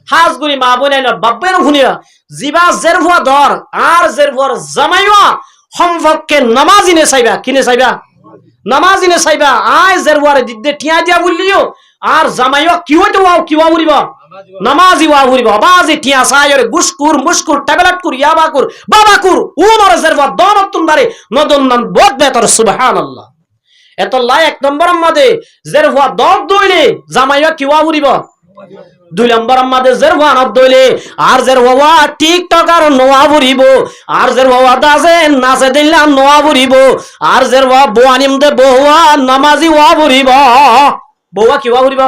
হাজগুরি মা বনাই না বাব্বের শুনিয়া জিবা জেরফুয়া দর আর জেরফুয়ার জামাইয়া সম্পর্কে নামাজিনে চাইবা কিনে চাইবা নামাজিনে চাইবা আই জেরফুয়ারে দিদে টিয়া দিয়া বললিও আর জামাইয়া কি হইতো কিবা বলিব নামাজি ওয়া বলিব বাজি টিয়া চাইরে গুসকুর মুসকুর ট্যাবলেট কুর ইয়াবা কুর বাবা কুর উমর জেরফুয়া দনতুন বারে নদনন বহুত বেতর সুবহানাল্লাহ এত লাই 1 নম্বর মধ্যে জেরফুয়া দর দইলে জামাইয়া কিবা বলিব 2 নম্বর আমাদের জেরওয়া নব দইলে আর জেরওয়া টিকটক আর নোয়া ভরিব আর জেরওয়া দাসে নাচে দিলাম নোয়া ভরিব আর জেরওয়া বোয়ানিম দে বহুয়া নামাজি ওয়া ভরিব বউয়া কি ওয়া ভরিব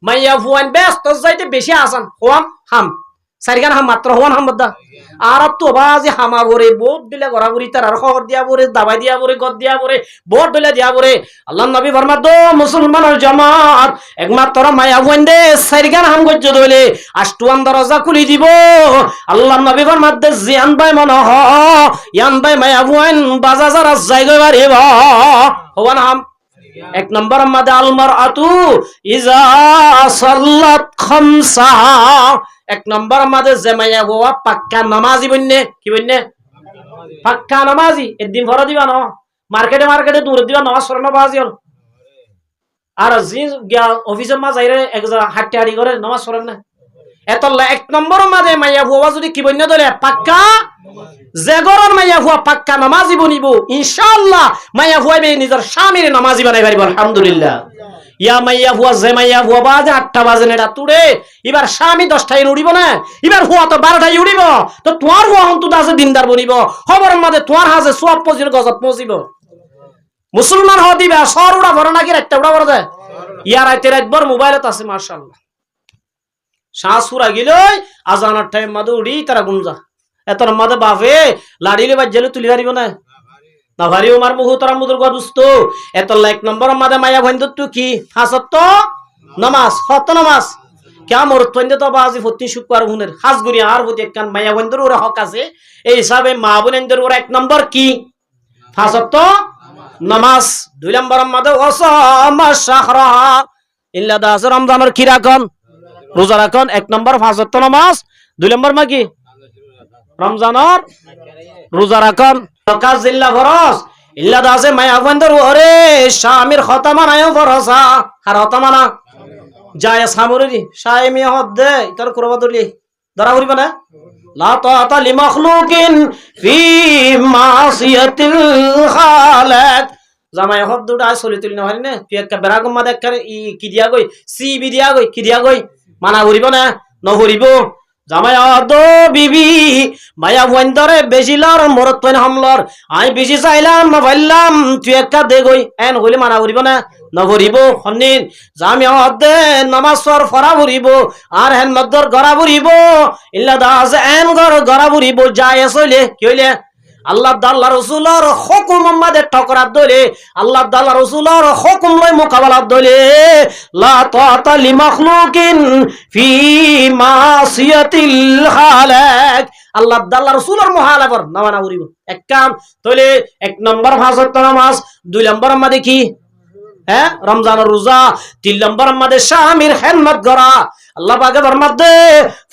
মাইয়া ফুয়ান ব্যস্ত যাইতে বেশি আসান হোয়াম হাম সারিগান হাম মাত্র হওয়ান হাম বদা আর তো বাজি হামা বরে বহুত দিলে গড়া বুড়ি তার আর খবর দিয়া বরে দাবাই দিয়া বরে গদ দিয়া বরে বহুত দিলে দিয়া বরে আল্লাহ নবী ফরমাত দো মুসলমানের জামাত একমাত্র মায়া বন্দে সারিগান হাম গজ্জ দইলে আষ্টুয়ান দরজা খুলি দিব আল্লাহ নবী ফরমাত দে জিয়ান ভাই মনে হ ইয়ান ভাই মায়া বন বাজার জায়গা বাড়িব হওয়ান হাম 1 নম্বর মাদে আলমার আতু ইজা সাল্লাত খামসাহা 1 নম্বর মাদে জামাইয়া গোয়া পাক্কা নামাজি বন্নে কি বন্নে পাক্কা নামাজি একদিন ভরা দিবা না মার্কেটে দূর দিবা নামাজ পড়া বাজি হল আর জি অফিসের মা যাইরে এক হাঁটি হাঁটি করে নামাজ পড়েন না এতলা এক নম্বর মাঝে মাইয়া ভুয়া যদি কি বন্য ধরে পাক্কা জেগরর মাইয়া ভুয়া পাক্কা নামাজি বনিব ইনশাআল্লাহ মাইয়া ভুয়াবে নিজের স্বামীর নামাজি বানাই পারিব আলহামদুলিল্লাহ। ইয়া মাইয়া ভুয়া যে মাইয়া ভুয়া বাজে 8টা বাজে নেড়া তুড়ে এবার স্বামী 10টায় উড়িব না এবার ভুয়া তো 12টায় উড়িব তো তোমার ভুয়া হন্তু দাসে দিনদার বনিব খবরের মাঝে তোমার হাজে সোয়াব পজির গজত পৌঁছিব মুসলমান হ দিবা সর উড়া ভরে নাকি রাতটা উড়া ভরে যায় ইয়ার রাতে রাতভর মোবাইলত আছে মাশাআল্লাহ শ্বাস উড়া গিলই আজানের টাইম মাদে উড়ি তারা গুমজা এতর মাদে বাফে লাড়িলে বাজ্জালে তুলি হারিব না না ভারি ওমার মুহুতরাম মুদুর গদুস্ত এত এক নম্বর মাদে মায়া ভন্দর তু কি হাসত নামাজ হত নামাজ ক্যা মরত ভন্দে তো বাজি ফতি শুক্রবার হুনের হাজগুরি আর হতে একখান মায়া ভন্দর ওরা হক আছে এই হিসাবে মা বোনেদের ওরা এক নম্বর কি হাসত নামাজ। 2 নম্বর মাদে ওয়াসামা শাহরা ইল্লা দাস রমজানের কি রাখন রোজা রাখন 1 নম্বর হাসত নামাজ 2 নম্বর মা কি রমজানের রোজা রাখন কাজ জিল্লা ফরজ ইল্লা দাসে মায়া বন্দর ওরে স্বামীর খতামা নাও ফরজা আর খতামা যায় সামরি শাইমি হদ্দে ইতার করবা দলি ধরা করিব না লা তাআতা লি মাখলুকিন ফি মাসিয়াতিল খালিক জামাই হদ্দুটা চলি তুলি না হরিনে তুই একটা বেরাগম মাদে একটা কি দিয়া গই সি বি দিয়া গই কি দিয়া গই মানা করিব না নহরিব জামাই আদো বিবি মায়া বন্দরে বেজিলার মরত পয়ন হামলার আই বেজি চাইলাম ভাইলাম তুই একটা দে গই এন হইলে মানা করিব না নভরিব হন্নিন জামি আদে নামাজর ফরা ভরিব আর হেন মদর গরা ভরিব ইল্লা দাস এন গরা ভরিব যায় চলে কি হইলে আল্লাহ আল্লাহ রসুলের হুকুম আমাদের টকরাত দলে আল্লাহ আল্লাহ রসুলের হুকুম লই মোকাবেলাত দলে লা তাআতা লি মাখলুকিন ফি মাসিয়াতিল খালিক আল্লাহ আল্লাহ রসুলের মুখালাফার নামানা করিব এক কাম তলে 1 নম্বর ফাজত নামাজ 2 নম্বর আমাদের কি হ্যাঁ রমজানের রোজা 3 নম্বর আমাদের স্বামীর খেদমত করা আল্লাহ পাকে ফরমাতে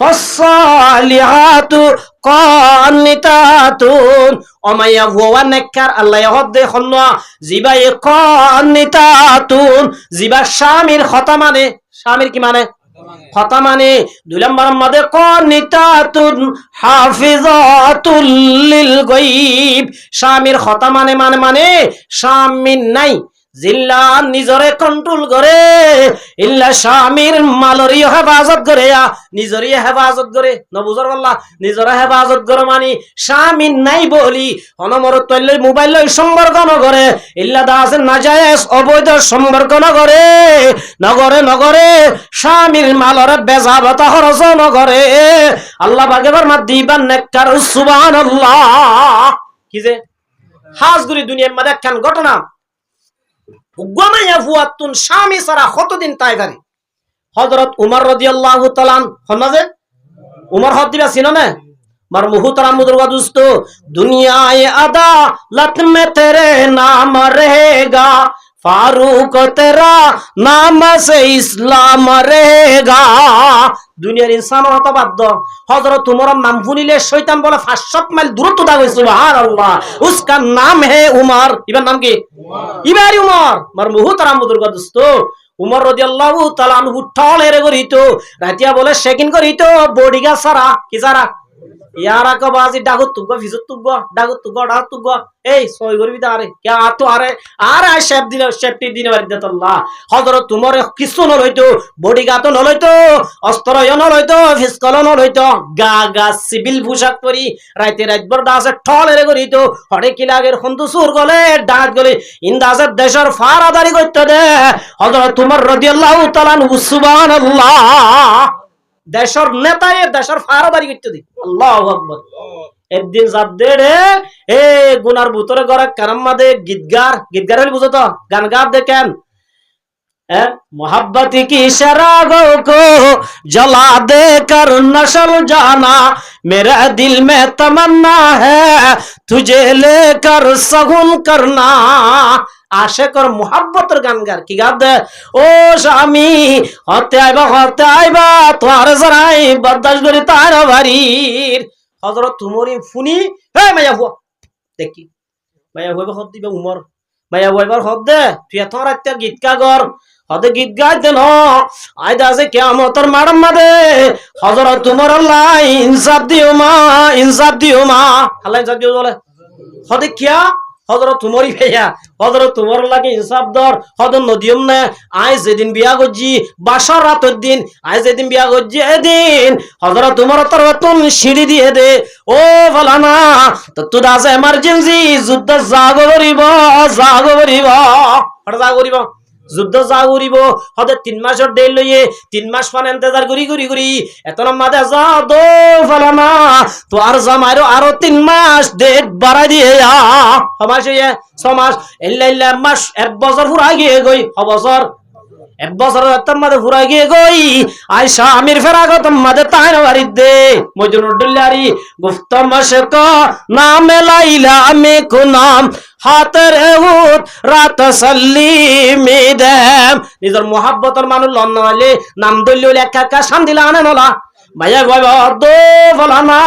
ফাসসালিহাতু কানিতাতুন ওমাইয়া ওয়া নেককার আল্লাহ হদে খন্না জিবায়ে কানিতাতুন জিবা স্বামীর খতা মানে স্বামীর কি মানে খতা মানে 2 নম্বর আমাদের কানিতাতুন হাফিজাতুল লিল গায়ব স্বামীর খতা মানে স্বামীর নাই জিল্লা নিজরে কন্ট্রোল করে ইল্লা স্বামীর মালরি হেফাজত করে নিজরে হেফাজত করে নবুজর আল্লাহ নিজরে হেফাজত করে মানে স্বামী নাই বলি অনমর তৈলে মোবাইল লই সম্পর্ক নগরে ইল্লা দাস নাজায়েজ অবৈধ সম্পর্ক নগরে স্বামীর মালরে বেজাবতা খরচ নগরে আল্লাহ পাকে ফরমাত দিবান নেককার সুবহানাল্লাহ কি যে হাজগুরি দুনিয়ার মধ্যে একখান ঘটনা ফুয়াতুন স্বামী সারা কতদিন তাই গারে হযরত উমর রাদিয়াল্লাহু তাআলা হনজে উমর হদ দিবা ছিল না মার মুহতারাম মুদরগা দোস্ত দুনিয়ায়ে আদালত মে তেরে নাম रहेगा फारूक तेरा नाम से इस्लाम रहेगा দুনিয়ার ইনসান হতে বাধ্য হযরত উমরের নাম শুনিলে শয়তান বলে 500 মাইল দূরত্ব দাও সুবহানাল্লাহ उसका नाम है उमर ইবার নাম কি ইবারি উমর মার মুহতারাম মুদরগা দোস্ত উমর রাদিয়াল্লাহু তাআলা আনহু টলেরে করিতো রাতিয়া বলে চেকিং করিতো বডিগার্ড সারা কি সারা ইয়ারা কবাজি ডাগুত তুগো ভিজত তুগো ডাগুত তুগো ডাগুত তুগো এই সই করবি আরে কে আতো আরে শেপ দিল শেপটি দিন বারিদাত আল্লাহ হযরত উমর কিছু ন লইতো বডিগার্ড ন লইতো অস্ত্র ন লইতো ফিসকল ন লইতো গা সিভিল পোশাক পরি রাতে রাতভর দাসে ঠলেরে করিতো হড়ে কি লাগের খন্দু সুর গলে ডাক গলে ইন্দাজে দেশের ফারাদারি করতে দে হযরত উমর রাদিয়াল্লাহু তাআলা সুবহানাল্লাহ দেশের নেতায় দেশের ফারাদারি করতে দি আল্লাহু আকবার একদিন যাবে রে এ গুনার ভিতরে গড়া কারাম্মাদে গীতগার হলি বুঝো তো গান গাব দেখেন मोहब्बत की शराबों को जला देकर नशल जाना मेरा दिल में तमन्ना है तुझे लेकर सगुन करना आशिकर मोहब्बतर गान गार की गाद ओ स्वामी हते आइबा तोर जराई बर्दाश्त करी तार भारीर हजरत तुमरी फुनी हे माया हुआ देखी माया हुआ हद दिबे उमर माया हुआ हद दे तुई एत रात गीत का गर হদে গীত গাইতেন আইদা আছে কিয়ামতের মাঠের মাঝে হযরত তোমার আল্লাহ ইনসাফ দিও মা আল্লাহ ইনসাফ দিও বলে হদে কিয়া হযরত তোমারই ভাইয়া হযরত তোমার লাগে ইনসাফ দর হদ নদিয়ম না আই যেদিন বিয়া করছি বাসার রাতের দিন আই যেদিন বিয়া করছি এদিন হযরত তোমার তরবাতুন সিঁড়ি দিয়ে দে ও ফালানা তো তুই আছে এমার্জেন্সি যুদ্ধ জাগো করিব যুদ্ধ যা করিব হদে 3 মাসের ডেট লইয়ে 3 মাস পান ইন্তজার করি এতন মাদে যা দো ফালানা তো আর জামাইরো আরো 3 মাস ডেট বাড়াই দিয়ে সমাজ 6 মাস এল্লা মাস 1 বছর পুরা গিয়ে গই বছর 1 বছর মাদে পুরা গিয়ে গই আয়সা আমির ফেরাগত মাদে তাইন বাড়িতে দে মজনুর দুল্লারি গুফত মশক নাম লাইলা মে কুনাম হাতের উত রাত সাল্লিমি দেম নিজের মোহাব্বতের মানুষ লন নালে নাম দলিল একা শান্তিলা আনে নলা ভাইয়া বাবা দো ফলানা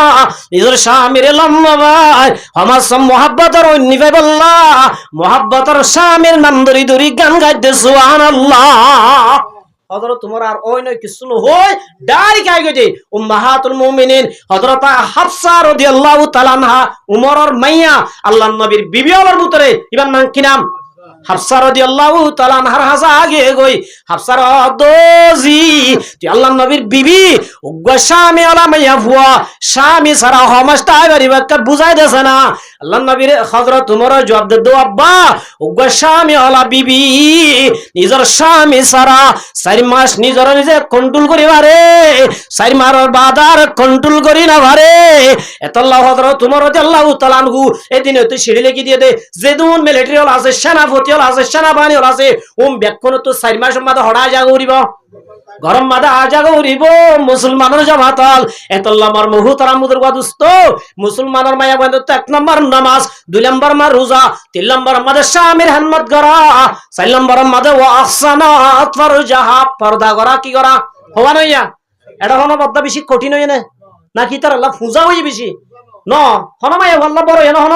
নিজের স্বামীর লম্বা ভাই আমার সব মোহাব্বতের অন্য ভাই বললা মোহাব্বতের স্বামীর নাম ধরি গান গাইতে সুবহানাল্লাহ হযরত তোমার আর ওই নয় কিছু হই ডাইরেক্ট আই গেছে উম্মাহাতুল মুমিনিন হযরত হাফসা রাদিয়াল্লাহু তাআলা আনহা উমরের মাইয়া আল্লাহর নবীর বিবি হওয়ার ভিতরে ইবার নাম কি নাম হাফসা রাদিয়াল্লাহু তাআলা আনহার হাসা আগে গই হাফসা দোজি তুই আল্লাহর নবীর বিবি উগ্র স্বামী আলা মাইয়া ফুয়া স্বামী সারা হমাসটা বাড়িবাক্কা বুঝাই দেছে না আল্লাহর নবীর হযরত উমর জবাব দে দো আব্বা উগ্র স্বামী আলা বিবি নিজের স্বামী সারা 4 মাস নিজে কন্ট্রোল করিবারে 4 মাসের বাদার কন্ট্রোল করি না ভারে এতল্লাহ হযরত উমর রাদিয়াল্লাহু তাআলা আনহু এদিন হতে সিঁড়ি লেগে দিয়ে দে যেদুন মিলিটারি হল আছে সেনাপতি আছে সেনাবাহিনী আছে ব্যাকুণ তো 4 মাসের মধ্যে হড়া জাগ উড়িব গরম মাদা আজাগ উড়িব মুসলমানের জামাতাল এতল্লা মার মুহতারাম মুদের গাদুস্ত মুসলমানের মায়া বন্ধুত্ব 1 নম্বর নামাজ 2 নম্বর মার রোজা 3 নম্বর মাদে স্বামীর হিম্মত করা 4 নম্বর মাদে ওয়া আহসানাত ফারজাহা পর্দা করা কি করা হওয়া নইয়া এটা কোনো বদ্ধ বেশি কঠিন হই না নাকি তার আল্লাহ পূজা হই বেশি ন হন মায়া আল্লাহ বড় এনা হন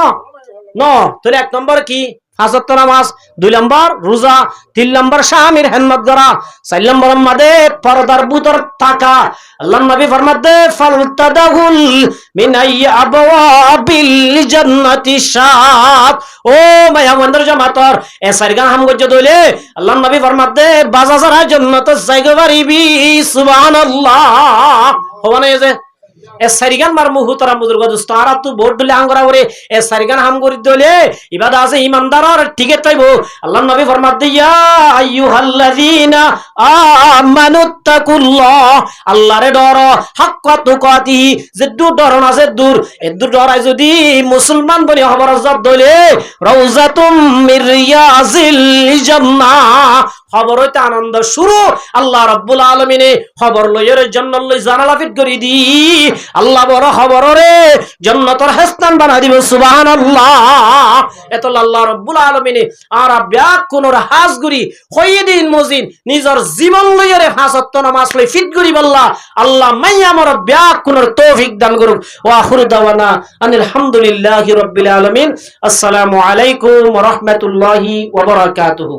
ন তাহলে 1 নম্বর কি 5 ওয়াক্ত নামাজ 2 নম্বর রোজা 3 নম্বর স্বামীর হিম্মত করা 4 নম্বর মাদে পর্দার ভিতর থাকা আল্লাহর নবী ফরমাতে ফালতাদাহুল মিন আই আবওয়াবিল জান্নাতি শাত ও মায়া বন্ধুর জামাতর এ সারগান হাম গজ্জ দইলে আল্লাহর নবী ফরমাতে বাজাজারা জান্নাত জায়গা পারিবি সুবহানাল্লাহ হওয়া না যে এ সারিগান মার মুহতারা মুদুর গদুস্ত আর তু ভোট দিলে আঙ্গরা করে এ সারিগান হাম করি দলে ইবাদা আছে ইমানদার ঠিকই তাইবো আল্লাহর নবী ফরমাত দিয়া আইয়ুহাল্লাযিনা আমানুত্তাকুল্লাহ আল্লাহরে ডর হাক্কা তুকাতি যে দূর ডরন আছে দূর এ দূর ডরাই যদি মুসলমান বলি খবর জব দলে রাউজাতুম মির রিয়াজিল জান্নাহ খবর হইতে আনন্দ শুরু আল্লাহ রাব্বুল আলামিনে খবর লইয়ের জান্নাত লই জানালা ফিট করি দি আল্লাহ বড় খবর রে জান্নাতের হাসনান বানাই দিবে সুবহানাল্লাহ এত আল্লাহ রাব্বুল আলামিনে আর ব্যাক কোনর হাজগুরি কয়দিন মজিন নিজর জীবন লইয়ের 5 ওয়াক্ত নামাজ লই ফিট করি বল্লা আল্লাহ মাইয়া আমার ব্যাক কোনর তৌফিক দান করুক ওয়া আখিরু দাওয়ানা আনিল হামদুলিল্লাহি রাব্বিল আলামিন আসসালামু আলাইকুম ওয়া রাহমাতুল্লাহি ওয়া বারাকাতুহু।